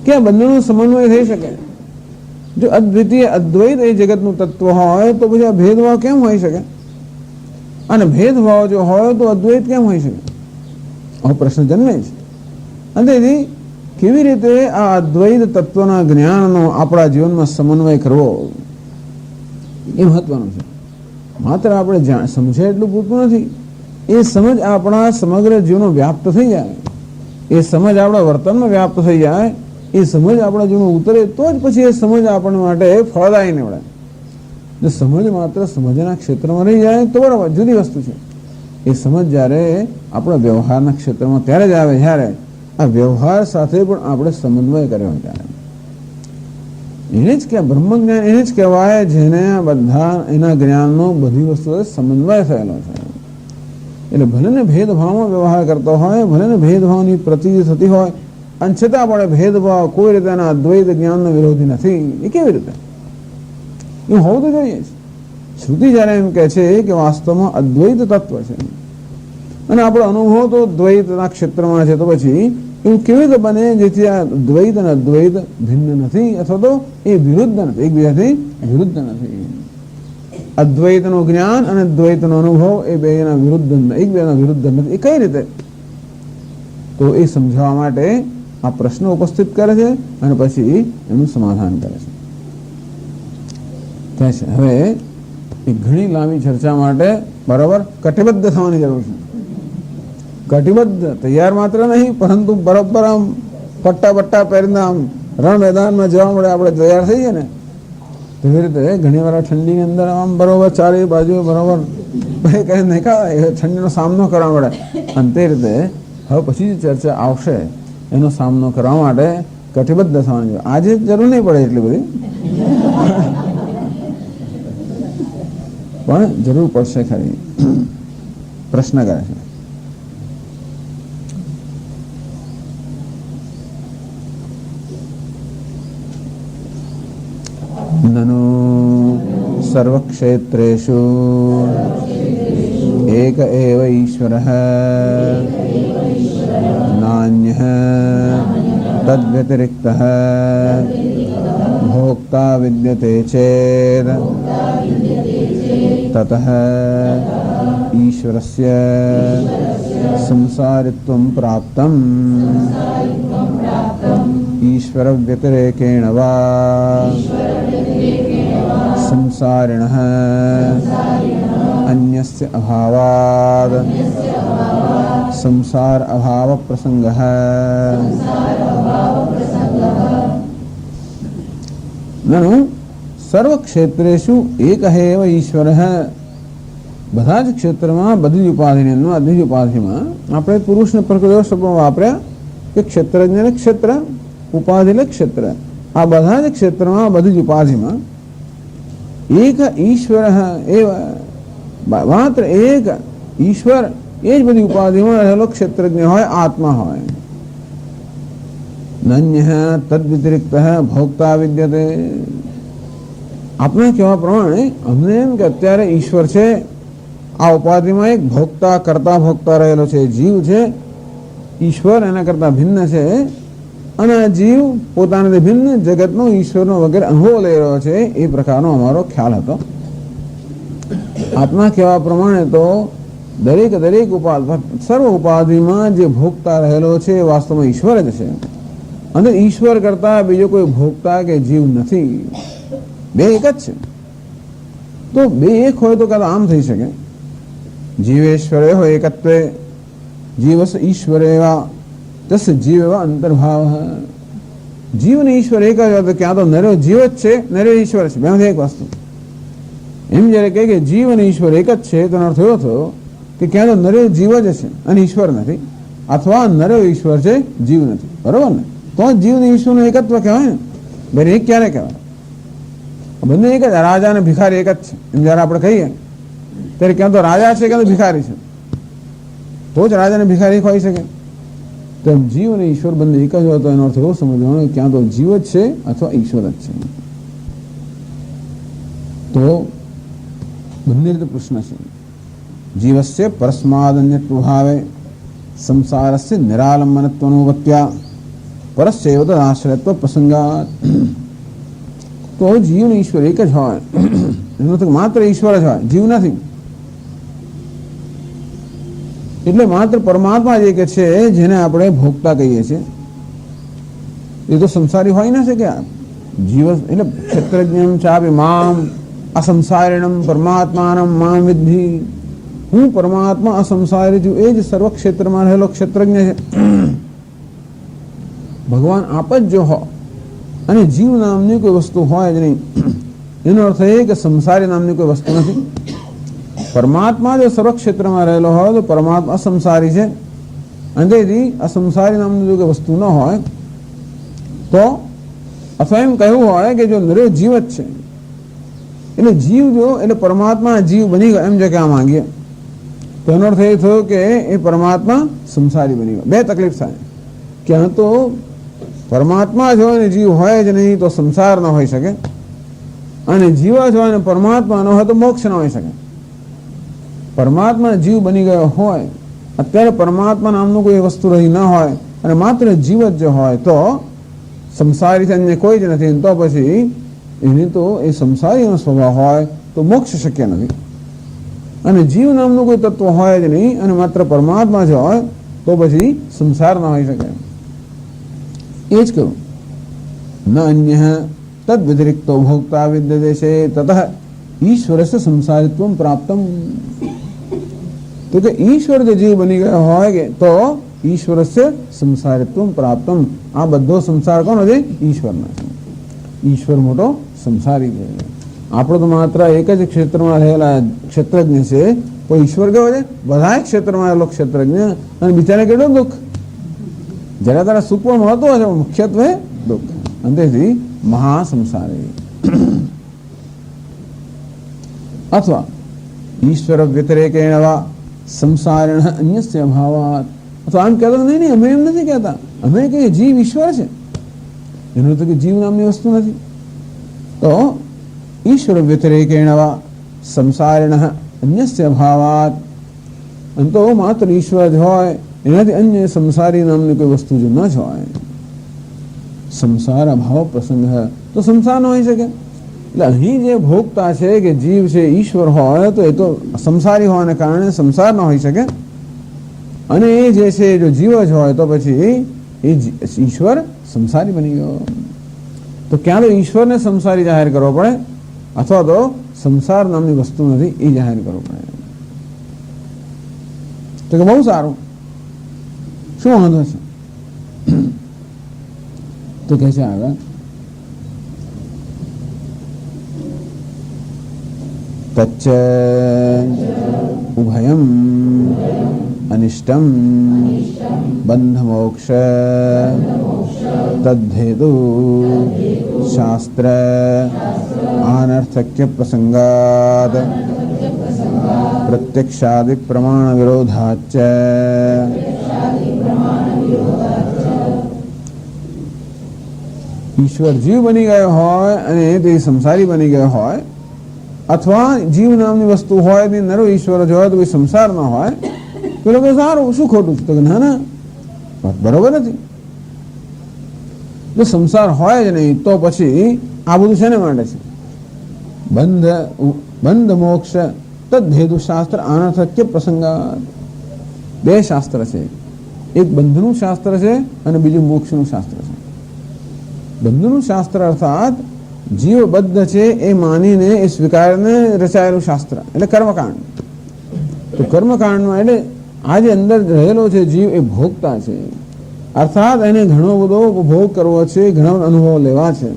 કે આ બંનેનો સમન્વય થઈ શકે? જો અદ્વિતીય અદ્વૈત એ જગતનું તત્વ હોય તો પછી આ ભેદભાવ કેમ હોઈ શકે? અને ભેદભાવ જો હોય તો અદ્વૈત કેમ હોઈ શકે? આવો પ્રશ્ન જન્મે છે. અને તેથી કેવી રીતે આ અદ્વૈત તત્વના જ્ઞાનનો આપણા જીવનમાં સમન્વય કરવો એ મહત્વનું છે. માત્ર આપણે સમજે એટલું પૂરતું નથી. એ સમજ આપણા સમગ્ર જીવનમાં વ્યાપ્ત થઈ જાય, એ સમજ આપણા વર્તનમાં વ્યાપ્ત થઈ જાય, એ સમજ આપણા જીવનમાં ઉતરે તો જ પછી એ સમજ આપણા માટે ફળદાયી નીવડે. જો સમજ માત્ર સમજના ક્ષેત્રમાં રહી જાય તો બરાબર, જુદી વસ્તુ છે. એ સમજ જ્યારે આપણા વ્યવહારના ક્ષેત્રમાં ત્યારે જ આવે જ્યારે આ વ્યવહાર સાથે પણ આપણે સમન્વય કર્યો ત્યારે. એને જ કે બ્રહ્મજ્ઞાન એને જ કહેવાય જેને બધા એના જ્ઞાનનો બધી વસ્તુઓ સમન્વય થયેલો છે. એટલે ભલે ને ભેદભાવમાં વ્યવહાર કરતો હોય, ભલે ને ભેદભાવની પ્રતીતિ થતી હોય, અને છતાં પણ ભેદભાવ કોઈ રીતે એના અદ્વૈત જ્ઞાનનો વિરોધી નથી. એ કેવી રીતે? એવું હોવું તો જોઈએ જ. શ્રુતિ જ્યારે એમ કહે છે કે વાસ્તવમાં અદ્વૈત તત્વ છે અને આપણો અનુભવ તો દ્વૈતના ક્ષેત્રમાં છે, તો પછી એવું કેવી રીતે બને જેથી આ દ્વૈત અને અદ્વૈત ભિન્ન નથી અથવા તો એ વિરુદ્ધ નથી, એકબીજાથી વિરુદ્ધ નથી? અદ્વૈતનું જ્ઞાન અને દ્વૈતનો અનુભવ એ બેના વિરુદ્ધ, એકબીજાના વિરુદ્ધ નથી. એ કઈ રીતે? તો એ સમજાવવા માટે આ પ્રશ્ન ઉપસ્થિત કરે છે અને પછી એનું સમાધાન કરે છે. હવે એ ઘણી લાંબી ચર્ચા માટે બરાબર કટિબદ્ધ થવાની જરૂર છે. કટિબદ્ધ, તૈયાર માત્ર નહીં પરંતુ બરાબર આમ પટ્ટા પહેરીને આમ રણ મેદાનમાં જવા મળે આપણે તૈયાર થઈએ ને તેવી રીતે ઘણી વાર ઠંડીની અંદર આમ બરાબર ચારે બાજુ બરાબર કઈ નહીં ઠંડીનો સામનો કરવા મળે. અને તે રીતે હવે પછી જે ચર્ચા આવશે એનો સામનો કરવા માટે કટિબદ્ધ થવાની જરૂર. આજે જરૂર નહીં પડે એટલી બધી, પણ જરૂર પડશે ખરી. પ્રશ્ન કરે છે નનુ સર્વક્ષેત્રેષુ એક એવ ઈશ્વરઃ નાન્યઃ તદ્વ્યતિરિક્તઃ ભોક્તા વિદ્યતે ચેદ તતઃ ઈશ્વરસ્ય સંસારિત્વં પ્રાપ્તં ઈશ્વર વ્યતિરેકેણ વા સંસારિણઃ અન્યસ્ય અભાવાદ સંસાર અભાવ પ્રસંગઃ. નનુ સર્વ ક્ષેત્રેષુ એક એવ ઈશ્વરઃ. બધા જ ક્ષેત્રમાં બધી જ ઉપાધિની અંદર બધી જ ઉપાધિમાં આપણે પુરુષને પ્રકૃતિ શબ્દો વાપર્યા કે ક્ષેત્રજ્ઞને ક્ષેત્ર, ઉપાધિ એટલે ક્ષેત્ર. આ બધા જ ક્ષેત્રમાં બધી જ ઉપાધિમાં એક ઈશ્વર એવ, માત્ર એક ઈશ્વર એ જ બધી ઉપાધિમાં રહેલો ક્ષેત્રજ્ઞ હોય, આત્મા હોય. નન્ય તદ વ્યતિરિક્ત ભોક્તા વિદ્યતે. આપણે કહેવા પ્રમાણે અમને એમ કે અત્યારે ઈશ્વર છે, આ ઉપાધિમાં એક ભોક્તા કરતા ભોગતા રહેલો છે, જીવ છે. ઈશ્વર એના કરતા ભિન્ન છે અને આ જીવ પોતાનાથી ભિન્ન જગતનો ઈશ્વરનો વગેરે અનુભવ લઈ રહ્યો છે. એ પ્રકારનો અમારો ખ્યાલ હતો. આપના કહેવા પ્રમાણે તો દરેક સર્વ ઉપાધિમાં જે ભોગતા રહેલો છે એ વાસ્તવમાં ઈશ્વર જ છે અને ઈશ્વર કરતા બીજો કોઈ ભોગતા કે જીવ નથી. બે એક જ છે. તો બે એક હોય તો કાં આમ થઈ શકે, જીવેશ્વરે હોય એકત્વે જીવસ ઈશ્વર એવા તસ જીવ એવા અંતર્ભાવ. જીવ ને ઈશ્વર એક જ હોય તો ક્યાં તો નરો જીવ જ છે, નરો ઈશ્વર છે, બેમાંથી એક વસ્તુ. એમ જયારે કહે કે જીવ અને ઈશ્વર એક જ છે તેનો અર્થ એવો થયો કે ક્યાં તો નરો જીવ જ છે અને ઈશ્વર નથી, અથવા નરો ઈશ્વર છે, જીવ નથી. બરોબર ને? તો જીવ ને ઈશ્વરનું એકત્વ કહેવાય ને. બેન એક ક્યારે કહેવાય? બંને એક જ. રાજા અને ભિખારી એક જ છે. એમ જયારે આપણે કહીએ ત્યારે ક્યાં તો રાજા છે, ક્યાં તો ભિખારી છે, તો જ રાજા અને ભિખારી હોઈ શકે. તો જીવ અને ઈશ્વર બંને એક જ હોય તો એનો અર્થ એવો સમજવાનો ક્યાં તો જીવ જ છે અથવા ઈશ્વર જ છે. તો બંને રીતે પ્રશ્ન છે. જીવસ્ય પરસ્માદન્યત્વ ભાવે સંસારસ્ય નિરાલંબનત્વનુવત્યા પરસ્યૈવ તદાશ્રયત્વ પ્રસંગાત. તો જીવ ને ઈશ્વર એક જ હોય, એનો તો માત્ર ઈશ્વર જ હોય, જીવ નથી. એટલે માત્ર પરમાત્મા જે કે છે જેને આપણે ભોગતા કહીએ છીએ એ તો સંસારી હોય ના શકે. જીવ એટલે ક્ષેત્રજ્ઞમ ચાપી મામ અસંસારિણમ પરમાત્માનમ મામ વિદ્ધિ. હું પરમાત્મા અસંસારી છું, એ જ સર્વ ક્ષેત્રમાં રહેલો ક્ષેત્રજ્ઞ છે. ભગવાન આપ જ જો હો અને જીવ નામની કોઈ વસ્તુ હોય જ નહીં, એનો અર્થ એ કે સંસારી નામની કોઈ વસ્તુ નથી. પરમાત્મા જો સર્વ ક્ષેત્રમાં રહેલો હોય તો પરમાત્મા અસંસારી છે. અને તેથી અસંસારી નામની જો કોઈ વસ્તુ ન હોય તો, અથવા એમ કહ્યું હોય કે જો નરો જીવ જ છે, એટલે જીવ જો એટલે પરમાત્મા જીવ બની ગયો એમ જો કહેવા માંગીએ તો એનો અર્થ એ થયો કે એ પરમાત્મા સંસારી બની ગયો. બે તકલીફ થાય. ક્યાં તો પરમાત્મા જ હોય ને જીવ હોય જ નહીં તો સંસાર ન હોઈ શકે, અને જીવ જ હોય ને પરમાત્મા ન હોય તો મોક્ષ ન હોઈ શકે. પરમાત્મા જીવ બની ગયો હોય, અત્યારે પરમાત્મા નામનું કોઈ વસ્તુ રહી ન હોય અને માત્ર જીવ જ હોય તો સંસારી છે અન્ય કોઈ જ નથી, તો પછી એને તો એ સંસારીનો સ્વભાવ હોય તો મોક્ષ શક્ય નથી. અને જીવ નામનું કોઈ તત્વ હોય જ નહીં અને માત્ર પરમાત્મા જ હોય તો પછી સંસાર ન હોઈ શકે. એ જ કહ્યું ન અન્ય તદ વ્યતિરિક્તો ભોક્તા વિદ્યતે છે તતઃ ઈશ્વરસ્ય સંસારિત્વ પ્રાપ્તમ. તો કે ઈશ્વર જો જીવ બની ગયો હોય કે તો ઈશ્વરસ્ય સંસારિત્વ પ્રાપ્તમ. આ બધો સંસાર કોનો છે? ઈશ્વરનો છે. ઈશ્વર મોટો સંસારી છે. આપણો તો માત્ર એક જ ક્ષેત્રમાં રહેલા ક્ષેત્રજ્ઞ છે, પણ ઈશ્વર કેવો છે? બધા ક્ષેત્રમાં રહેલો ક્ષેત્રજ્ઞ. અને બિચારા કેટલું દુઃખ, જરા તારા સુખ પણ મળતો હશે, મુખ્યત્વે દુઃખ. અને તેથી મહાસંસારી. અથવા ઈશ્વર વ્યતિરેકેણ વા સંસારિણ અન્યસ્ય અભાવાત. અથવા આમ કહેતો નહીં, અમે એમ નથી કહેતા, અમે કહીએ જીવ ઈશ્વર છે, એનું તો કે જીવ નામની વસ્તુ નથી. તો ઈશ્વર વ્યતિરેકેણ વા સંસારિણ અન્યસ્ય અભાવાત. અને તો માત્ર ઈશ્વર જ હોય, એનાથી અન્ય સંસારી નામની કોઈ વસ્તુ જો ન જ હોય, સંસાર અભાવ પ્રસંગ તો સંસાર ન હોઈ શકે. એટલે અહીં જે ભોગતા છે કે જીવ છે ઈશ્વર હોય તો એ તો સંસારી હોવાને કારણે સંસાર ન હોઈ શકે. અને એ જે છે જો જીવ જ હોય તો પછી એ ઈશ્વર સંસારી બની ગયો. તો ક્યાં તો ઈશ્વરને સંસારી જાહેર કરવો પડે અથવા તો સંસાર નામની વસ્તુ નથી એ જાહેર કરવું પડે. તો કે બહુ સારું, શું વાંધો છે? તો કહે છે આગળ તચ્ચ ઉભયમ અનિષ્ટમ બંધમોક્ષ તદ્ધેતુ શાસ્ત્ર અનર્થક્ય પ્રસંગાત प्रत्यक्षादिक प्रमाण विरोधाच ईश्वर जीव बनी गयो होय अने ते संसारी बनी गयो होय अथवा जीव नामनी वस्तु होय ने नरो ईश्वर जो होय तो संसार न होय तो लोग सारू शू खोटू तो ना ना बरोबर नहीं जो संसार होय ज नहीं तो पछी आ बधुं शेने माटे छे बंध बंध मोक्ष तद्हेतु शास्त्र अनर्थक्य प्रसंगात बे शास्त्र छे एक बंधनु शास्त्र छे अने बीजुं मोक्षनु शास्त्र छे बंधनु शास्त्र अर्थात जीव बद्ध छे ए मानीने ए स्वीकारने रचायेलुं शास्त्र एटले कर्मकांड तो कर्मकांड में एटले आज अंदर रहेलो छे जीव ए भोगता छे अर्थात एने घणो बधो उपभोग करवो छे घणो अनुभव लेवा छे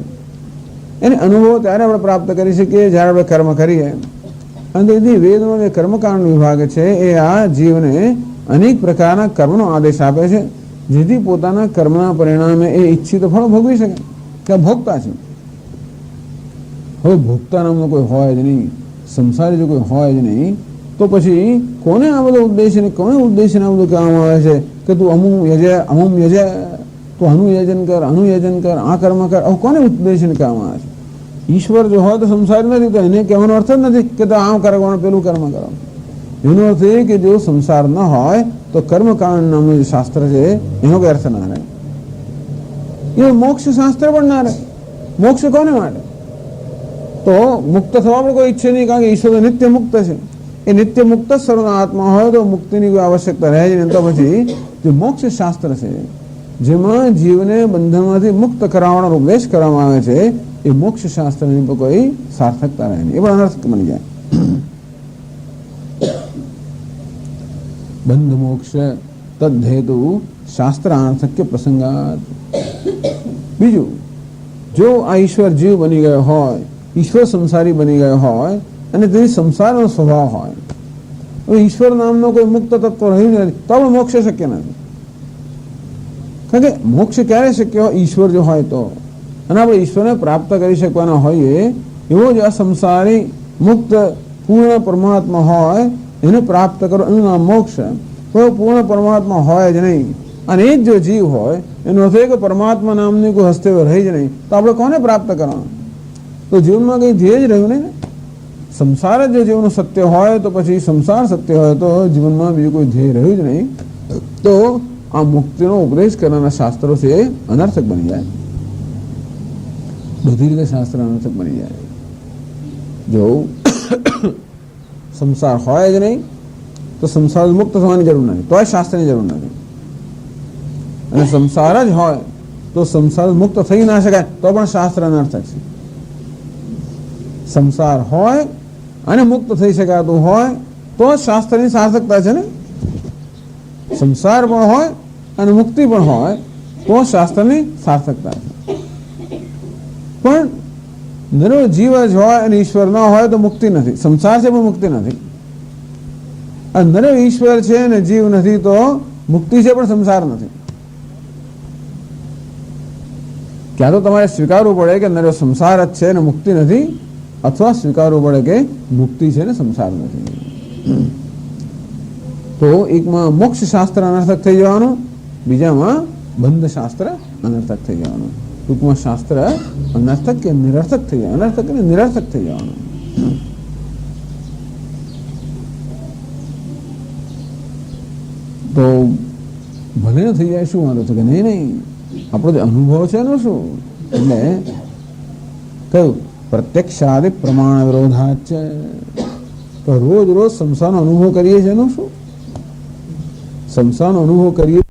एने अनुभव त्यारे आपणे प्राप्त करी शकीए ज्यारे आपणे कर्म करीए અને તેથી વેદનો જે કર્મકાંડ વિભાગ છે એ આ જીવને અનેક પ્રકારના કર્મનો આદેશ આપે છે જેથી પોતાના કર્મના પરિણામે એ ઈચ્છિત ફળ ભોગવી શકે કે ભોગતા છે હવે ભોગતા નામનો કોઈ હોય જ નહીં સંસારી જો કોઈ હોય જ નહીં તો પછી કોને આ બધો ઉદ્દેશ ને કોને ઉદ્દેશને આ બધું કહેવામાં આવે છે કે તું અમુક યજે તું અનુયજન કર આ કર્મ કર આવું કોને ઉદ્દેશને કહેવામાં આવે છે ईश्वर जो हो तो संसार नहीं तो इन्हें कहવાનો अर्थ नहीं कि तो आम करवानो पेलू कर्म करो एनो अर्थ है कि जो संसार न होय तो कर्मकांड नामનું જે શાસ્ત્ર છે એનો કોઈ અર્થ ના રહે ये मोक्ष शास्त्र પણ ના રહે मोक्ष કોને માટે तो मुक्त થવા પણ કોઈ ઈચ્છે નહીં કારણ કે ઈશ્વર નિત્ય મુક્ત છે એ નિત્ય મુક્ત સર્વના આત્મા હોય તો મુક્તિની કોઈ આવશ્યકતા રહે જ નહીં તો પછી જે મોક્ષ શાસ્ત્ર છે જેમાં જીવને બંધનમાંથી મુક્ત કરાવવાનો ઉપદેશ કરવામાં આવે છે ये मोक्ष शास्त्र में कोई सार्थकता रहे नहीं, ये बड़ा अनर्थक बन जाए। बंध मोक्ष तद्धेतु शास्त्र अनर्थक्य प्रसंगात बीजू जो आ ईश्वर जीव बनी गयो होय ईश्वर संसारी बनी गयो होय अने तेनी संसारनो स्वभाव होय तो ईश्वर नामनो कोई मुक्त तत्व रही नहीं तो मोक्ष शक्य नहीं कारण के मोक्ष क्यारे शक्य हो ईश्वर जो होय तो અને આપણે ઈશ્વરને પ્રાપ્ત કરી શકવાના હોઈએ એવો જ આ સંસારી મુક્ત પૂર્ણ પરમાત્મા હોય એને પ્રાપ્ત કરો એનું નામ મોક્ષ તો પૂર્ણ પરમાત્મા હોય જ નહીં અને એ જ જો જીવ હોય એનો અર્થ એ કે પરમાત્મા નામની કોઈ હસ્તેવ રહી જ નહીં તો આપણે કોને પ્રાપ્ત કરવાનું તો જીવનમાં કંઈ ધ્યેય જ રહ્યું નહીં ને સંસાર જ જો જીવનું સત્ય હોય તો પછી સંસાર સત્ય હોય તો જીવનમાં બીજું કોઈ ધ્યેય રહ્યું જ નહીં તો આ મુક્તિનો ઉપદેશ કરવાના શાસ્ત્રો છે અનર્થક બની જાય બધી રીતે શાસ્ત્ર અનર્થક બની જાય જો સંસાર હોય જ નહીં તો સંસાર મુક્ત થવાની જરૂર નથી તોય શાસ્ત્રની જરૂર નથી અને સંસાર જ હોય તો સંસાર મુક્ત થઈ ના શકાય તો પણ શાસ્ત્ર અનર્થક છે સંસાર હોય અને મુક્ત થઈ શકાતું હોય તો શાસ્ત્રની સાર્થકતા છે ને સંસાર પણ હોય અને મુક્તિ પણ હોય તો શાસ્ત્રની સાર્થકતા છે પણ નરો જીવ જ હોય અને ઈશ્વર ન હોય તો મુક્તિ નથી સંસાર છે પણ મુક્તિ નથી અને નરો ઈશ્વર છે અને જીવ નથી તો મુક્તિ છે પણ સંસાર નથી ક્યાં તો તમારે સ્વીકારવું પડે કે નરો સંસાર જ છે અને મુક્તિ નથી અથવા સ્વીકારવું પડે કે મુક્તિ છે ને સંસાર નથી તો એકમાં મોક્ષ શાસ્ત્ર અનર્થક થઈ જવાનું બીજામાં બંધ શાસ્ત્ર અનર્થક થઈ જવાનું ટૂંકમાં શાસ્ત્ર અનર્થક કે નિરર્થક થઈ જાય અનર્થક અને નિરર્થક થઈ જવાનું તો ભલે થઈ જાય શું વાંધો છે કે નહીં આપણો જે અનુભવ છે એનો શું એટલે કયું પ્રત્યક્ષાદિ પ્રમાણ વિરોધાત છે તો રોજ રોજ સંસારનો અનુભવ કરીએ છીએ એનો શું સંસારનો અનુભવ કરીએ